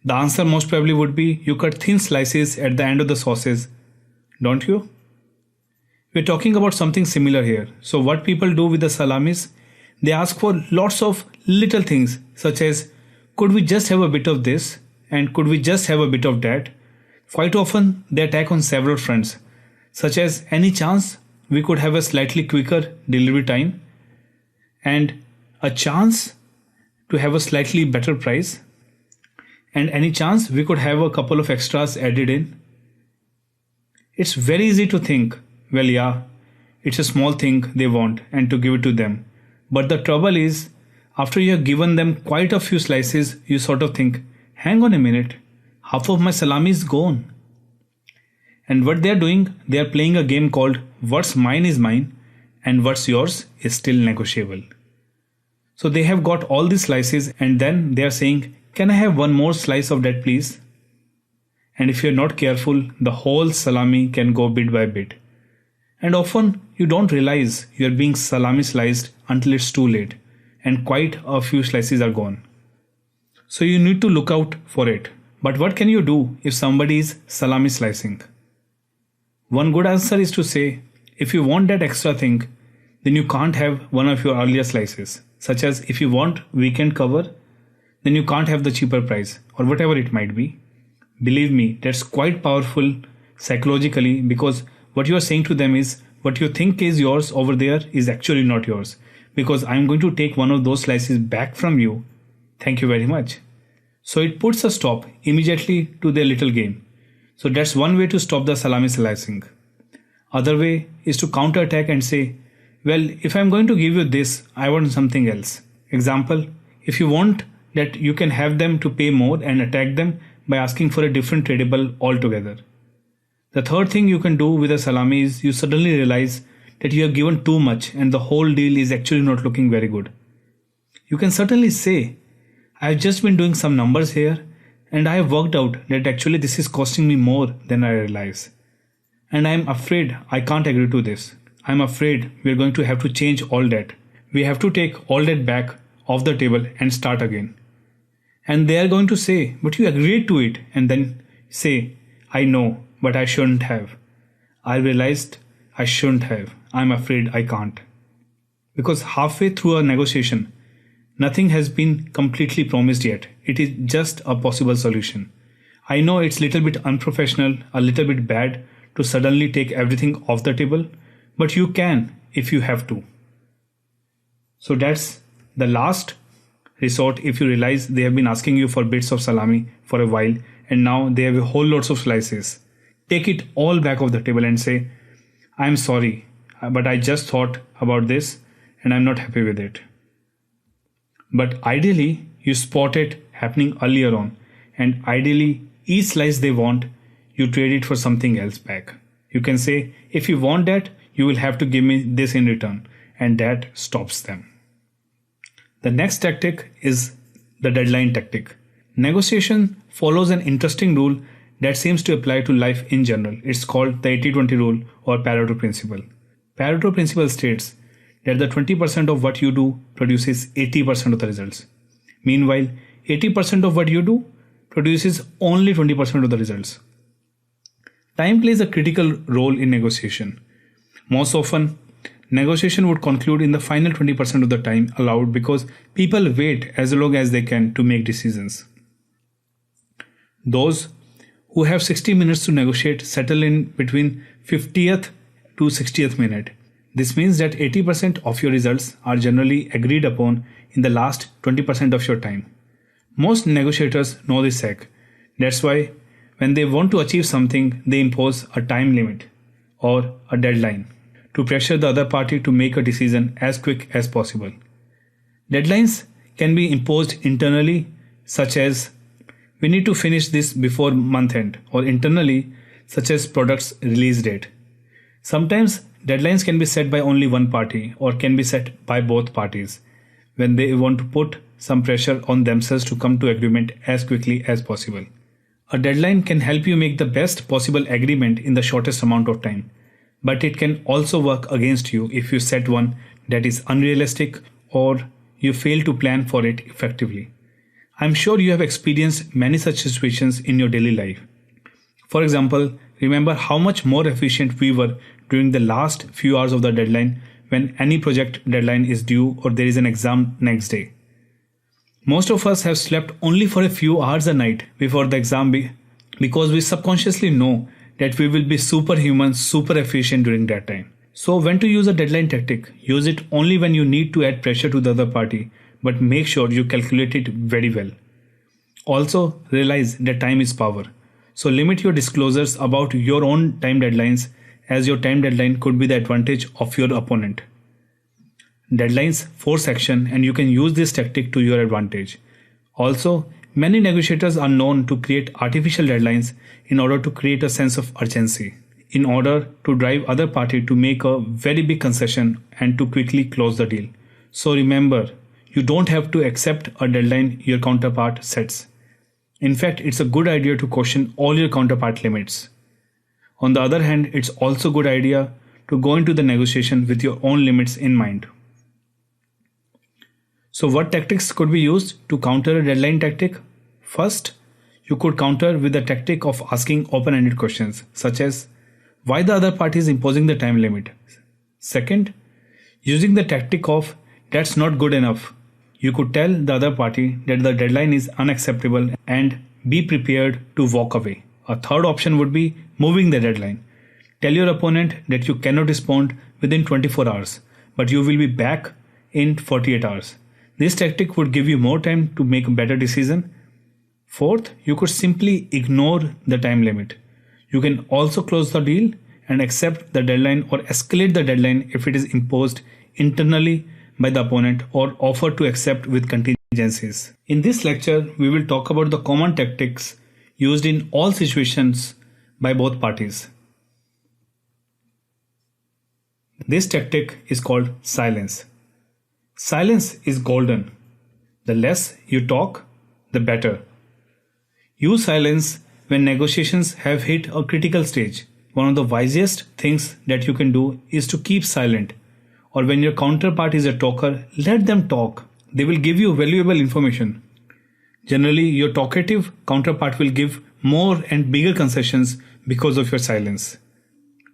The answer most probably would be you cut thin slices at the end of the sauces, don't you? We're talking about something similar here. So what people do with the salamis, they ask for lots of little things such as, could we just have a bit of this and could we just have a bit of that? Quite often they attack on several fronts, such as any chance we could have a slightly quicker delivery time and a chance to have a slightly better price and any chance we could have a couple of extras added in. It's very easy to think, well, yeah, it's a small thing they want and to give it to them. But the trouble is, after you have given them quite a few slices, you sort of think, hang on a minute, half of my salami is gone. And what they are doing, they are playing a game called what's mine is mine and what's yours is still negotiable. So they have got all these slices and then they are saying, can I have one more slice of that please? And if you're not careful, the whole salami can go bit by bit. And often you don't realize you're being salami sliced until it's too late and quite a few slices are gone. So you need to look out for it. But what can you do if somebody is salami slicing? One good answer is to say, if you want that extra thing, then you can't have one of your earlier slices. Such as if you want weekend cover, then you can't have the cheaper price or whatever it might be. Believe me, that's quite powerful psychologically because what you are saying to them is what you think is yours over there is actually not yours because I'm going to take one of those slices back from you. Thank you very much. So it puts a stop immediately to their little game. So that's one way to stop the salami slicing. Other way is to counterattack and say, well, if I'm going to give you this, I want something else. Example, if you want that, you can have them to pay more and attack them by asking for a different tradable altogether. The third thing you can do with a salami is you suddenly realize that you have given too much and the whole deal is actually not looking very good. You can certainly say, I have just been doing some numbers here and I have worked out that actually this is costing me more than I realize. And I am afraid I can't agree to this. I am afraid we are going to have to change all that. We have to take all that back off the table and start again. And they are going to say, but you agreed to it, and then say, I know, but I shouldn't have. I realized I shouldn't have. I'm afraid I can't. Because halfway through a negotiation, nothing has been completely promised yet. It is just a possible solution. I know it's a little bit unprofessional, a little bit bad to suddenly take everything off the table, but you can if you have to. So that's the last resort if you realize they have been asking you for bits of salami for a while and now they have a whole lots of slices. Take it all back off the table and say, I'm sorry, but I just thought about this and I'm not happy with it. But ideally, you spot it happening earlier on, and ideally, each slice they want, you trade it for something else back. You can say, if you want that, you will have to give me this in return, and that stops them. The next tactic is the deadline tactic. Negotiation follows an interesting rule that seems to apply to life in general. It's called the 80-20 rule or Pareto principle. Pareto principle states that the 20% of what you do produces 80% of the results. Meanwhile, 80% of what you do produces only 20% of the results. Time plays a critical role in negotiation. Most often, negotiation would conclude in the final 20% of the time allowed because people wait as long as they can to make decisions. Those who have 60 minutes to negotiate settle in between 50th to 60th minute. This means that 80% of your results are generally agreed upon in the last 20% of your time. Most negotiators know this hack. That's why when they want to achieve something, they impose a time limit or a deadline to pressure the other party to make a decision as quick as possible. Deadlines can be imposed internally, such as we need to finish this before month end, or internally, such as product's release date. Sometimes deadlines can be set by only one party or can be set by both parties when they want to put some pressure on themselves to come to agreement as quickly as possible. A deadline can help you make the best possible agreement in the shortest amount of time, but it can also work against you if you set one that is unrealistic or you fail to plan for it effectively. I'm sure you have experienced many such situations in your daily life. For example, remember how much more efficient we were during the last few hours of the deadline when any project deadline is due or there is an exam next day. Most of us have slept only for a few hours a night before the exam because we subconsciously know that we will be superhuman, super efficient during that time. So when to use a deadline tactic, use it only when you need to add pressure to the other party, but make sure you calculate it very well. Also, realize that time is power. So limit your disclosures about your own time deadlines, as your time deadline could be the advantage of your opponent. Deadlines force action, and you can use this tactic to your advantage. Also, many negotiators are known to create artificial deadlines in order to create a sense of urgency, in order to drive other party to make a very big concession and to quickly close the deal. So remember, you don't have to accept a deadline your counterpart sets. In fact, it's a good idea to question all your counterpart limits. On the other hand, it's also a good idea to go into the negotiation with your own limits in mind. So what tactics could be used to counter a deadline tactic? First, you could counter with the tactic of asking open-ended questions, such as, why the other party is imposing the time limit? Second, using the tactic of, that's not good enough. You could tell the other party that the deadline is unacceptable and be prepared to walk away. A third option would be moving the deadline. Tell your opponent that you cannot respond within 24 hours, but you will be back in 48 hours. This tactic would give you more time to make a better decision. Fourth, you could simply ignore the time limit. You can also close the deal and accept the deadline or escalate the deadline if it is imposed internally by the opponent or offer to accept with contingencies. In this lecture, we will talk about the common tactics used in all situations by both parties. This tactic is called silence. Silence is golden. The less you talk, the better. Use silence when negotiations have hit a critical stage. One of the wisest things that you can do is to keep silent. Or when your counterpart is a talker, let them talk. They will give you valuable information. Generally, your talkative counterpart will give more and bigger concessions because of your silence.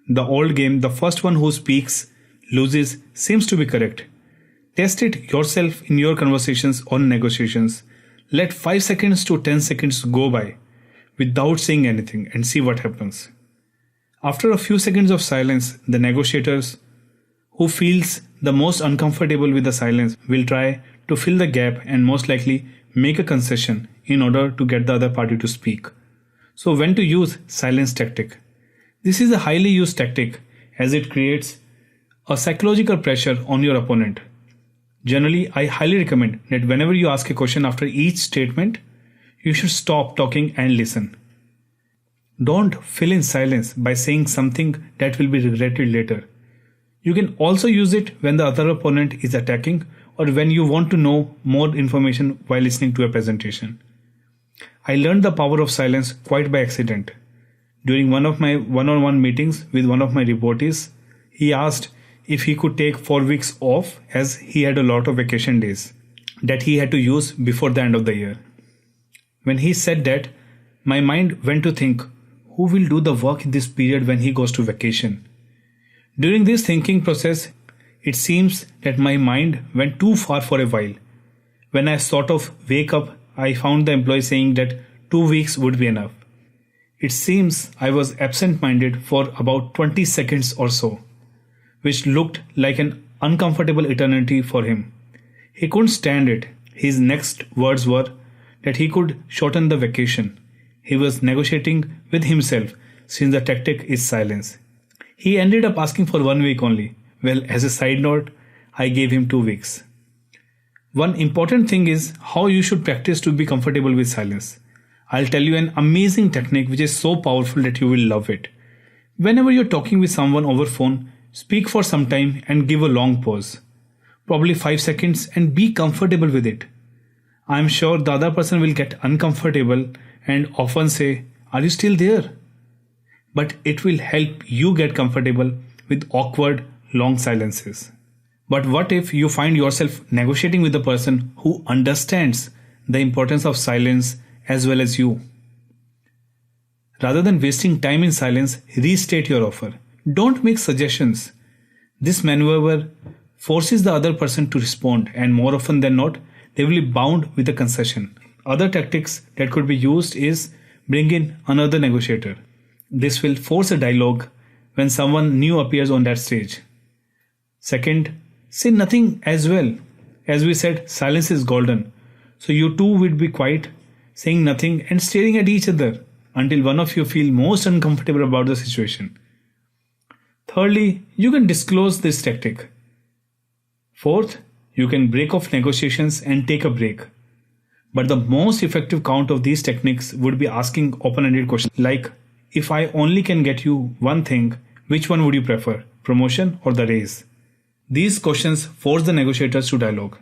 The old game, the first one who speaks loses, seems to be correct. Test it yourself in your conversations or negotiations. Let 5 seconds to 10 seconds go by without saying anything and see what happens. After a few seconds of silence, the negotiators who feels the most uncomfortable with the silence will try to fill the gap and most likely make a concession in order to get the other party to speak. So when to use silence tactic? This is a highly used tactic as it creates a psychological pressure on your opponent. Generally, I highly recommend that whenever you ask a question after each statement, you should stop talking and listen. Don't fill in silence by saying something that will be regretted later. You can also use it when the other opponent is attacking or when you want to know more information while listening to a presentation. I learned the power of silence quite by accident. During one of my one-on-one meetings with one of my reportees, he asked if he could take 4 weeks off as he had a lot of vacation days that he had to use before the end of the year. When he said that, my mind went to think, who will do the work in this period when he goes to vacation? During this thinking process, it seems that my mind went too far for a while. When I sort of wake up, I found the employee saying that 2 weeks would be enough. It seems I was absent-minded for about 20 seconds or so, which looked like an uncomfortable eternity for him. He couldn't stand it. His next words were that he could shorten the vacation. He was negotiating with himself since the tactic is silence. He ended up asking for 1 week only. Well, as a side note, I gave him 2 weeks. One important thing is how you should practice to be comfortable with silence. I'll tell you an amazing technique which is so powerful that you will love it. Whenever you're talking with someone over phone, speak for some time and give a long pause. Probably 5 seconds and be comfortable with it. I'm sure the other person will get uncomfortable and often say, "Are you still there?" But it will help you get comfortable with awkward, long silences. But what if you find yourself negotiating with a person who understands the importance of silence as well as you? Rather than wasting time in silence, restate your offer. Don't make suggestions. This maneuver forces the other person to respond, and more often than not, they will be bound with a concession. Other tactics that could be used is bring in another negotiator. This will force a dialogue when someone new appears on that stage. Second, say nothing as well. As we said, silence is golden. So you two will be quiet, saying nothing and staring at each other until one of you feel most uncomfortable about the situation. Thirdly, you can disclose this tactic. Fourth, you can break off negotiations and take a break. But the most effective count of these techniques would be asking open-ended questions like, if I only can get you one thing, which one would you prefer, promotion or the raise? These questions force the negotiators to dialogue.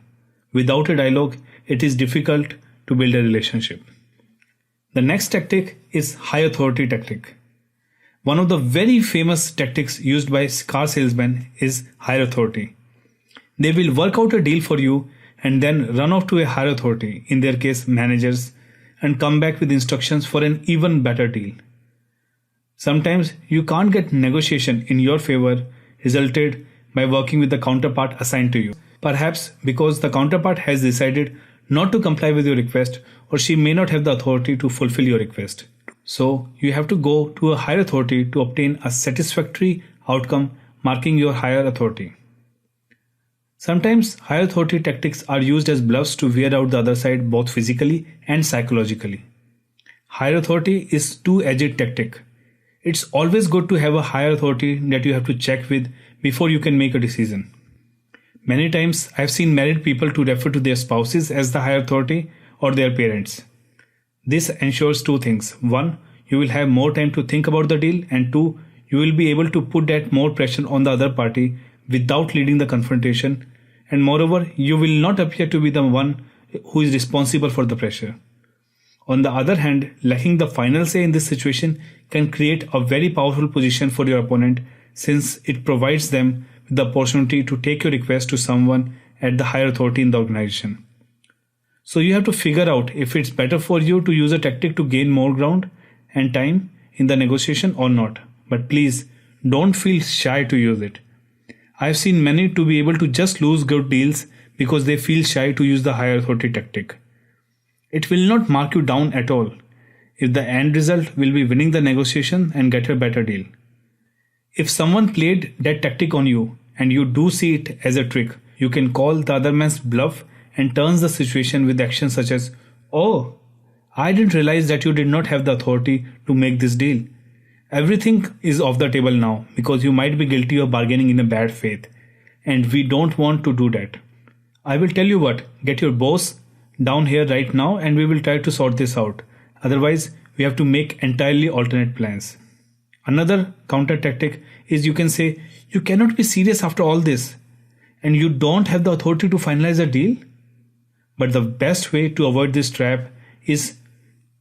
Without a dialogue, it is difficult to build a relationship. The next tactic is high authority tactic. One of the very famous tactics used by car salesmen is higher authority. They will work out a deal for you and then run off to a higher authority, in their case managers, and come back with instructions for an even better deal. Sometimes you can't get negotiation in your favor resulted by working with the counterpart assigned to you. Perhaps because the counterpart has decided not to comply with your request, or she may not have the authority to fulfill your request. So you have to go to a higher authority to obtain a satisfactory outcome, marking your higher authority. Sometimes higher authority tactics are used as bluffs to wear out the other side both physically and psychologically. Higher authority is two-edged tactic. It's always good to have a higher authority that you have to check with before you can make a decision. Many times I've seen married people to refer to their spouses as the higher authority or their parents. This ensures two things. One, you will have more time to think about the deal, and two, you will be able to put that more pressure on the other party without leading the confrontation, and moreover, you will not appear to be the one who is responsible for the pressure. On the other hand, lacking the final say in this situation can create a very powerful position for your opponent, since it provides them with the opportunity to take your request to someone at the higher authority in the organization. So you have to figure out if it's better for you to use a tactic to gain more ground and time in the negotiation or not. But please don't feel shy to use it. I've seen many to be able to just lose good deals because they feel shy to use the higher authority tactic. It will not mark you down at all if the end result will be winning the negotiation and get a better deal. If someone played that tactic on you and you do see it as a trick, you can call the other man's bluff and turns the situation with actions such as, "Oh, I didn't realize that you did not have the authority to make this deal. Everything is off the table now because you might be guilty of bargaining in a bad faith, and we don't want to do that. I will tell you what, get your boss down here right now and we will try to sort this out. Otherwise, we have to make entirely alternate plans." Another counter tactic is you can say, "You cannot be serious after all this, and you don't have the authority to finalize a deal." But the best way to avoid this trap is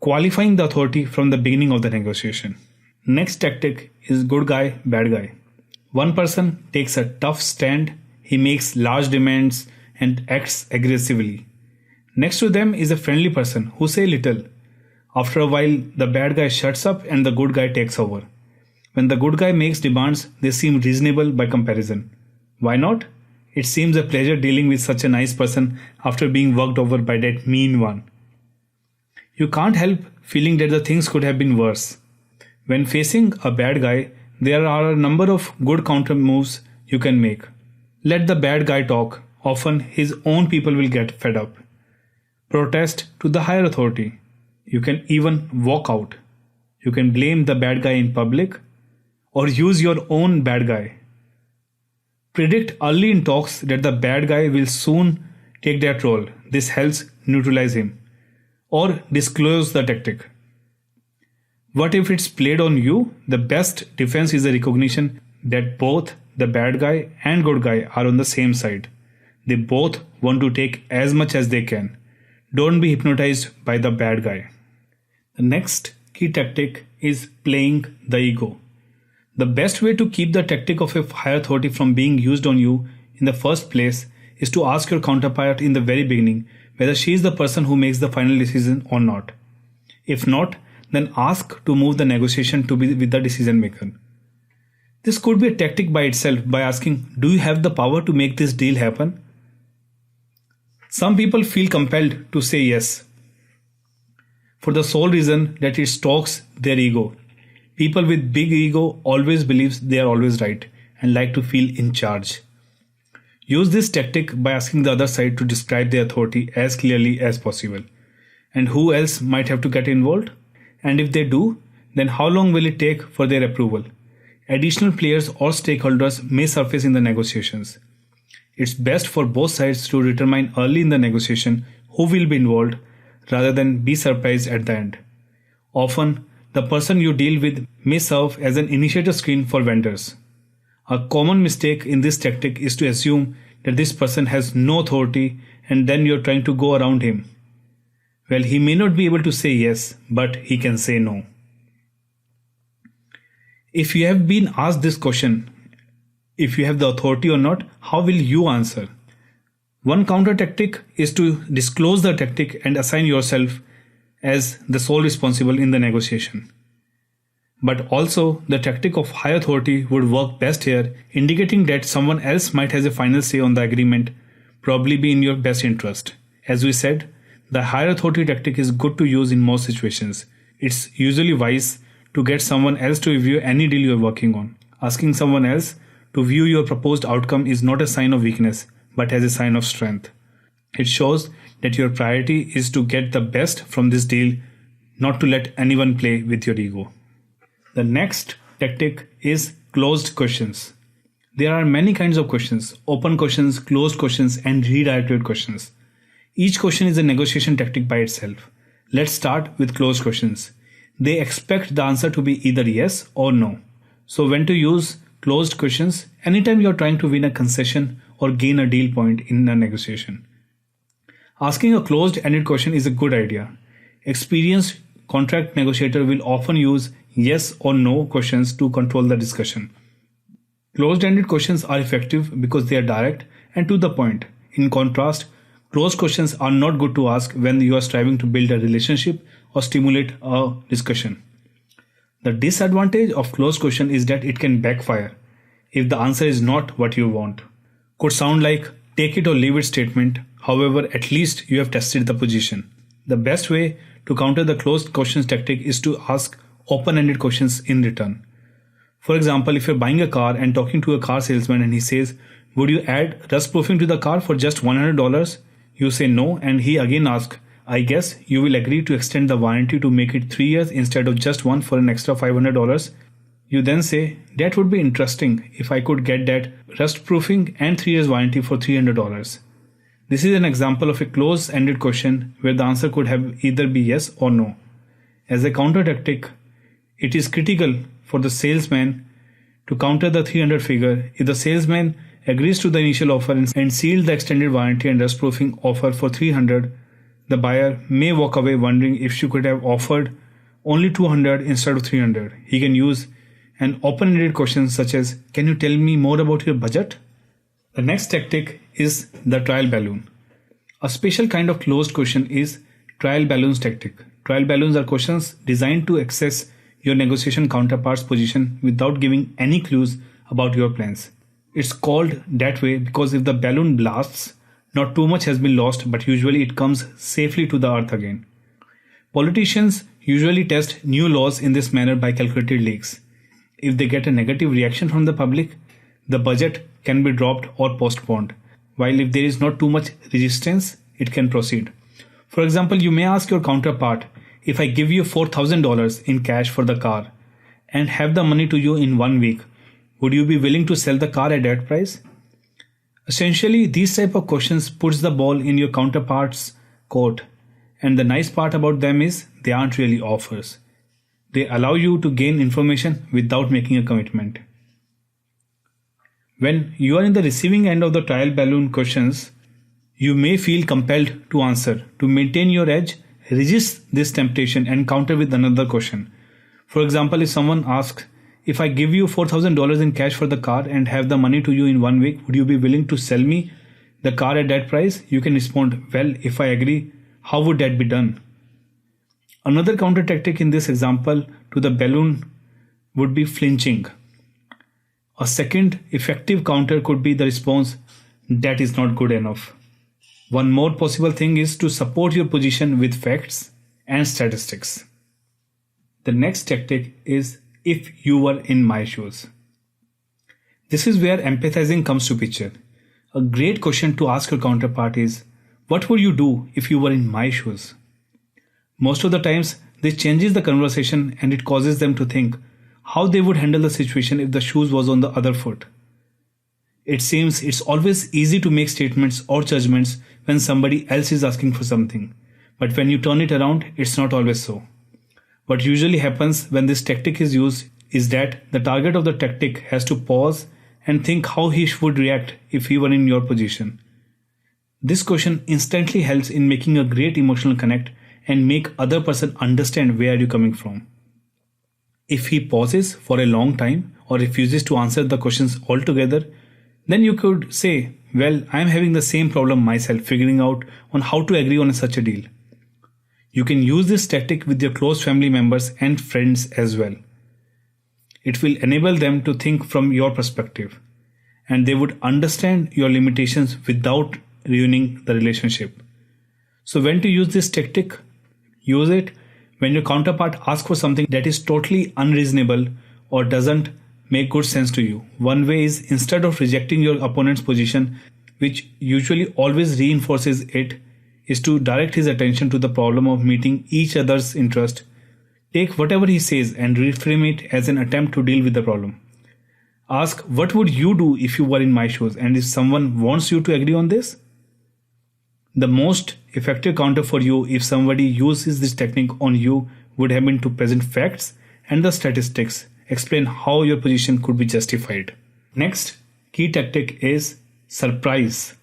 qualifying the authority from the beginning of the negotiation. Next tactic is good guy, bad guy. One person takes a tough stand, he makes large demands and acts aggressively. Next to them is a friendly person who say little. After a while, the bad guy shuts up and the good guy takes over. When the good guy makes demands, they seem reasonable by comparison. Why not? It seems a pleasure dealing with such a nice person after being worked over by that mean one. You can't help feeling that the things could have been worse. When facing a bad guy, there are a number of good counter moves you can make. Let the bad guy talk. Often his own people will get fed up. Protest to the higher authority. You can even walk out. You can blame the bad guy in public or use your own bad guy. Predict early in talks that the bad guy will soon take that role. This helps neutralize him. Or disclose the tactic. What if it's played on you? The best defense is the recognition that both the bad guy and good guy are on the same side. They both want to take as much as they can. Don't be hypnotized by the bad guy. The next key tactic is playing the ego. The best way to keep the tactic of a higher authority from being used on you in the first place is to ask your counterpart in the very beginning whether she is the person who makes the final decision or not. If not, then ask to move the negotiation to be with the decision maker. This could be a tactic by itself by asking, "Do you have the power to make this deal happen?" Some people feel compelled to say yes for the sole reason that it strokes their ego. People with big ego always believe they are always right and like to feel in charge. Use this tactic by asking the other side to describe their authority as clearly as possible. And who else might have to get involved? And if they do, then how long will it take for their approval? Additional players or stakeholders may surface in the negotiations. It's best for both sides to determine early in the negotiation who will be involved rather than be surprised at the end. Often, the person you deal with may serve as an initiator screen for vendors. A common mistake in this tactic is to assume that this person has no authority and then you're trying to go around him. Well, he may not be able to say yes, but he can say no. If you have been asked this question, if you have the authority or not, how will you answer? One counter tactic is to disclose the tactic and assign yourself as the sole responsible in the negotiation. But also, the tactic of high authority would work best here, indicating that someone else might have a final say on the agreement, probably be in your best interest. As we said, the higher authority tactic is good to use in most situations. It's usually wise to get someone else to review any deal you're working on. Asking someone else to view your proposed outcome is not a sign of weakness, but as a sign of strength. It shows that your priority is to get the best from this deal, not to let anyone play with your ego. The next tactic is closed questions. There are many kinds of questions: open questions, closed questions, and redirected questions. Each question is a negotiation tactic by itself. Let's start with closed questions. They expect the answer to be either yes or no. So when to use closed questions? Anytime you're trying to win a concession or gain a deal point in a negotiation. Asking a closed-ended question is a good idea. Experienced contract negotiator will often use yes or no questions to control the discussion. Closed-ended questions are effective because they are direct and to the point. In contrast, closed questions are not good to ask when you are striving to build a relationship or stimulate a discussion. The disadvantage of closed question is that it can backfire if the answer is not what you want. Could sound like take it or leave it statement. However, at least you have tested the position. The best way to counter the closed questions tactic is to ask open-ended questions in return. For example, if you're buying a car and talking to a car salesman and he says, "Would you add rust proofing to the car for just $100? You say no, and he again asks, I guess you will agree to extend the warranty to make it 3 years instead of just one for an extra $500. You then say, that would be interesting if I could get that rust proofing and 3 years warranty for $300. This is an example of a close-ended question where the answer could have either be yes or no. As a counter tactic, it is critical for the salesman to counter the 300 figure. If the salesman agrees to the initial offer and seals the extended warranty and rust proofing offer for 300, the buyer may walk away wondering if she could have offered only 200 instead of 300. He can use an open-ended question such as, can you tell me more about your budget? The next tactic is the trial balloon. A special kind of closed question is trial balloons tactic. Trial balloons are questions designed to assess your negotiation counterpart's position without giving any clues about your plans. It's called that way because if the balloon blasts, not too much has been lost, but usually it comes safely to the earth again. Politicians usually test new laws in this manner by calculated leaks. If they get a negative reaction from the public, the budget can be dropped or postponed, while if there is not too much resistance, it can proceed. For example, you may ask your counterpart, if I give you $4,000 in cash for the car and have the money to you in 1 week, would you be willing to sell the car at that price? Essentially, these type of questions puts the ball in your counterpart's court, and the nice part about them is they aren't really offers. They allow you to gain information without making a commitment. When you are in the receiving end of the trial balloon questions, you may feel compelled to answer. To maintain your edge, resist this temptation and counter with another question. For example, if someone asks, if I give you $4,000 in cash for the car and have the money to you in 1 week, would you be willing to sell me the car at that price? You can respond, well, if I agree, how would that be done? Another counter tactic in this example to the balloon would be flinching. A second effective counter could be the response, that is not good enough. One more possible thing is to support your position with facts and statistics. The next tactic is, if you were in my shoes. This is where empathizing comes to picture. A great question to ask your counterpart is, what would you do if you were in my shoes? Most of the times, this changes the conversation and it causes them to think how they would handle the situation if the shoes was on the other foot. It seems it's always easy to make statements or judgments when somebody else is asking for something. But when you turn it around, it's not always so. What usually happens when this tactic is used is that the target of the tactic has to pause and think how he would react if he were in your position. This question instantly helps in making a great emotional connect and make other person understand where you're coming from. If he pauses for a long time or refuses to answer the questions altogether, then you could say, well, I'm having the same problem myself figuring out on how to agree on such a deal. You can use this tactic with your close family members and friends as well. It will enable them to think from your perspective, and they would understand your limitations without ruining the relationship. So when to use this tactic? Use it when your counterpart asks for something that is totally unreasonable or doesn't make good sense to you. One way is, instead of rejecting your opponent's position, which usually always reinforces it, is to direct his attention to the problem of meeting each other's interest. Take whatever he says and reframe it as an attempt to deal with the problem. Ask, what would you do if you were in my shoes, and if someone wants you to agree on this? The most effective counter for you if somebody uses this technique on you would have been to present facts and the statistics, explain how your position could be justified. Next key tactic is surprise.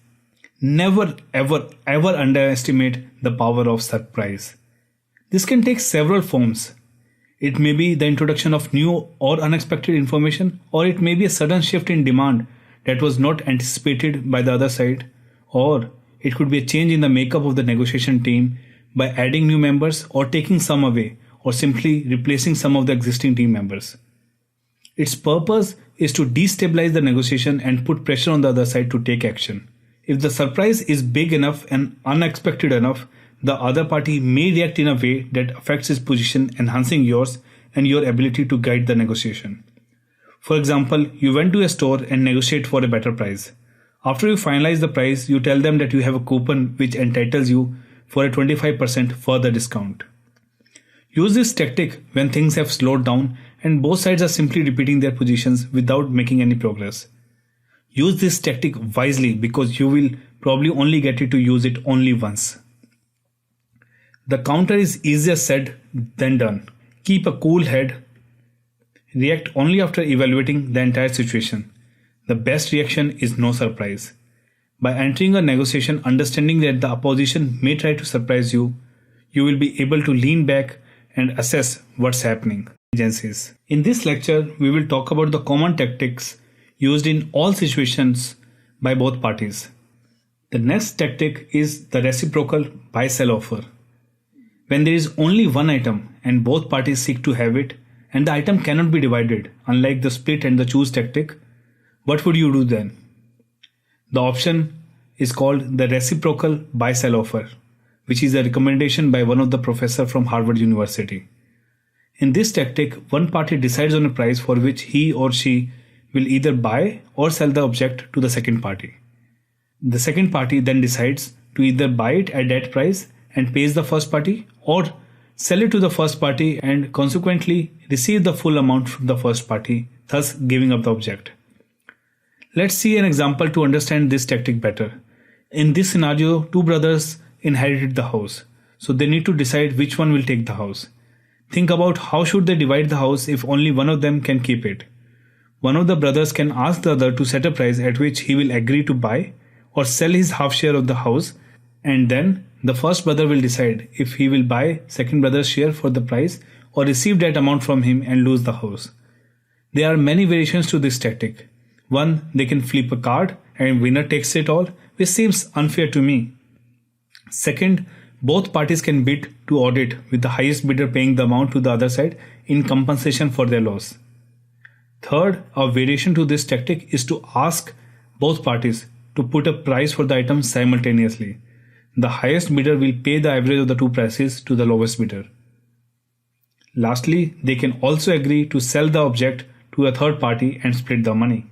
Never ever underestimate the power of surprise. This can take several forms. It may be the introduction of new or unexpected information, or it may be a sudden shift in demand that was not anticipated by the other side, or it could be a change in the makeup of the negotiation team by adding new members or taking some away, or simply replacing some of the existing team members. Its purpose is to destabilize the negotiation and put pressure on the other side to take action. If the surprise is big enough and unexpected enough, the other party may react in a way that affects his position, enhancing yours and your ability to guide the negotiation. For example, you went to a store and negotiate for a better price. After you finalize the price, you tell them that you have a coupon which entitles you for a 25% further discount. Use this tactic when things have slowed down and both sides are simply repeating their positions without making any progress. Use this tactic wisely because you will probably only get it to use it only once. The counter is easier said than done. Keep a cool head. React only after evaluating the entire situation. The best reaction is no surprise. By entering a negotiation understanding that the opposition may try to surprise you, you will be able to lean back and assess what's happening. Agencies. In this lecture, we will talk about the common tactics used in all situations by both parties. The next tactic is the reciprocal buy-sell offer. When there is only one item and both parties seek to have it, and the item cannot be divided, unlike the split and the choose tactic, what would you do then? The option is called the reciprocal buy-sell offer, which is a recommendation by one of the professors from Harvard University. In this tactic, one party decides on a price for which he or she will either buy or sell the object to the second party. The second party then decides to either buy it at that price and pays the first party, or sell it to the first party and consequently receive the full amount from the first party, thus giving up the object. Let's see an example to understand this tactic better. In this scenario, two brothers inherited the house, so they need to decide which one will take the house. Think about how should they divide the house if only one of them can keep it. One of the brothers can ask the other to set a price at which he will agree to buy or sell his half share of the house, and then the first brother will decide if he will buy second brother's share for the price or receive that amount from him and lose the house. There are many variations to this tactic. One, they can flip a card and winner takes it all, which seems unfair to me. Second, both parties can bid to audit, with the highest bidder paying the amount to the other side in compensation for their loss. Third, a variation to this tactic is to ask both parties to put a price for the item simultaneously. The highest bidder will pay the average of the two prices to the lowest bidder. Lastly, they can also agree to sell the object to a third party and split the money.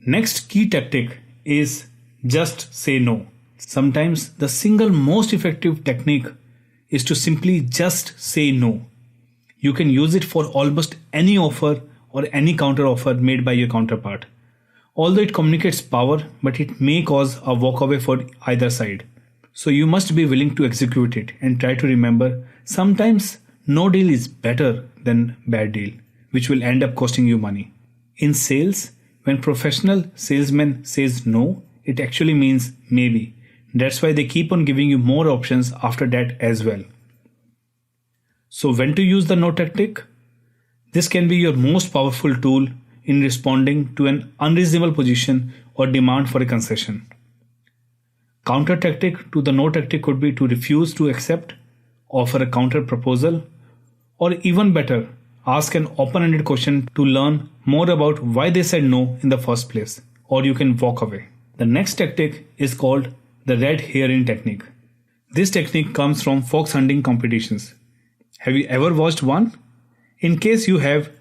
Next key tactic is just say no. Sometimes the single most effective technique is to simply just say no. You can use it for almost any offer or any counter offer made by your counterpart. Although it communicates power, but it may cause a walkaway for either side. So you must be willing to execute it and try to remember sometimes no deal is better than bad deal, which will end up costing you money. In sales, when professional salesman says no, it actually means maybe. That's why they keep on giving you more options after that as well. So when to use the no tactic? This can be your most powerful tool in responding to an unreasonable position or demand for a concession. Counter tactic to the no tactic could be to refuse to accept, offer a counter proposal, or even better, ask an open-ended question to learn more about why they said no in the first place, or you can walk away. The next tactic is called the red herring technique. This technique comes from fox hunting competitions. Have you ever watched one? In case you have,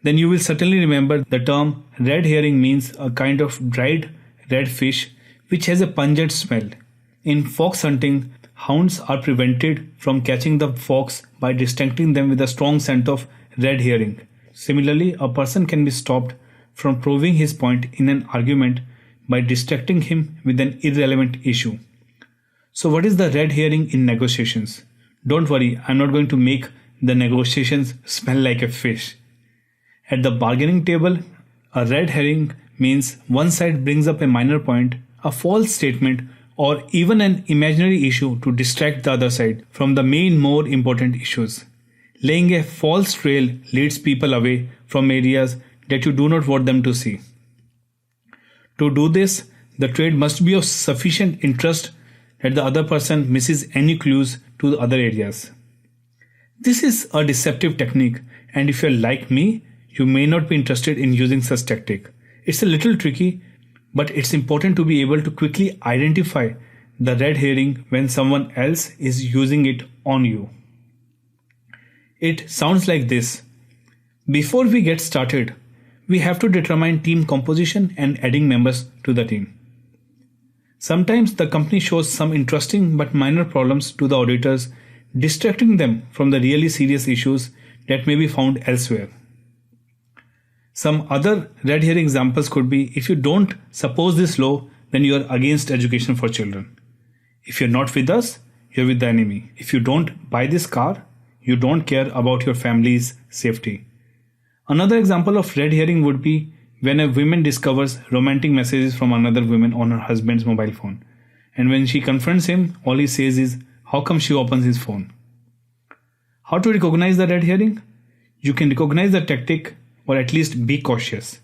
then you will certainly remember the term red herring means a kind of dried red fish which has a pungent smell. In fox hunting, hounds are prevented from catching the fox by distracting them with a strong scent of red herring. Similarly, a person can be stopped from proving his point in an argument by distracting him with an irrelevant issue. So what is the red herring in negotiations? Don't worry, I'm not going to make the negotiations smell like a fish. At the bargaining table, a red herring means one side brings up a minor point, a false statement, or even an imaginary issue to distract the other side from the main more important issues. Laying a false trail leads people away from areas that you do not want them to see. To do this, the trade must be of sufficient interest that the other person misses any clues to the other areas. This is a deceptive technique, and if you're like me, you may not be interested in using such tactic. It's a little tricky, but it's important to be able to quickly identify the red herring when someone else is using it on you. It sounds like this. Before we get started, we have to determine team composition and adding members to the team. Sometimes the company shows some interesting but minor problems to the auditors, distracting them from the really serious issues that may be found elsewhere. Some other red herring examples could be, if you don't suppose this law, then you are against education for children. If you're not with us, you're with the enemy. If you don't buy this car, you don't care about your family's safety. Another example of red herring would be when a woman discovers romantic messages from another woman on her husband's mobile phone. And when she confronts him, all he says is, how come she opens his phone? How to recognize the red herring? You can recognize the tactic, or at least be cautious.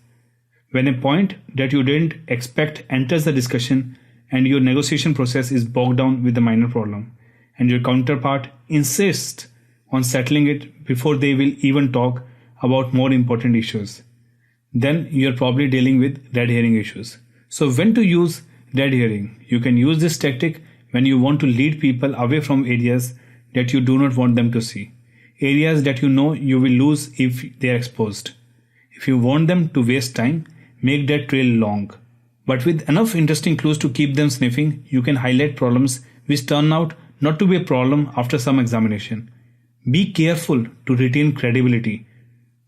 When a point that you didn't expect enters the discussion and your negotiation process is bogged down with a minor problem, and your counterpart insists on settling it before they will even talk about more important issues, then you're probably dealing with red herring issues. So when to use red herring? You can use this tactic when you want to lead people away from areas that you do not want them to see, areas that you know you will lose if they are exposed. If you want them to waste time, make that trail long. But with enough interesting clues to keep them sniffing, you can highlight problems which turn out not to be a problem after some examination. Be careful to retain credibility.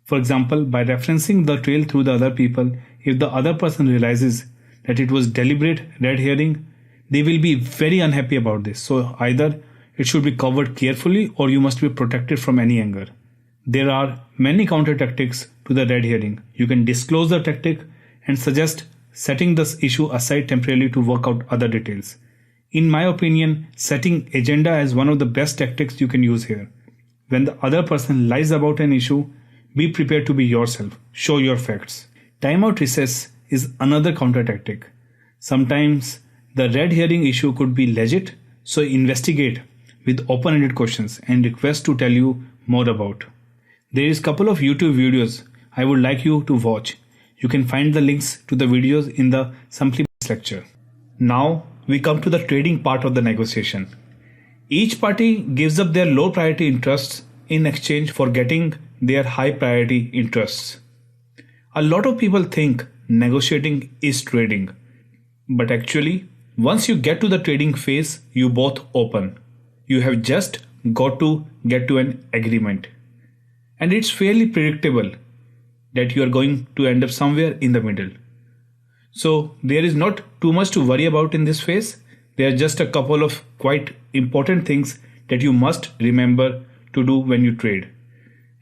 For example, by referencing the trail through the other people, if the other person realizes that it was deliberate red herring, they will be very unhappy about this. So either it should be covered carefully or you must be protected from any anger. There are many counter tactics to the red herring. You can disclose the tactic and suggest setting this issue aside temporarily to work out other details. In my opinion, setting agenda is one of the best tactics you can use here. When the other person lies about an issue, be prepared to be yourself. Show your facts. Timeout recess is another counter tactic. Sometimes the red herring issue could be legit, so investigate with open-ended questions and request to tell you more about. There is a couple of YouTube videos I would like you to watch. You can find the links to the videos in the Simply lecture. Now we come to the trading part of the negotiation. Each party gives up their low priority interests in exchange for getting their high priority interests. A lot of people think negotiating is trading, but actually, once you get to the trading phase, you both open. You have just got to get to an agreement. And it's fairly predictable that you are going to end up somewhere in the middle. So there is not too much to worry about in this phase. There are just a couple of quite important things that you must remember to do when you trade.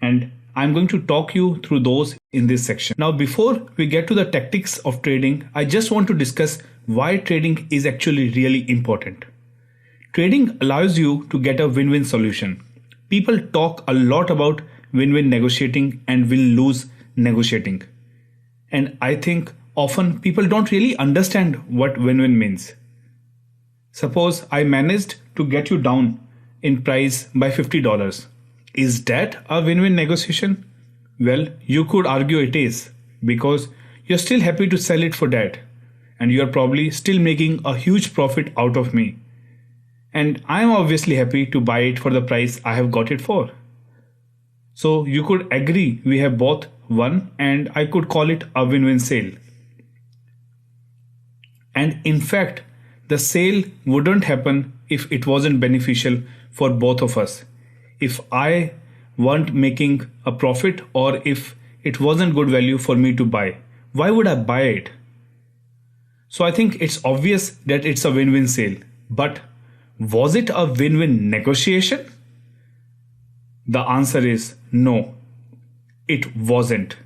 And I'm going to talk you through those in this section. Now, before we get to the tactics of trading, I just want to discuss why trading is actually really important. Trading allows you to get a win-win solution. People talk a lot about win-win negotiating and win-lose negotiating. And I think often people don't really understand what win-win means. Suppose I managed to get you down in price by $50. Is that a win-win negotiation? Well, you could argue it is, because you're still happy to sell it for that, and you're probably still making a huge profit out of me. And I'm obviously happy to buy it for the price I have got it for. So you could agree we have both won, and I could call it a win-win sale. And in fact, the sale wouldn't happen if it wasn't beneficial for both of us. If I weren't making a profit, or if it wasn't good value for me to buy, why would I buy it? So I think it's obvious that it's a win-win sale. But was it a win-win negotiation? The answer is no, it wasn't.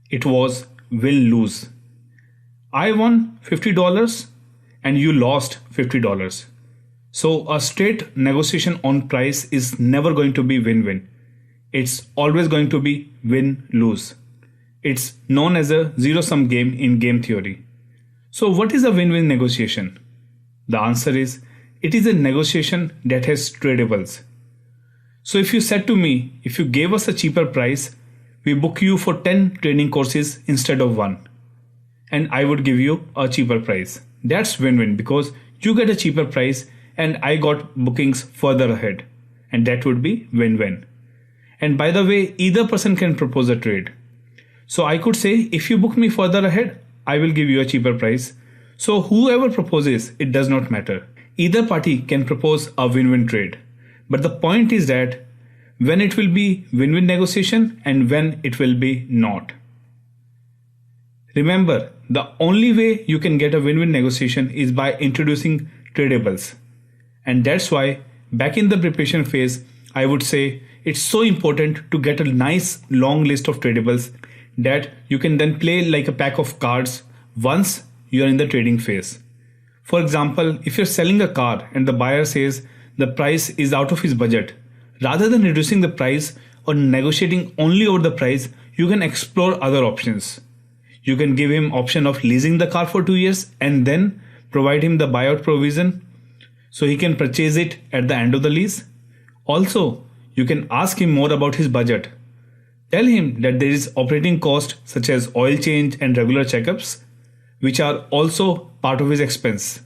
It was win-lose. I won $50 and you lost $50. So a straight negotiation on price is never going to be win-win. It's always going to be win-lose. It's known as a zero-sum game in game theory. So what is a win-win negotiation? The answer is, it is a negotiation that has tradables. So if you said to me, if you gave us a cheaper price, we book you for 10 training courses instead of 1. And I would give you a cheaper price. That's win-win, because you get a cheaper price and I got bookings further ahead. And that would be win-win. And by the way, either person can propose a trade. So I could say, if you book me further ahead, I will give you a cheaper price. So whoever proposes, it does not matter. Either party can propose a win-win trade. But the point is that when it will be win-win negotiation and when it will be not. Remember, the only way you can get a win-win negotiation is by introducing tradables. And that's why back in the preparation phase, I would say it's so important to get a nice long list of tradables that you can then play like a pack of cards once you are in the trading phase. For example, if you're selling a car and the buyer says the price is out of his budget, rather than reducing the price or negotiating only over the price, you can explore other options. You can give him option of leasing the car for 2 years and then provide him the buyout provision so he can purchase it at the end of the lease. Also, you can ask him more about his budget. Tell him that there is operating cost such as oil change and regular checkups, which are also part of his expense.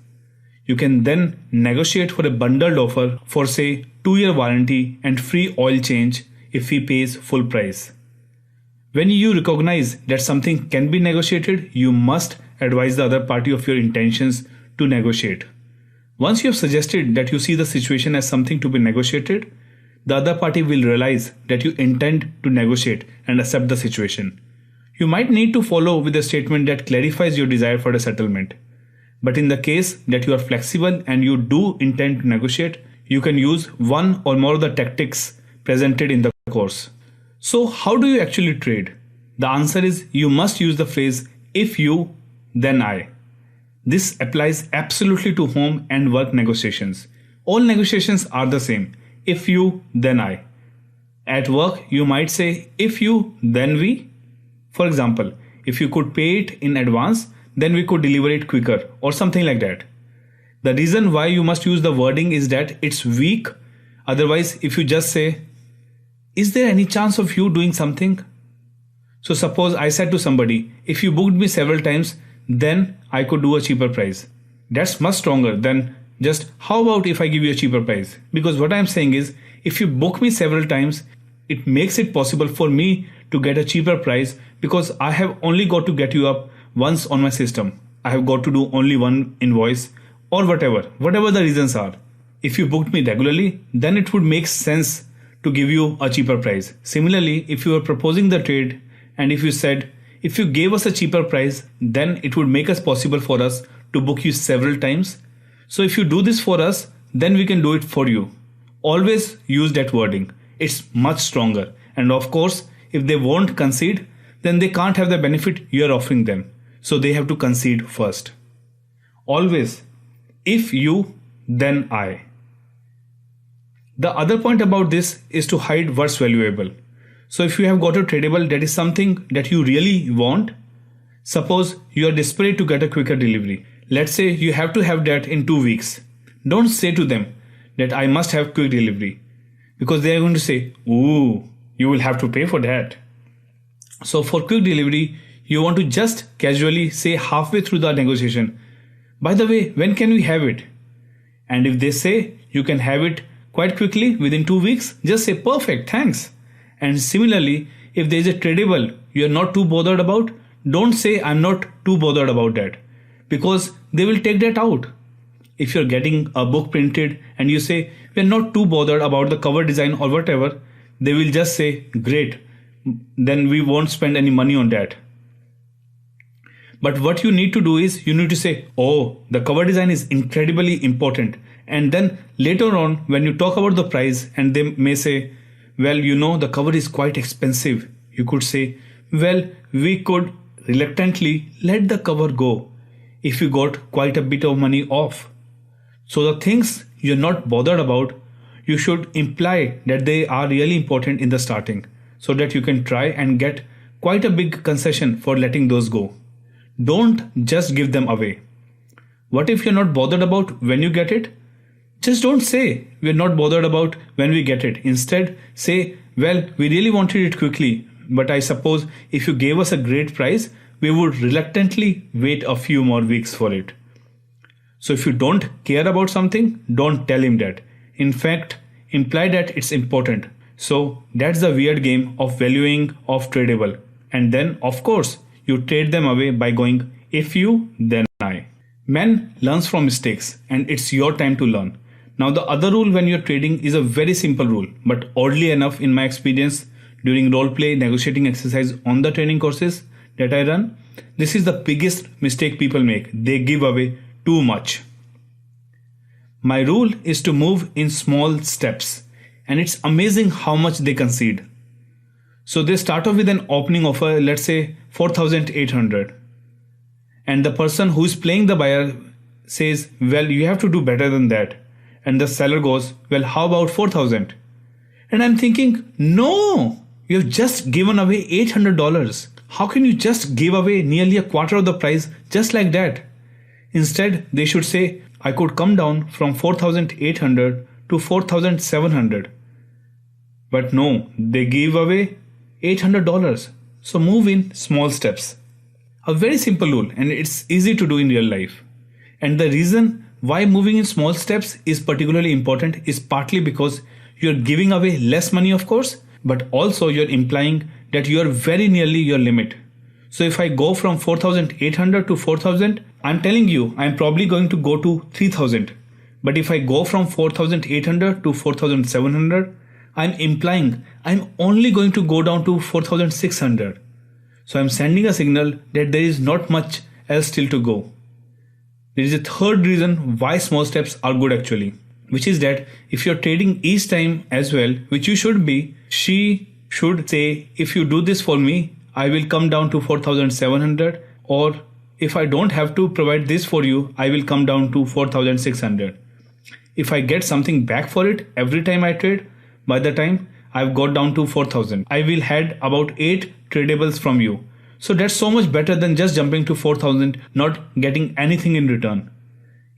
You can then negotiate for a bundled offer for say 2-year warranty and free oil change if he pays full price. When you recognize that something can be negotiated, you must advise the other party of your intentions to negotiate. Once you have suggested that you see the situation as something to be negotiated, the other party will realize that you intend to negotiate and accept the situation. You might need to follow with a statement that clarifies your desire for a settlement. But in the case that you are flexible and you do intend to negotiate, you can use one or more of the tactics presented in the course. So how do you actually trade? The answer is you must use the phrase if you, then I. This applies absolutely to home and work negotiations. All negotiations are the same. If you, then I. At work, you might say if you, then we. For example, if you could pay it in advance, then we could deliver it quicker or something like that. The reason why you must use the wording is that it's weak. Otherwise, if you just say, is there any chance of you doing something? So suppose I said to somebody, if you booked me several times, then I could do a cheaper price. That's much stronger than just how about if I give you a cheaper price? Because what I'm saying is, if you book me several times, it makes it possible for me to get a cheaper price because I have only got to get you up once on my system. I have got to do only one invoice or whatever the reasons are. If you booked me regularly, then it would make sense to give you a cheaper price. Similarly, if you were proposing the trade and if you said, if you gave us a cheaper price, then it would make us possible for us to book you several times. So if you do this for us, then we can do it for you. Always use that wording. It's much stronger. And of course, if they won't concede, then they can't have the benefit you're offering them. So they have to concede first. Always, if you, then I. The other point about this is to hide what's valuable. So if you have got a tradable that is something that you really want, suppose you are desperate to get a quicker delivery. Let's say you have to have that in 2 weeks. Don't say to them that I must have quick delivery because they are going to say, ooh, you will have to pay for that. So for quick delivery, you want to just casually say halfway through the negotiation, by the way, when can we have it? And if they say you can have it quite quickly within 2 weeks, just say perfect, thanks. And similarly, if there is a tradable you are not too bothered about, don't say I'm not too bothered about that because they will take that out. If you're getting a book printed and you say we're not too bothered about the cover design or whatever, they will just say great, then we won't spend any money on that. But what you need to do is you need to say, oh, the cover design is incredibly important. And then later on, when you talk about the price and they may say, well, you know, the cover is quite expensive. You could say, well, we could reluctantly let the cover go if you got quite a bit of money off. So the things you're not bothered about, you should imply that they are really important in the starting so that you can try and get quite a big concession for letting those go. Don't just give them away. What if you're not bothered about when you get it? Just don't say we're not bothered about when we get it. Instead, say, well, we really wanted it quickly, but I suppose if you gave us a great price, we would reluctantly wait a few more weeks for it. So if you don't care about something, don't tell him that. In fact, imply that it's important. So that's the weird game of valuing of tradable. And then, of course, you trade them away by going, if you, then I. Man learns from mistakes and it's your time to learn. Now the other rule when you're trading is a very simple rule, but oddly enough in my experience during role play negotiating exercise on the training courses that I run, this is the biggest mistake people make. They give away too much. My rule is to move in small steps and it's amazing how much they concede. So they start off with an opening offer, let's say 4,800. And the person who is playing the buyer says, well, you have to do better than that. And the seller goes, well, how about 4,000? And I'm thinking, no, you have just given away $800. How can you just give away nearly a quarter of the price just like that? Instead, they should say, I could come down from 4,800 to 4,700. But no, they gave away $800. So move in small steps. A very simple rule, and it's easy to do in real life. And the reason why moving in small steps is particularly important is partly because you're giving away less money, of course, but also you're implying that you're very nearly your limit. So if I go from 4,800 to 4,000, I'm telling you, I'm probably going to go to 3,000. But if I go from 4,800 to 4,700, I'm implying I'm only going to go down to 4,600. So I'm sending a signal that there is not much else still to go. There is a third reason why small steps are good actually, which is that if you're trading each time as well, which you should be, she should say, if you do this for me, I will come down to 4,700, or if I don't have to provide this for you, I will come down to 4,600. If I get something back for it every time I trade, by the time I've got down to 4,000, I will had about 8 tradables from you. So that's so much better than just jumping to 4,000, not getting anything in return.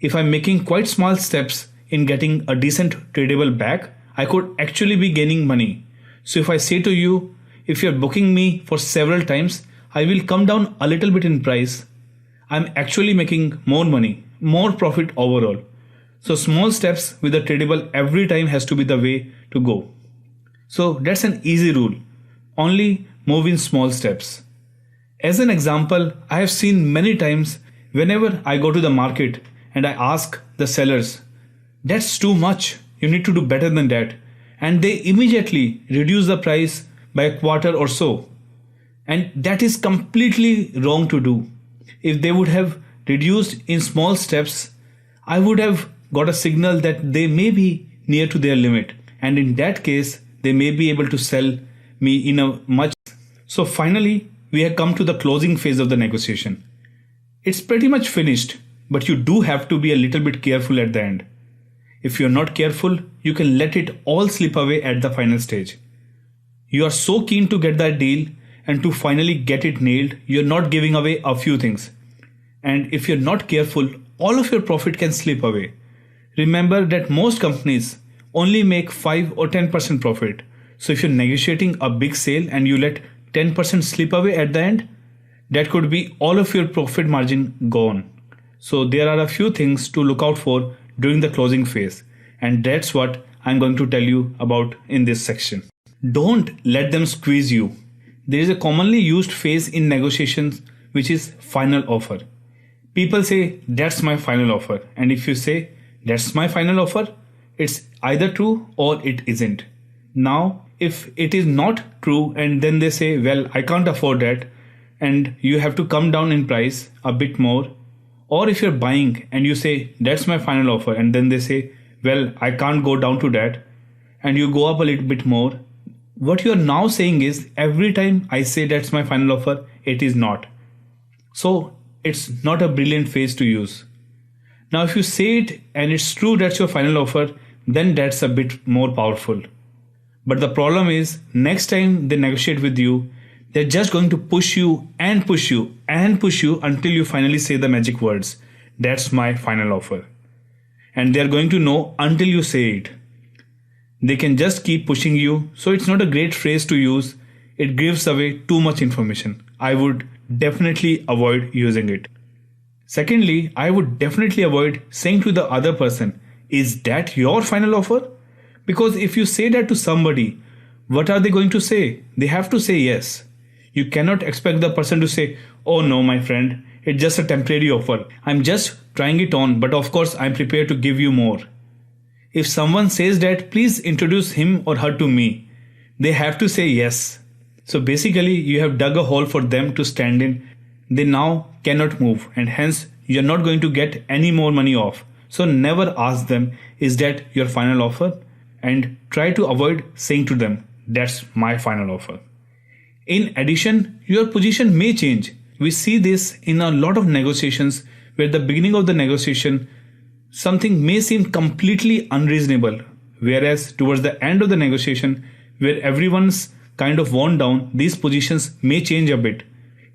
If I'm making quite small steps in getting a decent tradable back, I could actually be gaining money. So if I say to you, if you're booking me for several times, I will come down a little bit in price. I'm actually making more money, more profit overall. So small steps with a tradable every time has to be the way to go. So that's an easy rule. Only move in small steps. As an example, I have seen many times whenever I go to the market and I ask the sellers, that's too much, you need to do better than that. And they immediately reduce the price by a quarter or so. And that is completely wrong to do. If they would have reduced in small steps, I would have got a signal that they may be near to their limit. And in that case, they may be able to sell me in a much. So finally, we have come to the closing phase of the negotiation. It's pretty much finished, but you do have to be a little bit careful at the end. If you're not careful, you can let it all slip away at the final stage. You are so keen to get that deal and to finally get it nailed, you're not giving away a few things. And if you're not careful, all of your profit can slip away. Remember that most companies only make 5 or 10% profit. So if you're negotiating a big sale and you let 10% slip away at the end, that could be all of your profit margin gone. So there are a few things to look out for during the closing phase, and that's what I'm going to tell you about in this section. Don't let them squeeze you. There is a commonly used phrase in negotiations which is final offer. People say that's my final offer, and if you say that's my final offer, it's either true or it isn't. Now if it is not true and then they say, well, I can't afford that and you have to come down in price a bit more, or if you're buying and you say that's my final offer and then they say, well, I can't go down to that, and you go up a little bit more, what you are now saying is every time I say that's my final offer, it is not. So it's not a brilliant phrase to use. Now if you say it and it's true that's your final offer, then that's a bit more powerful. But the problem is next time they negotiate with you, they're just going to push you and push you and push you until you finally say the magic words, that's my final offer. And they're going to know until you say it. They can just keep pushing you, so it's not a great phrase to use. It gives away too much information. I would definitely avoid using it. Secondly, I would definitely avoid saying to the other person, is that your final offer? Because if you say that to somebody, what are they going to say? They have to say yes. You cannot expect the person to say, oh no, my friend, it's just a temporary offer. I'm just trying it on, but of course I'm prepared to give you more. If someone says that, please introduce him or her to me, they have to say yes. So basically, you have dug a hole for them to stand in. They now cannot move, and hence you're not going to get any more money off. So never ask them, is that your final offer? And try to avoid saying to them, that's my final offer. In addition, your position may change. We see this in a lot of negotiations where the beginning of the negotiation, something may seem completely unreasonable, whereas towards the end of the negotiation, where everyone's kind of worn down, these positions may change a bit,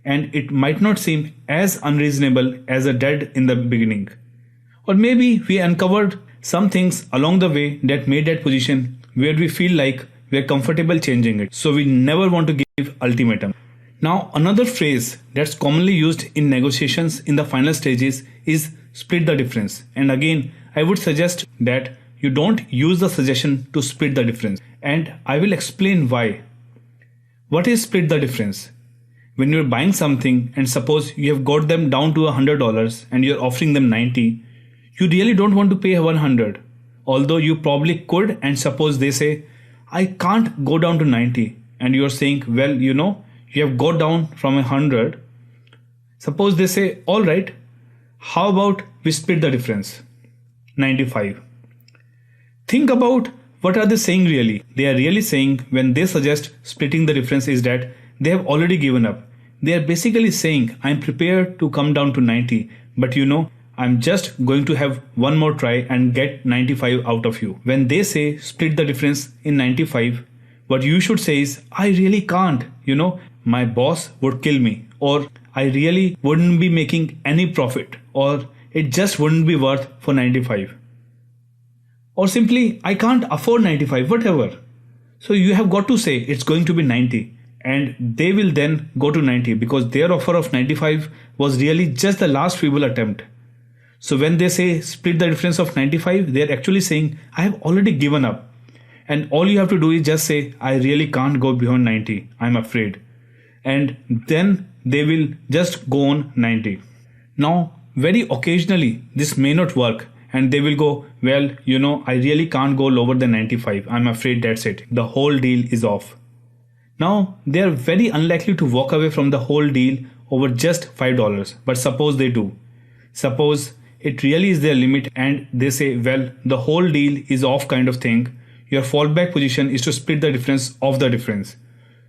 and it might not seem as unreasonable as it did in the beginning. Or maybe we uncovered some things along the way that made that position where we feel like we're comfortable changing it. So we never want to give ultimatum. Now, another phrase that's commonly used in negotiations in the final stages is split the difference. And again, I would suggest that you don't use the suggestion to split the difference. And I will explain why. What is split the difference? When you're buying something and suppose you have got them down to $100 and you're offering them 90, you really don't want to pay 100. Although you probably could, and suppose they say, I can't go down to 90. And you're saying, well, you have got down from 100. Suppose they say, all right, how about we split the difference? 95. Think about what are they saying really. They are really saying when they suggest splitting the difference is that they have already given up. They are basically saying, I'm prepared to come down to 90, but I'm just going to have one more try and get 95 out of you. When they say split the difference in 95, what you should say is, I really can't, my boss would kill me, or I really wouldn't be making any profit, or it just wouldn't be worth for 95. Or simply, I can't afford 95, whatever. So you have got to say it's going to be 90, and they will then go to 90 because their offer of 95 was really just the last feeble attempt. So when they say split the difference of 95, they are actually saying, I have already given up. And all you have to do is just say, I really can't go beyond 90. I'm afraid. And then they will just go on 90. Now, very occasionally, this may not work. And they will go, well, I really can't go lower than 95. I'm afraid that's it. The whole deal is off. Now, they are very unlikely to walk away from the whole deal over just $5. But suppose they do. Suppose it really is their limit and they say, well, the whole deal is off kind of thing. Your fallback position is to split the difference of the difference.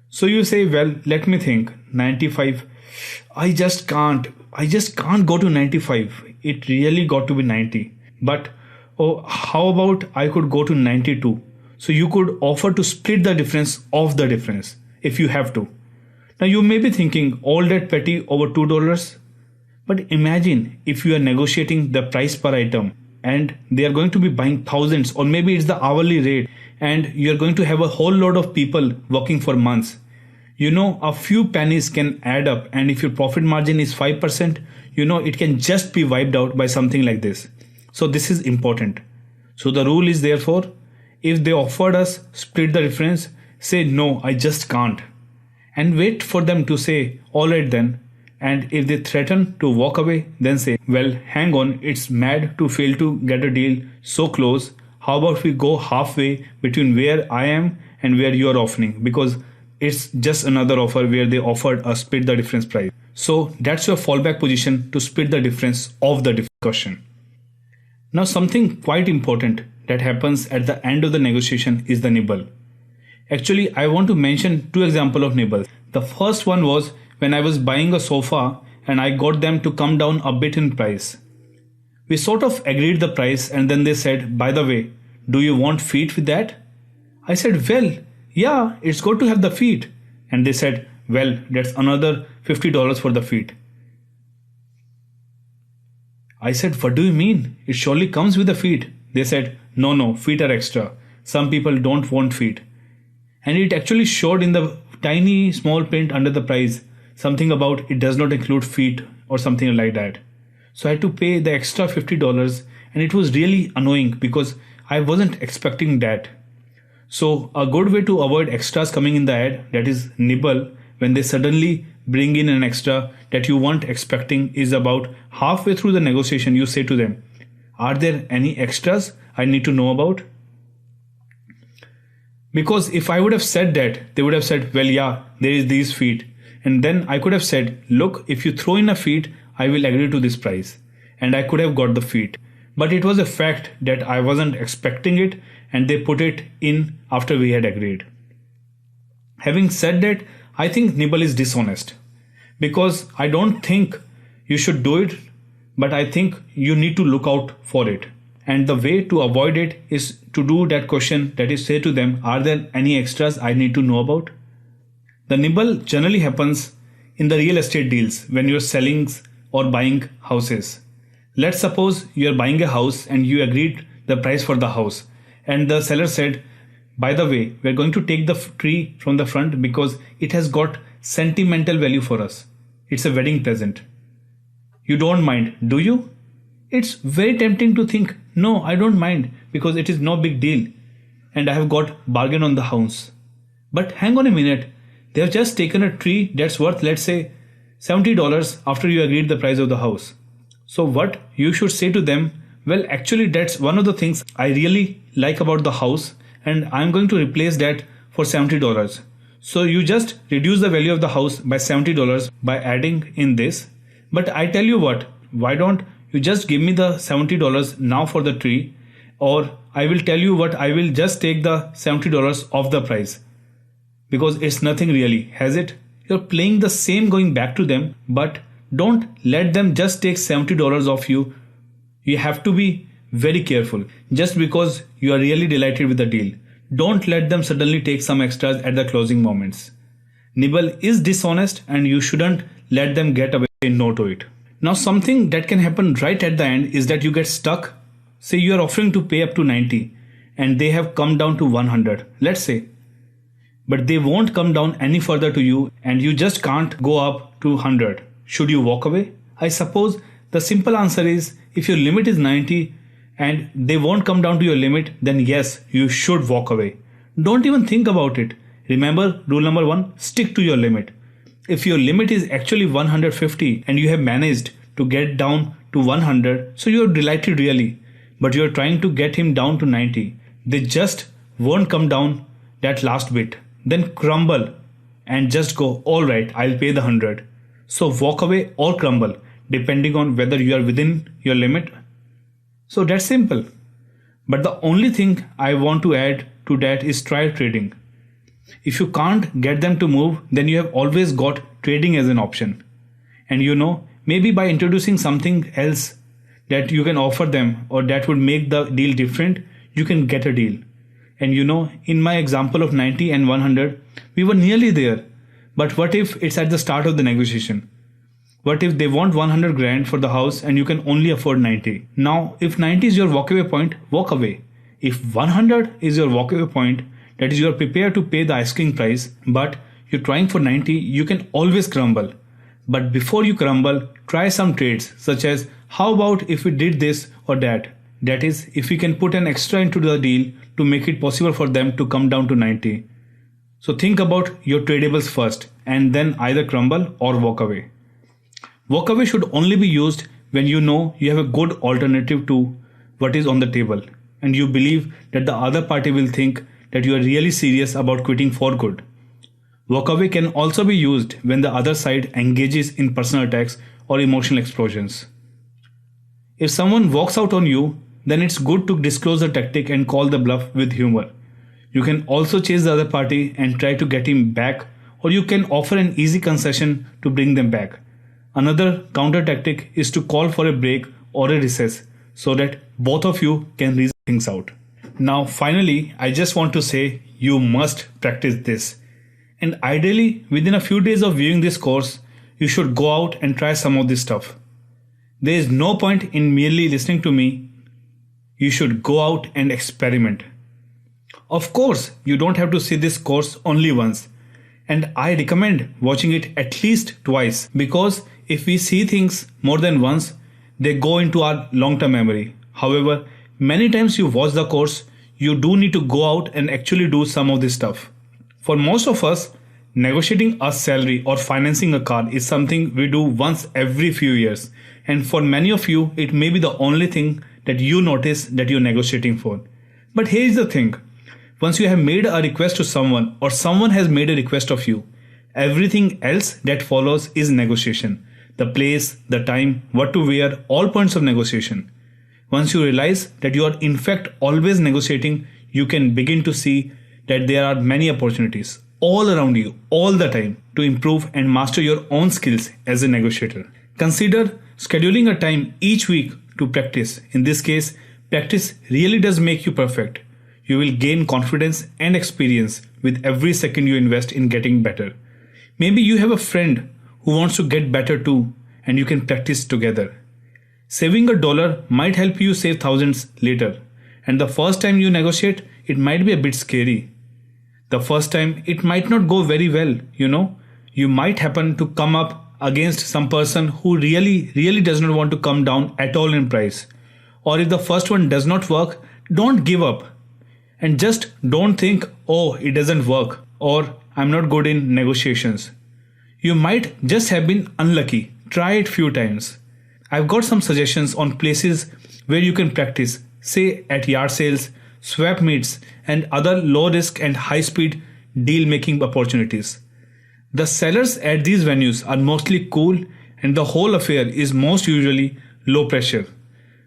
So you say, well, let me think, 95, I just can't go to 95. It really got to be 90. But how about I could go to 92? So you could offer to split the difference of the difference if you have to. Now you may be thinking, all that petty over $2? But imagine if you are negotiating the price per item and they are going to be buying thousands, or maybe it's the hourly rate, and you're going to have a whole lot of people working for months. A few pennies can add up, and if your profit margin is 5%, it can just be wiped out by something like this. So this is important. So the rule is therefore, if they offered us split the difference, say no, I just can't. And wait for them to say, alright then. And if they threaten to walk away, then say, well, hang on, it's mad to fail to get a deal so close. How about we go halfway between where I am and where you are offering? Because it's just another offer where they offered a split the difference price. So that's your fallback position to split the difference of the discussion. Now something quite important that happens at the end of the negotiation is the nibble. Actually, I want to mention two examples of nibbles. The first one was when I was buying a sofa and I got them to come down a bit in price. We sort of agreed the price and then they said, by the way, do you want feet with that? I said, well, yeah, it's good to have the feet. And they said, well, that's another $50 for the feet. I said, what do you mean? It surely comes with the feet. They said, no, feet are extra. Some people don't want feet. And it actually showed in the tiny small print under the price something about it does not include feet or something like that. So I had to pay the extra $50 and it was really annoying because I wasn't expecting that. So a good way to avoid extras coming in the ad, that is nibble, when they suddenly bring in an extra that you weren't expecting is about halfway through the negotiation you say to them, "Are there any extras I need to know about?" Because if I would have said that, they would have said, "Well, yeah, there is these feet." And then I could have said, "Look, if you throw in a feet, I will agree to this price." And I could have got the feet. But it was a fact that I wasn't expecting it, and they put it in after we had agreed. Having said that, I think nibble is dishonest. Because I don't think you should do it, but I think you need to look out for it. And the way to avoid it is to do that question, that is, say to them, "Are there any extras I need to know about?" The nibble generally happens in the real estate deals when you're selling or buying houses. Let's suppose you're buying a house and you agreed the price for the house. And the seller said, "By the way, we're going to take the tree from the front because it has got sentimental value for us. It's a wedding present. You don't mind, do you?" It's very tempting to think, "No, I don't mind because it is no big deal and I have got bargain on the house." But hang on a minute, they have just taken a tree that's worth, let's say, $70 after you agreed the price of the house. So what you should say to them, "Well, actually that's one of the things I really like about the house and I'm going to replace that for $70. So you just reduce the value of the house by $70 by adding in this. But I tell you what, why don't you just give me the $70 now for the tree, or I will tell you what, I will just take the $70 off the price. Because it's nothing really, has it?" You're playing the same going back to them, but don't let them just take $70 off you. You have to be very careful. Just because you are really delighted with the deal, don't let them suddenly take some extras at the closing moments. Nibble is dishonest and you shouldn't let them get away and say no to it. Now something that can happen right at the end is that you get stuck. Say you are offering to pay up to 90 and they have come down to 100, let's say. But they won't come down any further to you and you just can't go up to 100. Should you walk away? I suppose the simple answer is, if your limit is 90 and they won't come down to your limit, then yes, you should walk away. Don't even think about it. Remember rule number 1, stick to your limit. If your limit is actually 150 and you have managed to get down to 100, so you're delighted really, but you're trying to get him down to 90. They just won't come down that last bit. Then crumble and just go, "All right, I'll pay the 100. So walk away or crumble, depending on whether you are within your limit. So that's simple. But the only thing I want to add to that is try trading. If you can't get them to move, then you have always got trading as an option. And maybe by introducing something else that you can offer them or that would make the deal different, you can get a deal. And in my example of 90 and 100, we were nearly there. But what if it's at the start of the negotiation? What if they want 100 grand for the house and you can only afford 90? Now, if 90 is your walkaway point, walk away. If 100 is your walkaway point, that is, you are prepared to pay the asking price, but you're trying for 90, you can always crumble. But before you crumble, try some trades, such as, how about if we did this or that? That is, if we can put an extra into the deal to make it possible for them to come down to 90. So think about your tradables first and then either crumble or walk away. Walk away should only be used when you know you have a good alternative to what is on the table and you believe that the other party will think that you are really serious about quitting for good. Walkaway can also be used when the other side engages in personal attacks or emotional explosions. If someone walks out on you, then it's good to disclose the tactic and call the bluff with humor. You can also chase the other party and try to get him back, or you can offer an easy concession to bring them back. Another counter tactic is to call for a break or a recess so that both of you can reason things out. Now finally, I just want to say you must practice this. And ideally, within a few days of viewing this course, you should go out and try some of this stuff. There is no point in merely listening to me. You should go out and experiment. Of course, you don't have to see this course only once. And I recommend watching it at least twice, because if we see things more than once, they go into our long-term memory. However, many times you watch the course, you do need to go out and actually do some of this stuff. For most of us, Negotiating a salary or financing a car is something we do once every few years, and for many of you, it may be the only thing that you notice that you're negotiating for. But here is the thing, once you have made a request to someone or someone has made a request of you, everything else that follows is negotiation. The place, the time, what to wear, all points of negotiation. Once you realize that you are in fact always negotiating, you can begin to see that there are many opportunities all around you all the time to improve and master your own skills as a negotiator. Consider scheduling a time each week to practice. In this case, practice really does make you perfect. You will gain confidence and experience with every second you invest in getting better. Maybe you have a friend who wants to get better too, and you can practice together. Saving $1 might help you save thousands later, and the first time you negotiate, it might be a bit scary. The first time it might not go very well, You might happen to come up against some person who really does not want to come down at all in price. Or if the first one does not work, don't give up. And just don't think, oh, it doesn't work, or I'm not good in negotiations. You might just have been unlucky. Try it few times. I've got some suggestions on places where you can practice, say at yard sales, swap meets, and other low risk and high speed deal making opportunities. The sellers at these venues are mostly cool, and the whole affair is most usually low pressure.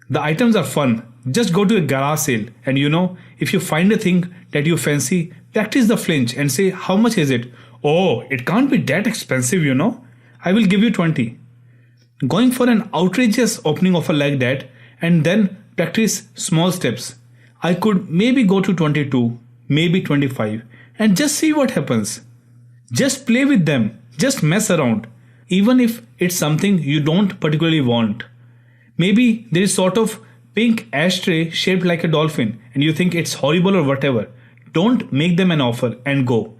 The items are fun. Just go to a garage sale and if you find a thing that you fancy, practice the flinch and say, how much is it? Oh, it can't be that expensive, I will give you 20. Going for an outrageous opening offer like that and then practice small steps. I could maybe go to 22, maybe 25 and just see what happens. Just play with them. Just mess around. Even if it's something you don't particularly want. Maybe there is sort of pink ashtray shaped like a dolphin and you think it's horrible or whatever. Don't make them an offer and go,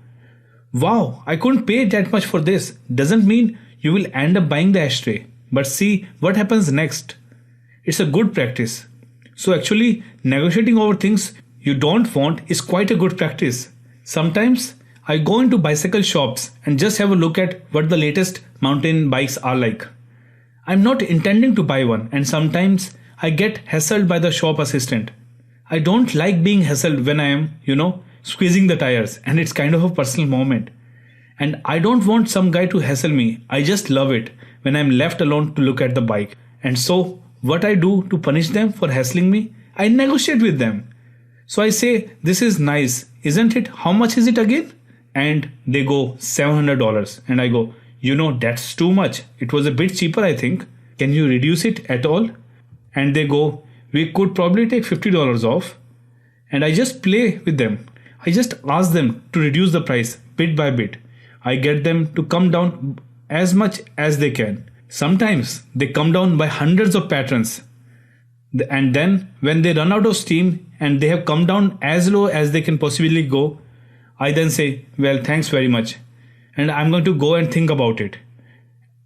wow, I couldn't pay that much for this. Doesn't mean you will end up buying the ashtray. But see what happens next. It's a good practice. So actually, negotiating over things you don't want is quite a good practice. Sometimes I go into bicycle shops and just have a look at what the latest mountain bikes are like. I'm not intending to buy one, and sometimes I get hassled by the shop assistant. I don't like being hassled when I am, squeezing the tires, and it's kind of a personal moment. And I don't want some guy to hassle me. I just love it when I'm left alone to look at the bike. And so, what I do to punish them for hassling me? I negotiate with them. So I say, this is nice, isn't it? How much is it again? And they go $700. And I go, that's too much. It was a bit cheaper, I think. Can you reduce it at all? And they go, we could probably take $50 off. And I just play with them. I just ask them to reduce the price bit by bit. I get them to come down as much as they can. Sometimes they come down by hundreds of patterns. And then when they run out of steam and they have come down as low as they can possibly go, I then say, well, thanks very much. And I'm going to go and think about it.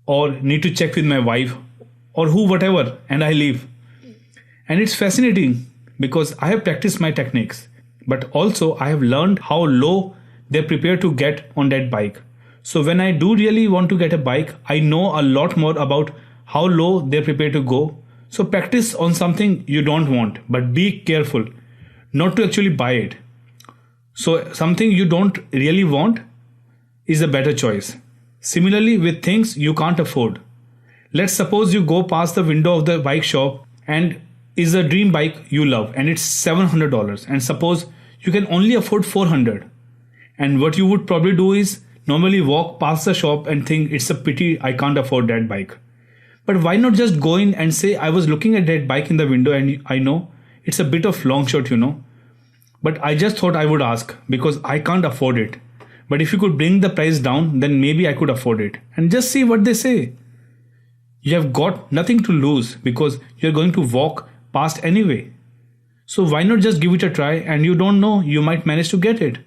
Or need to check with my wife or whatever, and I leave. And it's fascinating because I have practiced my techniques, but also I have learned how low they're prepared to get on that bike. So when I do really want to get a bike, I know a lot more about how low they're prepared to go. So practice on something you don't want, but be careful not to actually buy it. So something you don't really want is a better choice. Similarly with things you can't afford. Let's suppose you go past the window of the bike shop and is a dream bike you love and it's $700, and suppose you can only afford $400. And what you would probably do is normally walk past the shop and think it's a pity I can't afford that bike. But why not just go in and say, I was looking at that bike in the window and I know it's a bit of long shot, but I just thought I would ask because I can't afford it. But if you could bring the price down, then maybe I could afford it. And just see what they say. You have got nothing to lose because you're going to walk past anyway. So why not just give it a try, and you don't know, you might manage to get it.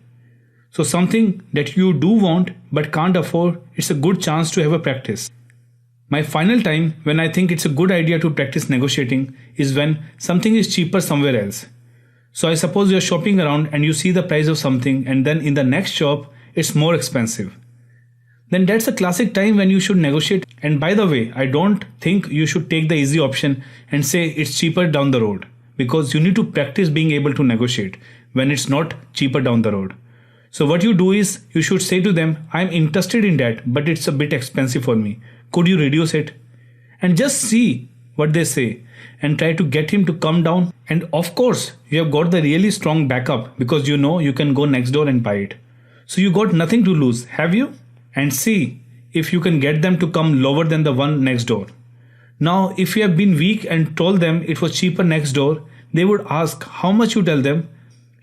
So something that you do want but can't afford, it's a good chance to have a practice. My final time when I think it's a good idea to practice negotiating is when something is cheaper somewhere else. So I suppose you're shopping around and you see the price of something and then in the next shop it's more expensive. then that's a classic time when you should negotiate. And by the way, I don't think you should take the easy option and say it's cheaper down the road, because you need to practice being able to negotiate when it's not cheaper down the road. So what you do is you should say to them, I'm interested in that, but it's a bit expensive for me. Could you reduce it? And just see what they say and try to get him to come down. And of course, you have got the really strong backup because you know you can go next door and buy it. So you got nothing to lose, have you? And see if you can get them to come lower than the one next door. Now, if you have been weak and told them it was cheaper next door, they would ask how much you tell them,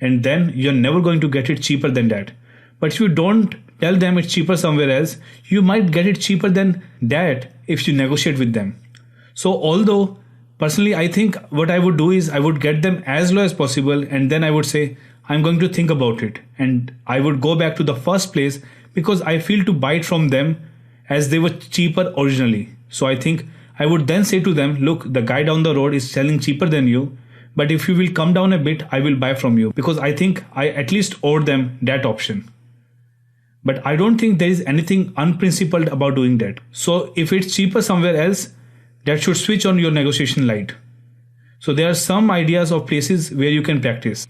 and then you're never going to get it cheaper than that. But if you don't tell them it's cheaper somewhere else, you might get it cheaper than that if you negotiate with them. So although personally I think what I would do is I would get them as low as possible, and then I would say I'm going to think about it, and I would go back to the first place because I feel to buy it from them as they were cheaper originally. So I think I would then say to them, look, the guy down the road is selling cheaper than you, but if you will come down a bit, I will buy from you, because I think I at least owed them that option. But I don't think there is anything unprincipled about doing that. So if it's cheaper somewhere else, that should switch on your negotiation light. So there are some ideas of places where you can practice.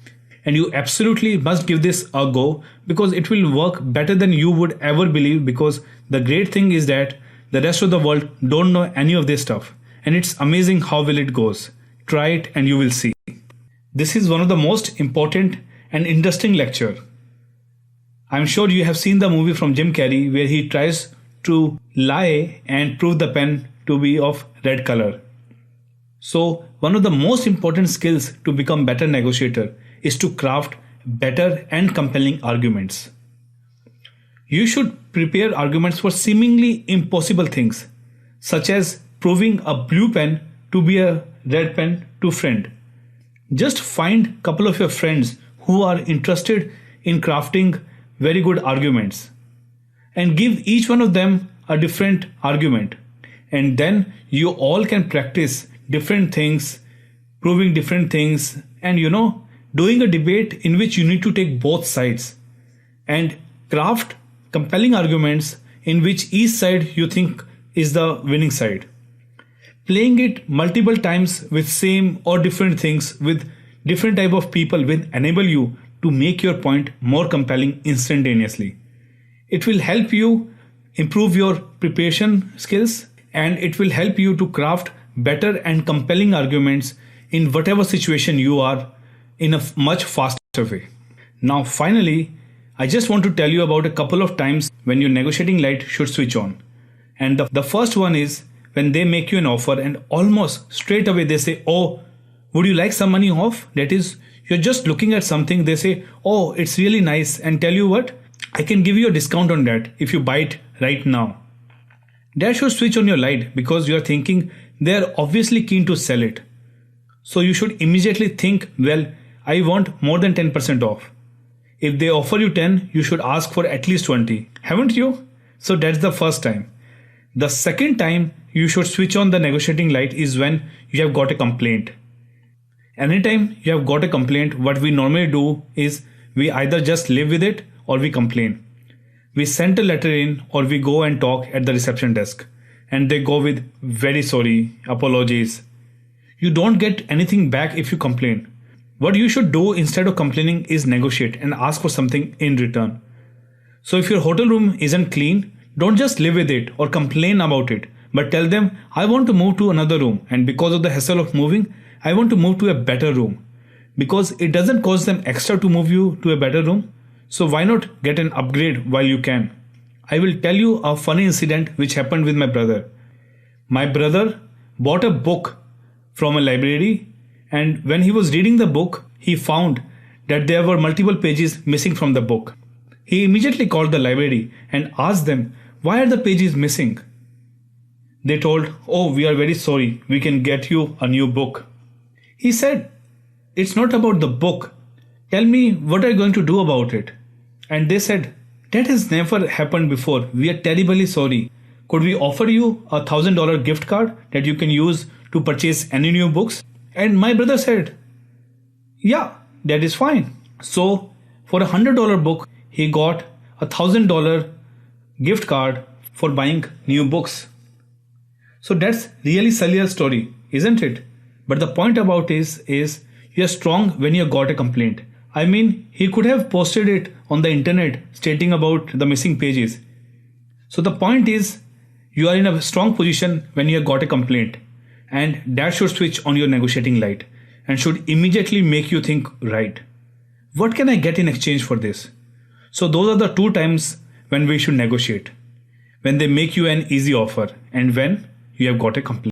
And you absolutely must give this a go, because it will work better than you would ever believe, because the great thing is that the rest of the world don't know any of this stuff. And it's amazing how well it goes. Try it and you will see. This is one of the most important and interesting lecture. I'm sure you have seen the movie from Jim Carrey where he tries to lie and prove the pen to be of red color. So one of the most important skills to become better negotiator is to craft better and compelling arguments. You should prepare arguments for seemingly impossible things, such as proving a blue pen to be a red pen to friend. Just find a couple of your friends who are interested in crafting very good arguments and give each one of them a different argument. And then you all can practice different things, proving different things, and doing a debate in which you need to take both sides and craft compelling arguments in which each side you think is the winning side. Playing it multiple times with same or different things with different type of people will enable you to make your point more compelling instantaneously. It will help you improve your preparation skills, and it will help you to craft better and compelling arguments in whatever situation you are in a much faster way. Now finally, I just want to tell you about a couple of times when your negotiating light should switch on. And the first one is when they make you an offer and almost straight away they say, oh, would you like some money off? That is, you're just looking at something, they say, oh, it's really nice, and tell you what, I can give you a discount on that if you buy it right now. That should switch on your light, because you are thinking they're obviously keen to sell it. So you should immediately think, well, I want more than 10% off. If they offer you 10, you should ask for at least 20, haven't you? So that's the first time. The second time you should switch on the negotiating light is when you have got a complaint. Anytime you have got a complaint, what we normally do is we either just live with it or we complain. We send a letter in or we go and talk at the reception desk, and they go with very sorry, apologies. You don't get anything back if you complain. What you should do instead of complaining is negotiate and ask for something in return. So if your hotel room isn't clean, don't just live with it or complain about it, but tell them, I want to move to another room, and because of the hassle of moving, I want to move to a better room. Because it doesn't cost them extra to move you to a better room, so why not get an upgrade while you can? I will tell you a funny incident which happened with my brother. My brother bought a book from a library, and when he was reading the book, he found that there were multiple pages missing from the book. He immediately called the library and asked them, why are the pages missing? They told, oh, we are very sorry, we can get you a new book. He said, it's not about the book. Tell me what are you going to do about it? And they said, that has never happened before. We are terribly sorry. Could we offer you a $1,000 gift card that you can use to purchase any new books? And my brother said, yeah, that is fine. So for $100 book, he got a $1,000 gift card for buying new books. So that's really cellular story, isn't it? But the point about is you're strong when you got a complaint. I mean, he could have posted it on the internet stating about the missing pages. So the point is you are in a strong position when you got a complaint, and that should switch on your negotiating light and should immediately make you think, right, what can I get in exchange for this? So those are the two times when we should negotiate. When they make you an easy offer and when you have got a complaint.